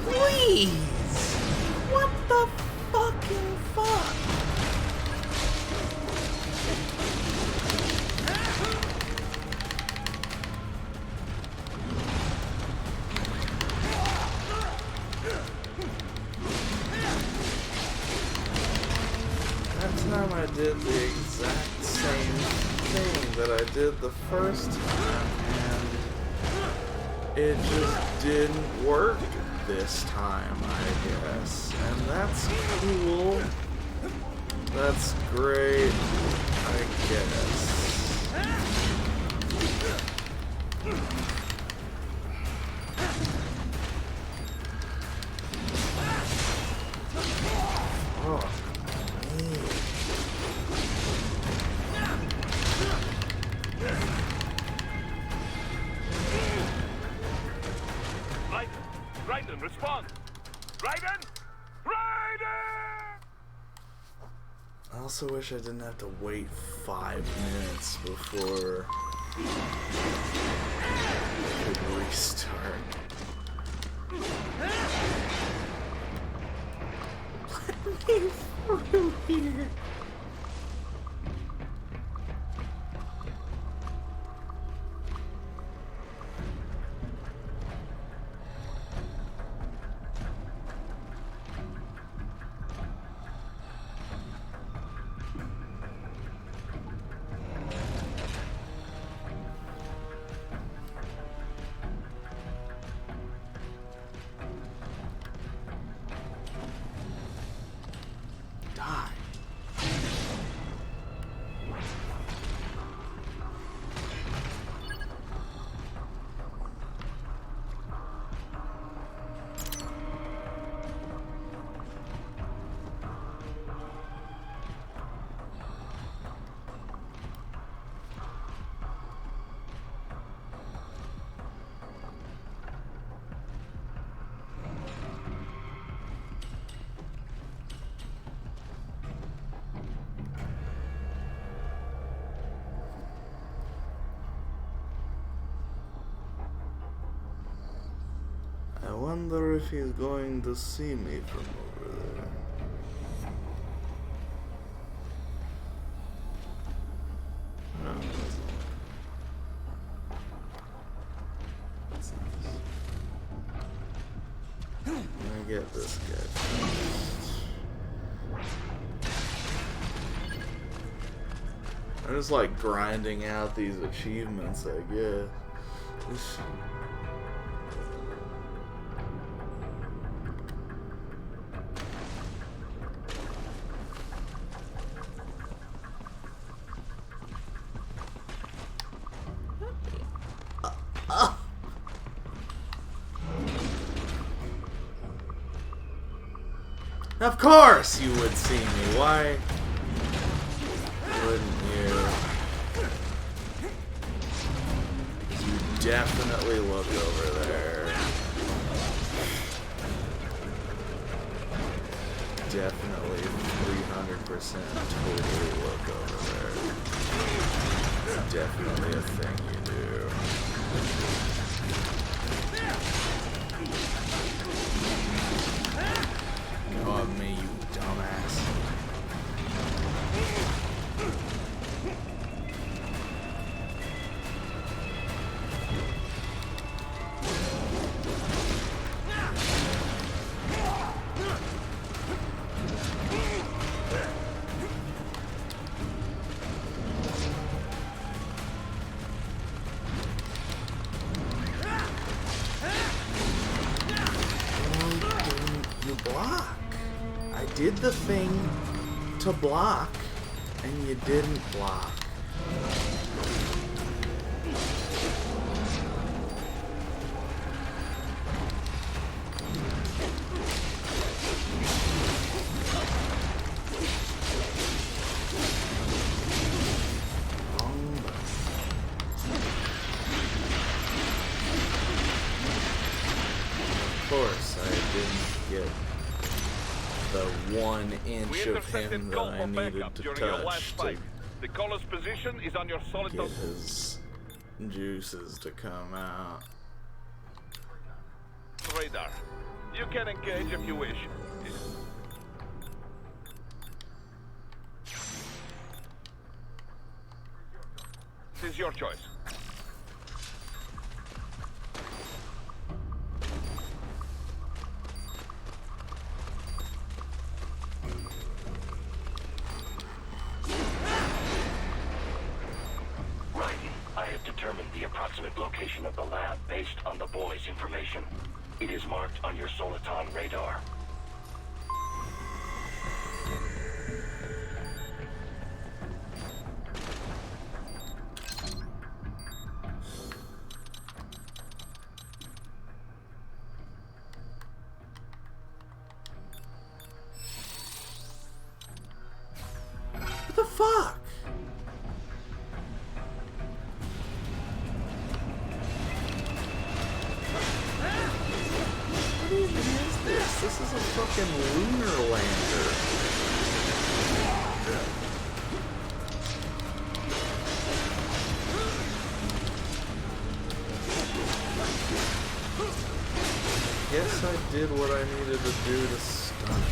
Please! What the fucking fuck? That time I did the exact same thing that I did the first time, and it just didn't work this time, I guess. And that's cool. That's great, I guess. Oh, Raiden, respond! Raiden! Raiden! I also wish I didn't have to wait 5 minutes before I could restart. Let me through here. I wonder if he's going to see me from over there. No. I get this guy first. I'm just like grinding out these achievements, I guess. Of course you would see me. Why wouldn't you? You definitely look over there. Definitely 300% totally look over there. It's definitely a thing you do. Come on me, you dumbass. the thing to block, and you didn't block. Of course, I didn't get the 1 inch of him that I needed to touch to The caller's position is on your solid get his juices to come out. radar. You can engage if you wish. This is your choice. I have determined the approximate location of the lab based on the boy's information. It is marked on your Soliton radar. What the fuck? What even is this? This is a fucking lunar lander. Guess I did what I needed to do to stun it.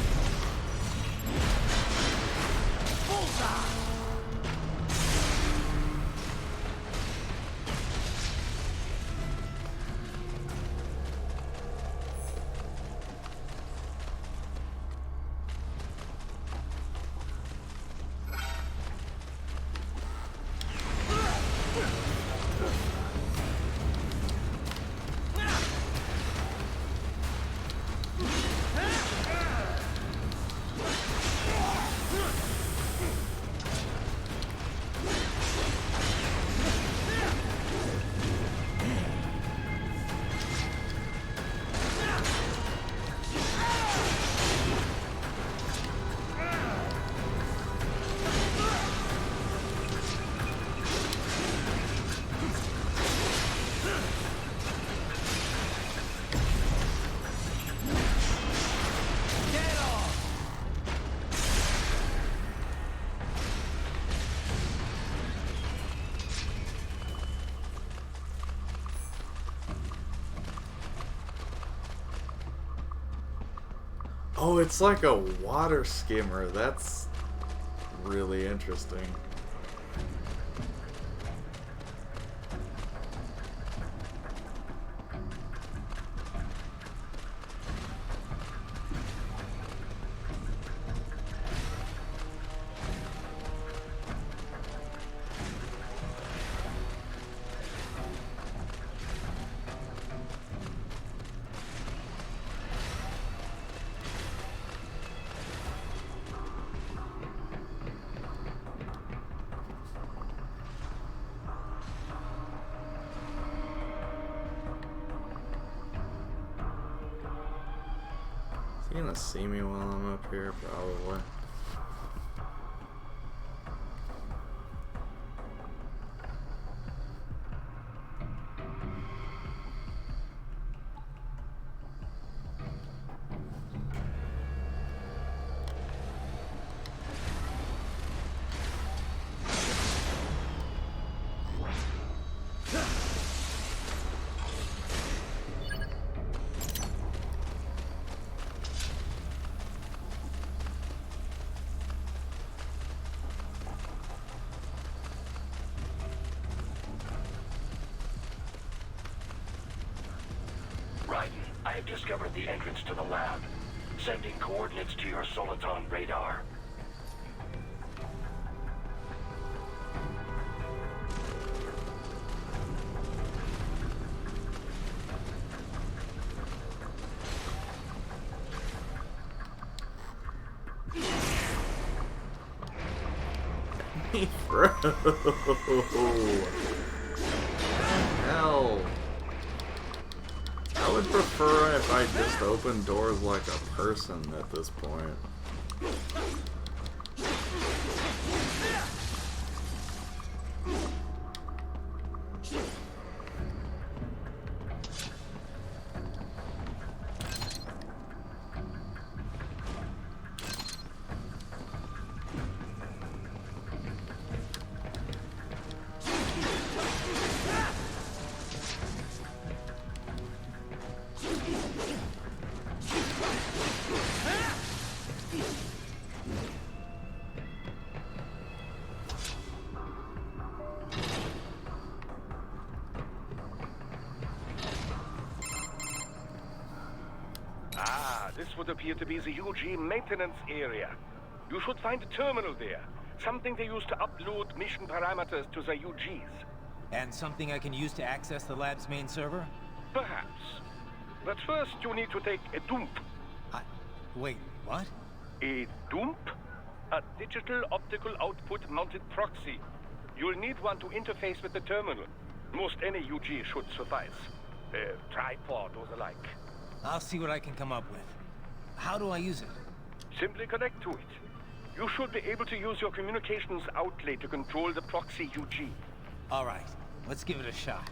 Oh, it's like a water skimmer. That's really interesting. Is he gonna see me while I'm up here? Probably. I have discovered the entrance to the lab. Sending coordinates to your Soliton radar. me through. Hell. I would prefer if I just opened doors like a person at this point. This would appear to be the UG maintenance area. You should find a terminal there. Something they use to upload mission parameters to the UGs. And something I can use to access the lab's main server? Perhaps. But first you need to take a dump. Wait, what? A dump? A digital optical output mounted proxy. You'll need one to interface with the terminal. Most any UG should suffice. A tripod or the like. I'll see what I can come up with. How do I use it? Simply connect to it. You should be able to use your communications outlet to control the proxy UG. All right, let's give it a shot.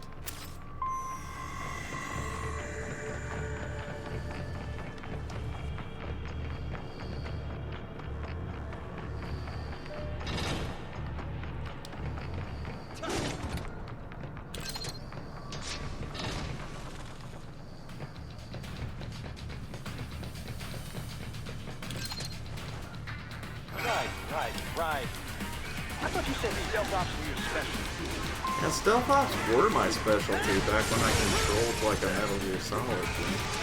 Right. I thought you said stealth ops were your specialty. And stealth ops were my specialty back when I controlled like a Metal Gear Solid game.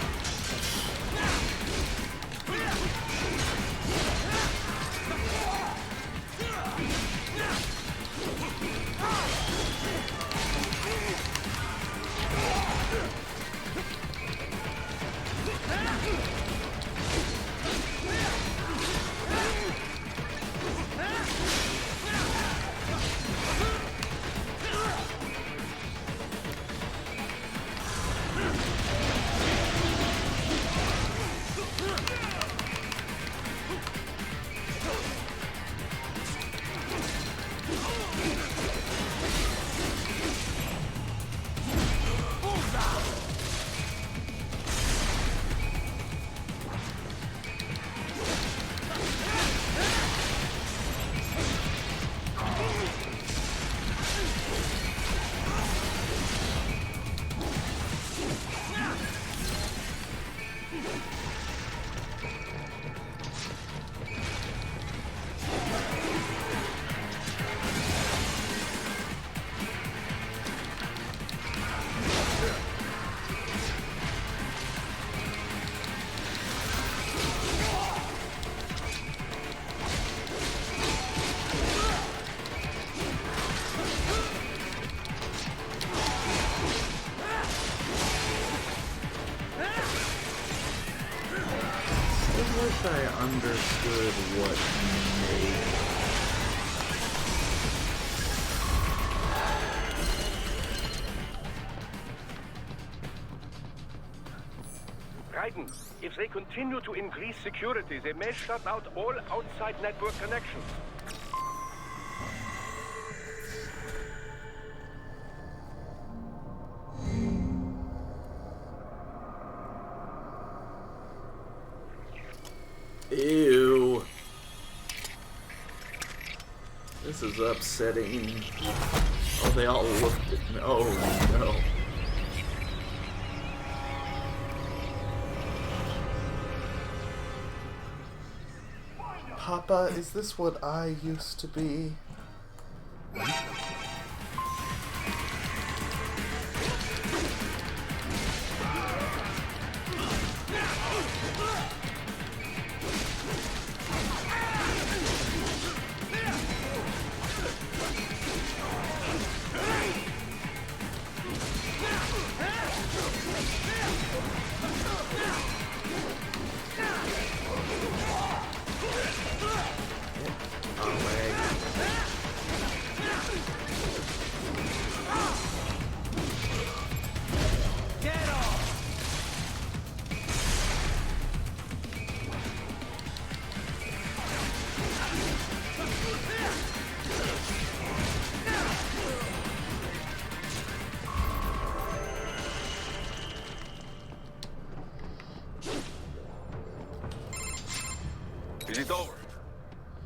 I understood what made Raiden, if they continue to increase security, they may shut out all outside network connections. Ew. This is upsetting. Oh, they all looked at me. Oh, no. Papa, is this what I used to be?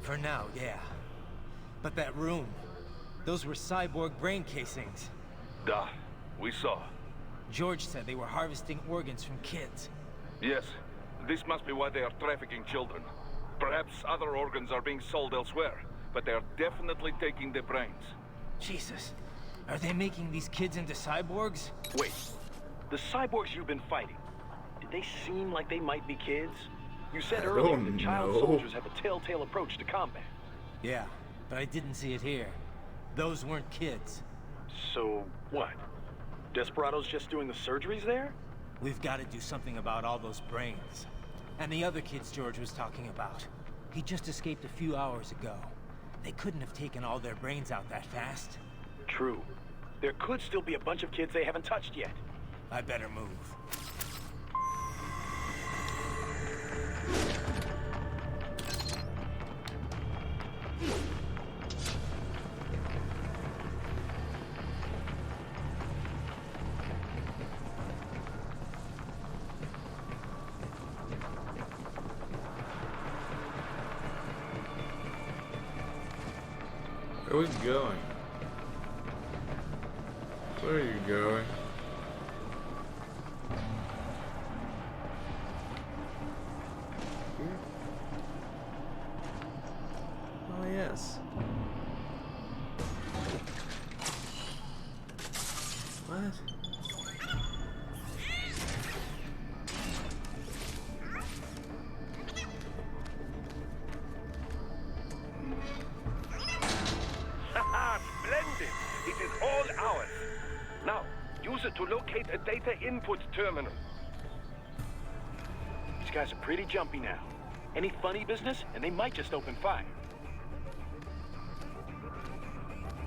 For now, yeah. But that room, those were cyborg brain casings. Duh, we saw. George said they were harvesting organs from kids. Yes, this must be why they are trafficking children. Perhaps other organs are being sold elsewhere, but they are definitely taking the brains. Jesus, are they making these kids into cyborgs? Wait, the cyborgs you've been fighting, did they seem like they might be kids? You said earlier that child soldiers have a telltale approach to combat. Yeah, but I didn't see it here. Those weren't kids. So, what? Desperado's just doing the surgeries there? We've got to do something about all those brains. And the other kids George was talking about. He just escaped a few hours ago. They couldn't have taken all their brains out that fast. True. There could still be a bunch of kids they haven't touched yet. I better move. Where are we going? Where are you going? Oh yes. What? Splendid! It is all ours. Now, use it to locate a data input terminal. These guys are pretty jumpy now. Any funny business, and they might just open fire.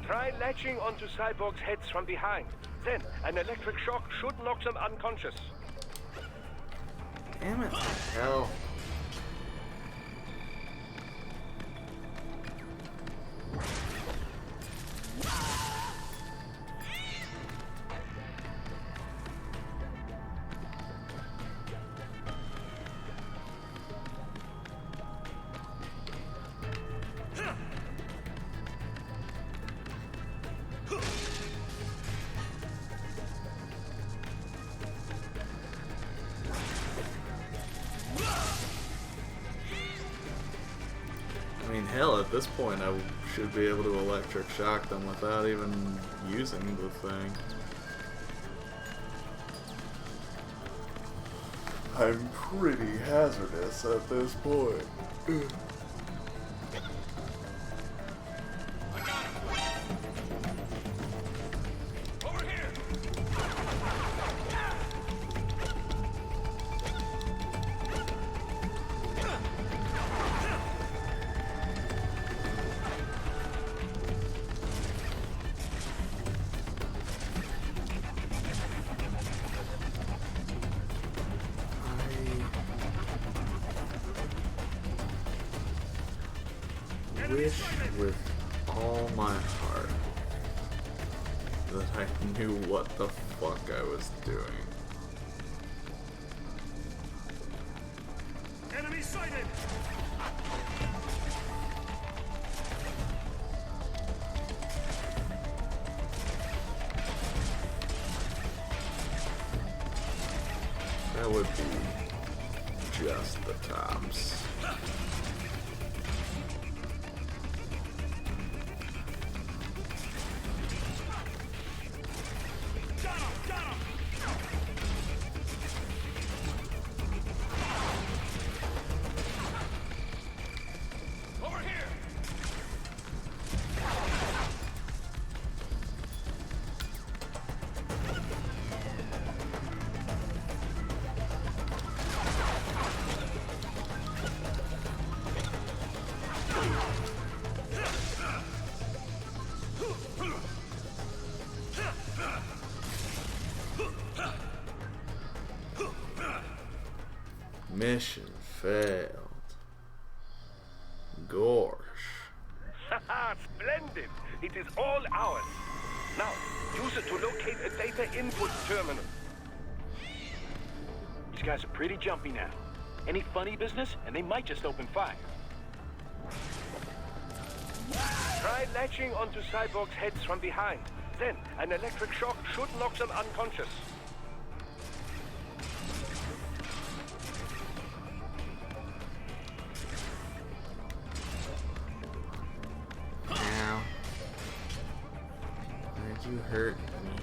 Try latching onto cyborgs' heads from behind. Then, an electric shock should knock them unconscious. Damn it. Hell. I mean, hell, at this point I should be able to electric shock them without even using the thing. I'm pretty hazardous at this point. I wish with all my heart that I knew what the fuck I was doing. Enemy sighted! That would be just the tops. Mission failed. Gorsh. Haha, splendid! It is all ours. Now, use it to locate a data input terminal. These guys are pretty jumpy now. Any funny business, and they might just open fire. latching onto cyborgs' heads from behind. Then, an electric shock should knock them unconscious. Ow. Why'd you hurt me?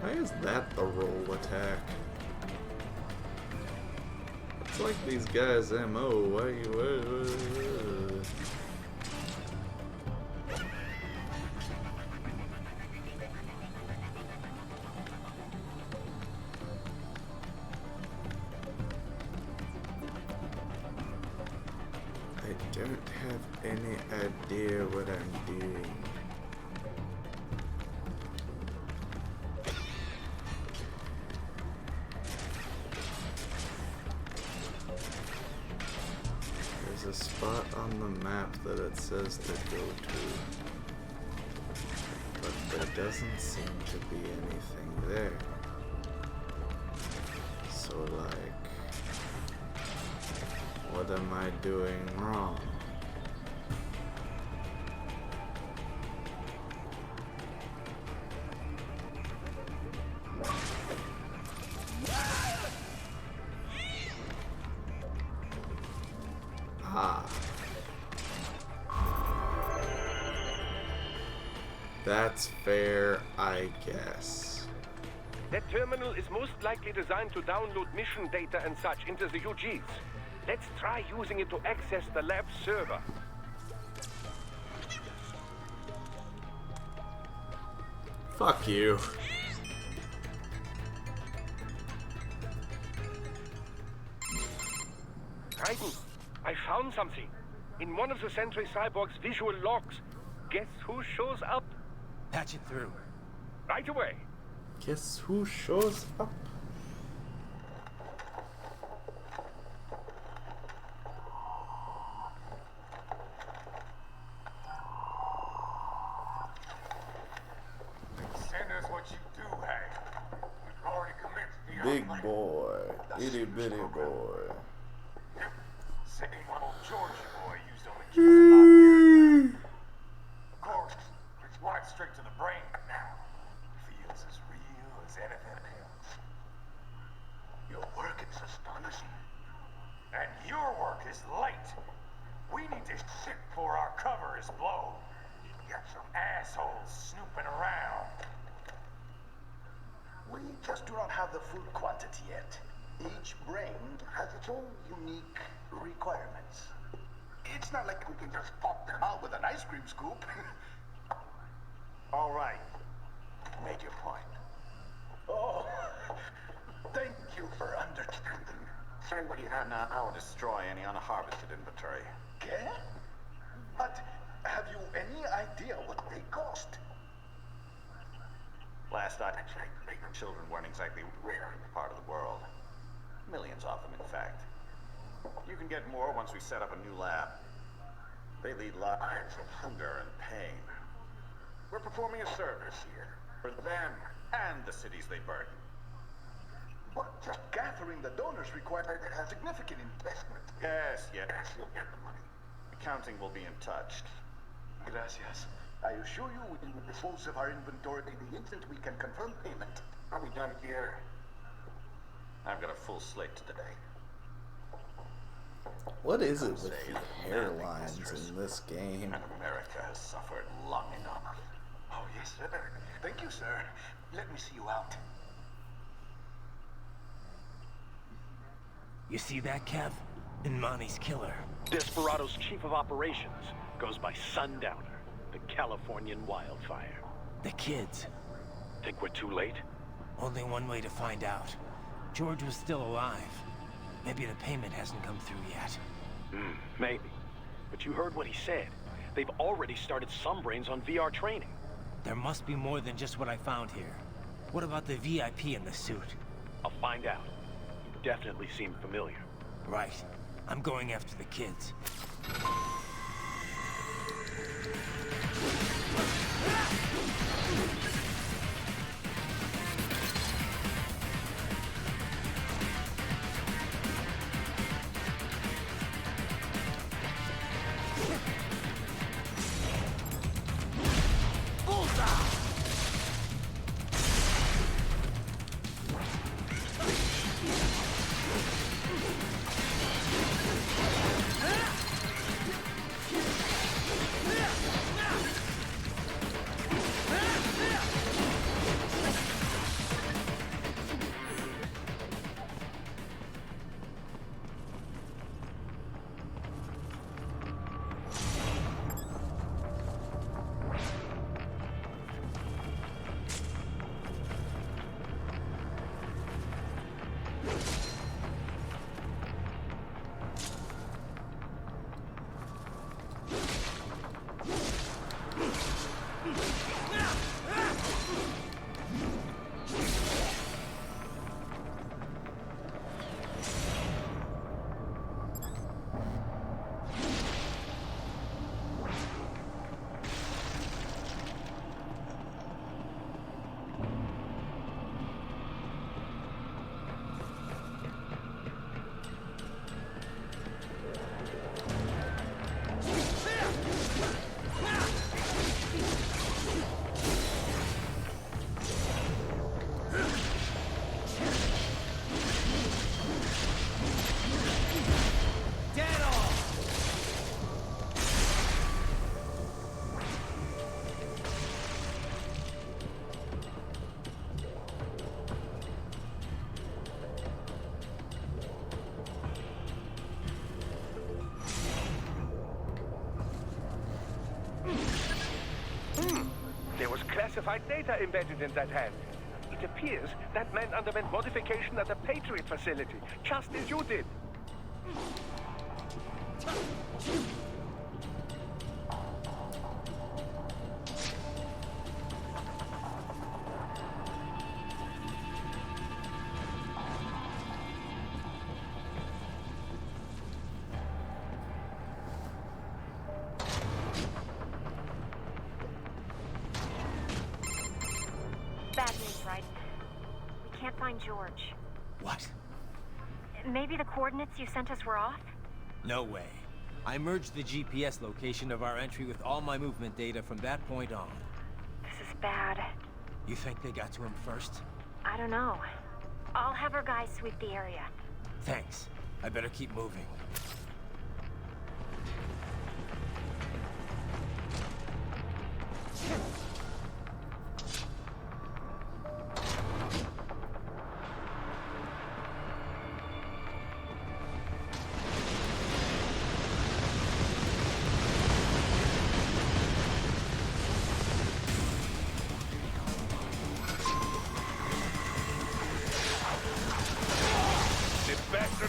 Why is that the roll attack? It's like these guys' MO. Why? I don't have any idea what I'm doing. There's a spot on the map that it says to go to, but there doesn't seem to be anything there. So like, what am I doing wrong? Ah. That's fair, I guess. That terminal is most likely designed to download mission data and such into the UGs. Let's try using it to access the lab server. Fuck you. Raiden, I found something. In one of the Sentry Cyborg's visual logs. Guess who shows up? Patch it through. Right away. Guess who shows up? Send us what you do have. We've already commenced the Big boy. Itty bitty boy. Same one old Georgia boy used on the kids. Of course, it's right straight to the brain now. Feels as real as anything else. Your work is astonishing. And your work is late. We need to shit before our cover is blown. Got some assholes snooping around. We just do not have the full quantity yet. Each brain has its own unique requirements. It's not like we can just pop them out with an ice cream scoop. All right. Make your point. Oh, thank you for understanding. Send what you have now. I'll destroy any unharvested inventory. Okay? But have you any idea what they cost? Last I checked, children weren't exactly rare in the part of the world. Millions of them, in fact. You can get more once we set up a new lab. They lead lives of hunger and pain. We're performing a service here for them and the cities they burden. But just gathering the donors requires a significant investment. Yes, you'll get the money. Accounting will be in touch. Gracias. I assure you we will dispose of our inventory the instant we can confirm payment. Are we done here? I've got a full slate today. What is it with the hairlines in this game? And America has suffered long enough. Oh, yes, sir. Thank you, sir. Let me see you out. You see that, Kev? Inmani's killer. Desperado's chief of operations goes by Sundowner, the Californian wildfire. The kids. Think we're too late? Only one way to find out. George was still alive. Maybe the payment hasn't come through yet. Maybe. But you heard what he said. They've already started some brains on VR training. There must be more than just what I found here. What about the VIP in the suit? I'll find out. You definitely seem familiar. Right. I'm going after the kids. Classified data embedded in that hand. It appears that man underwent modification at the Patriot facility, just as you did. Bad news, right? We can't find George. What? Maybe the coordinates you sent us were off? No way. I merged the GPS location of our entry with all my movement data from that point on. This is bad. You think they got to him first? I don't know. I'll have our guys sweep the area. Thanks. I better keep moving.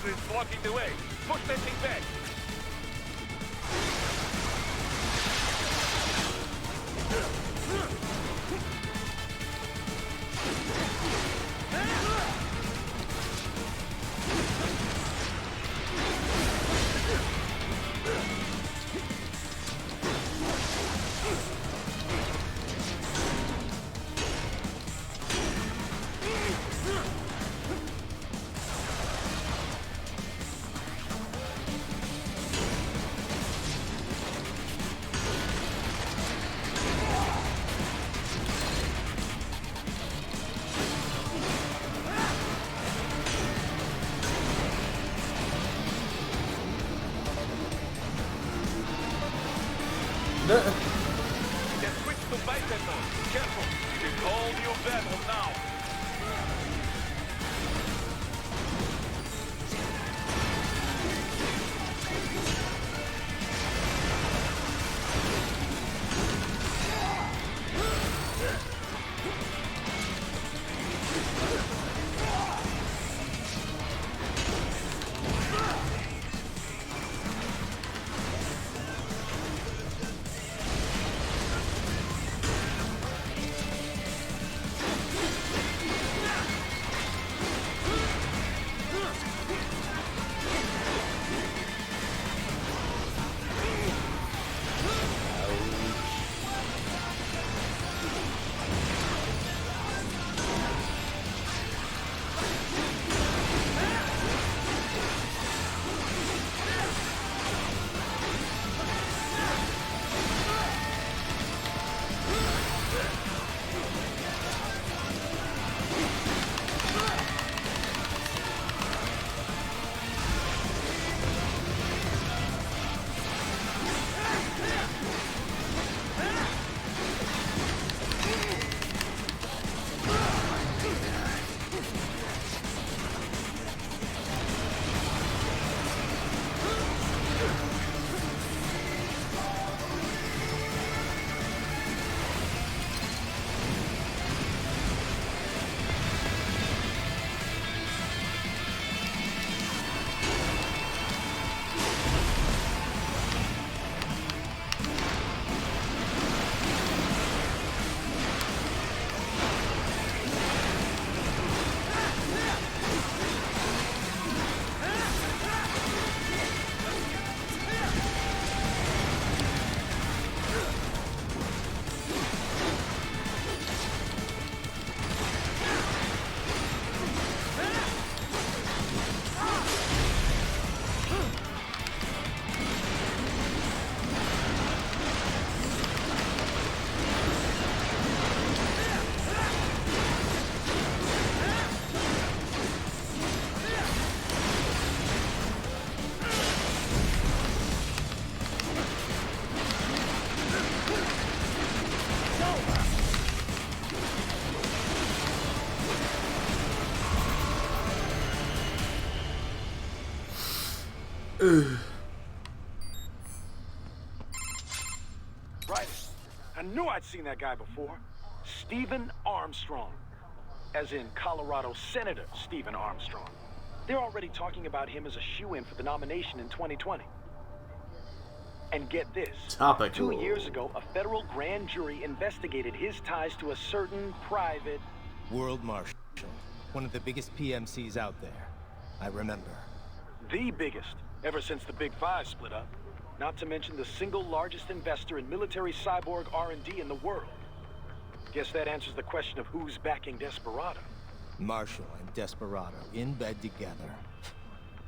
Is blocking the way. Push that thing back. Just switch to bicep mode. Careful. It's all new battle now. Right. I knew I'd seen that guy before. Stephen Armstrong. As in Colorado Senator Stephen Armstrong. They're already talking about him as a shoo-in for the nomination in 2020. And get this. Topical. 2 years ago, a federal grand jury investigated his ties to a certain private... World Marshal. One of the biggest PMCs out there. I remember. The biggest, ever since the Big Five split up. Not to mention the single largest investor in military cyborg R&D in the world. Guess that answers the question of who's backing Desperado. Marshall and Desperado in bed together.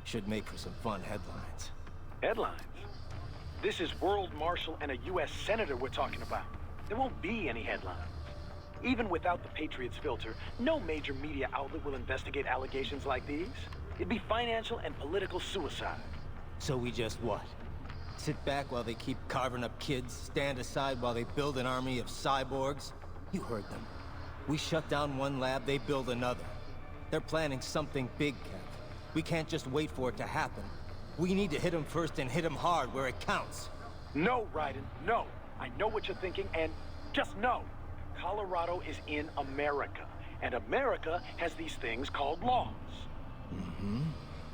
Should make for some fun headlines. Headlines? This is World Marshal and a U.S. Senator we're talking about. There won't be any headlines. Even without the Patriots filter, no major media outlet will investigate allegations like these. It'd be financial and political suicide. So we just what? Sit back while they keep carving up kids, stand aside while they build an army of cyborgs? You heard them. We shut down one lab, they build another. They're planning something big, Kev. We can't just wait for it to happen. We need to hit them first and hit them hard where it counts. No, Raiden, no. I know what you're thinking, and just no. Colorado is in America, and America has these things called laws. Mm-hmm.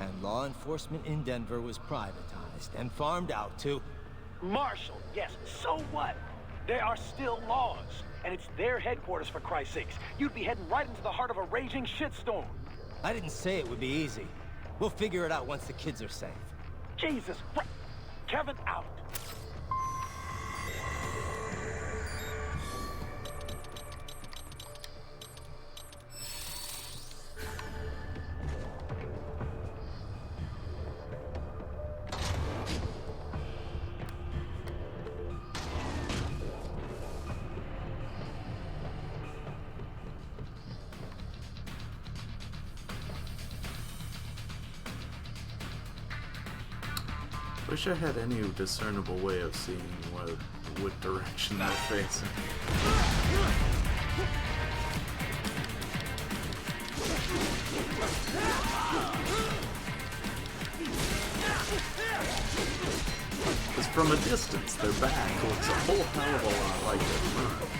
And law enforcement in Denver was privatized and farmed out to... Marshall, yes, so what? There are still laws, and it's their headquarters, for Christ's sakes. You'd be heading right into the heart of a raging shitstorm. I didn't say it would be easy. We'll figure it out once the kids are safe. Jesus Christ. Kevin, out. Wish I had any discernible way of seeing what direction they're facing. Because from a distance, their back looks a whole hell of a lot like their front.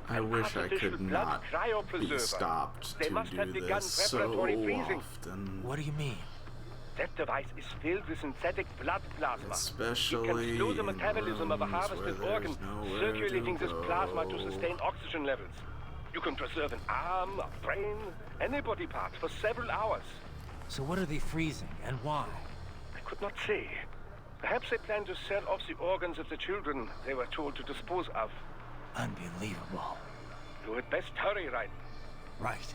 I wish I could not be stopped to do this so often. What do you mean? That device is filled with synthetic blood plasma. Especially it can slow the metabolism of a harvested organ, circulating this plasma to sustain oxygen levels. You can preserve an arm, a brain, any body part for several hours. So what are they freezing, and why? I could not say. Perhaps they plan to sell off the organs of the children they were told to dispose of. Unbelievable. You had best hurry, Raiden. Right.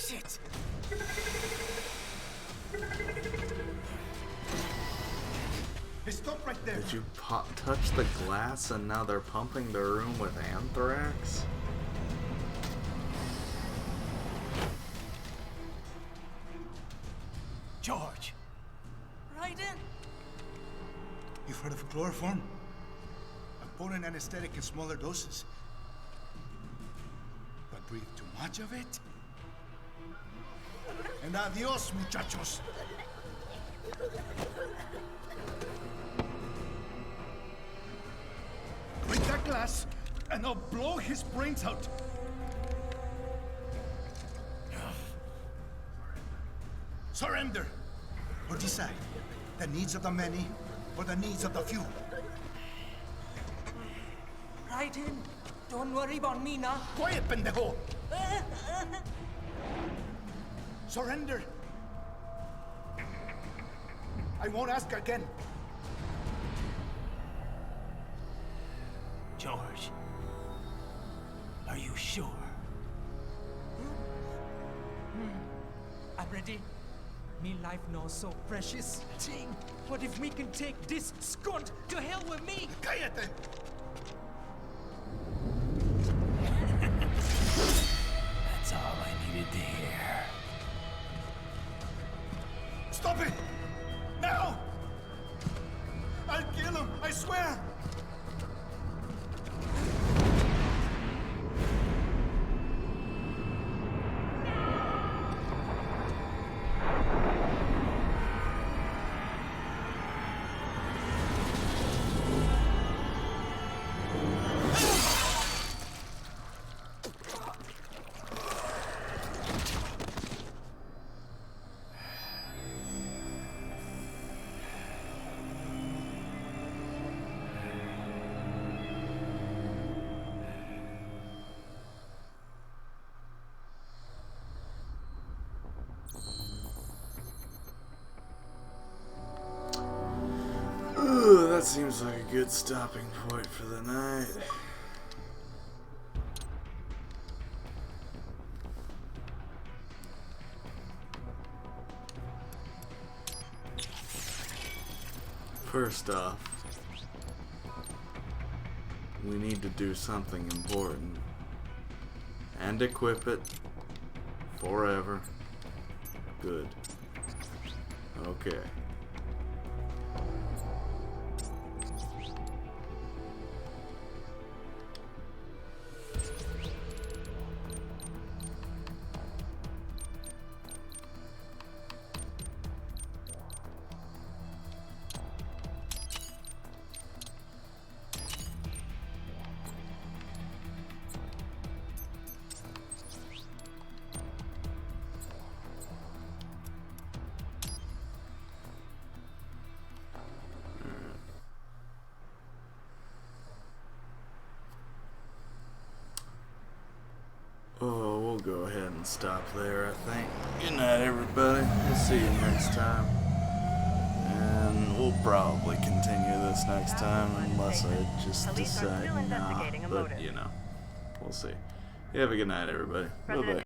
Shit! Hey, stop right there! Did you touch the glass and now they're pumping the room with anthrax? George! Raiden! You've heard of chloroform? A potent anesthetic in smaller doses. But breathe too much of it? And adios, muchachos. Bring that glass, and I'll blow his brains out. Surrender, or decide the needs of the many or the needs of the few. Right in. Don't worry about me now. Quiet, pendejo. Surrender. I won't ask again. George, are you sure? I'm ready. Me life now so precious. Ting, what if we can take this skunt to hell with me? Cállate. That's all I needed to hear. Stop it! Now! I'll kill him, I swear! Ooh, that seems like a good stopping point for the night. First off, we need to do something important and equip it forever. Good. Okay. Oh, we'll go ahead and stop there, I think. Good night, everybody. We'll see you next time. And we'll probably continue this next time, unless I just decide not. But, you know, we'll see. You have a good night, everybody. Bye-bye.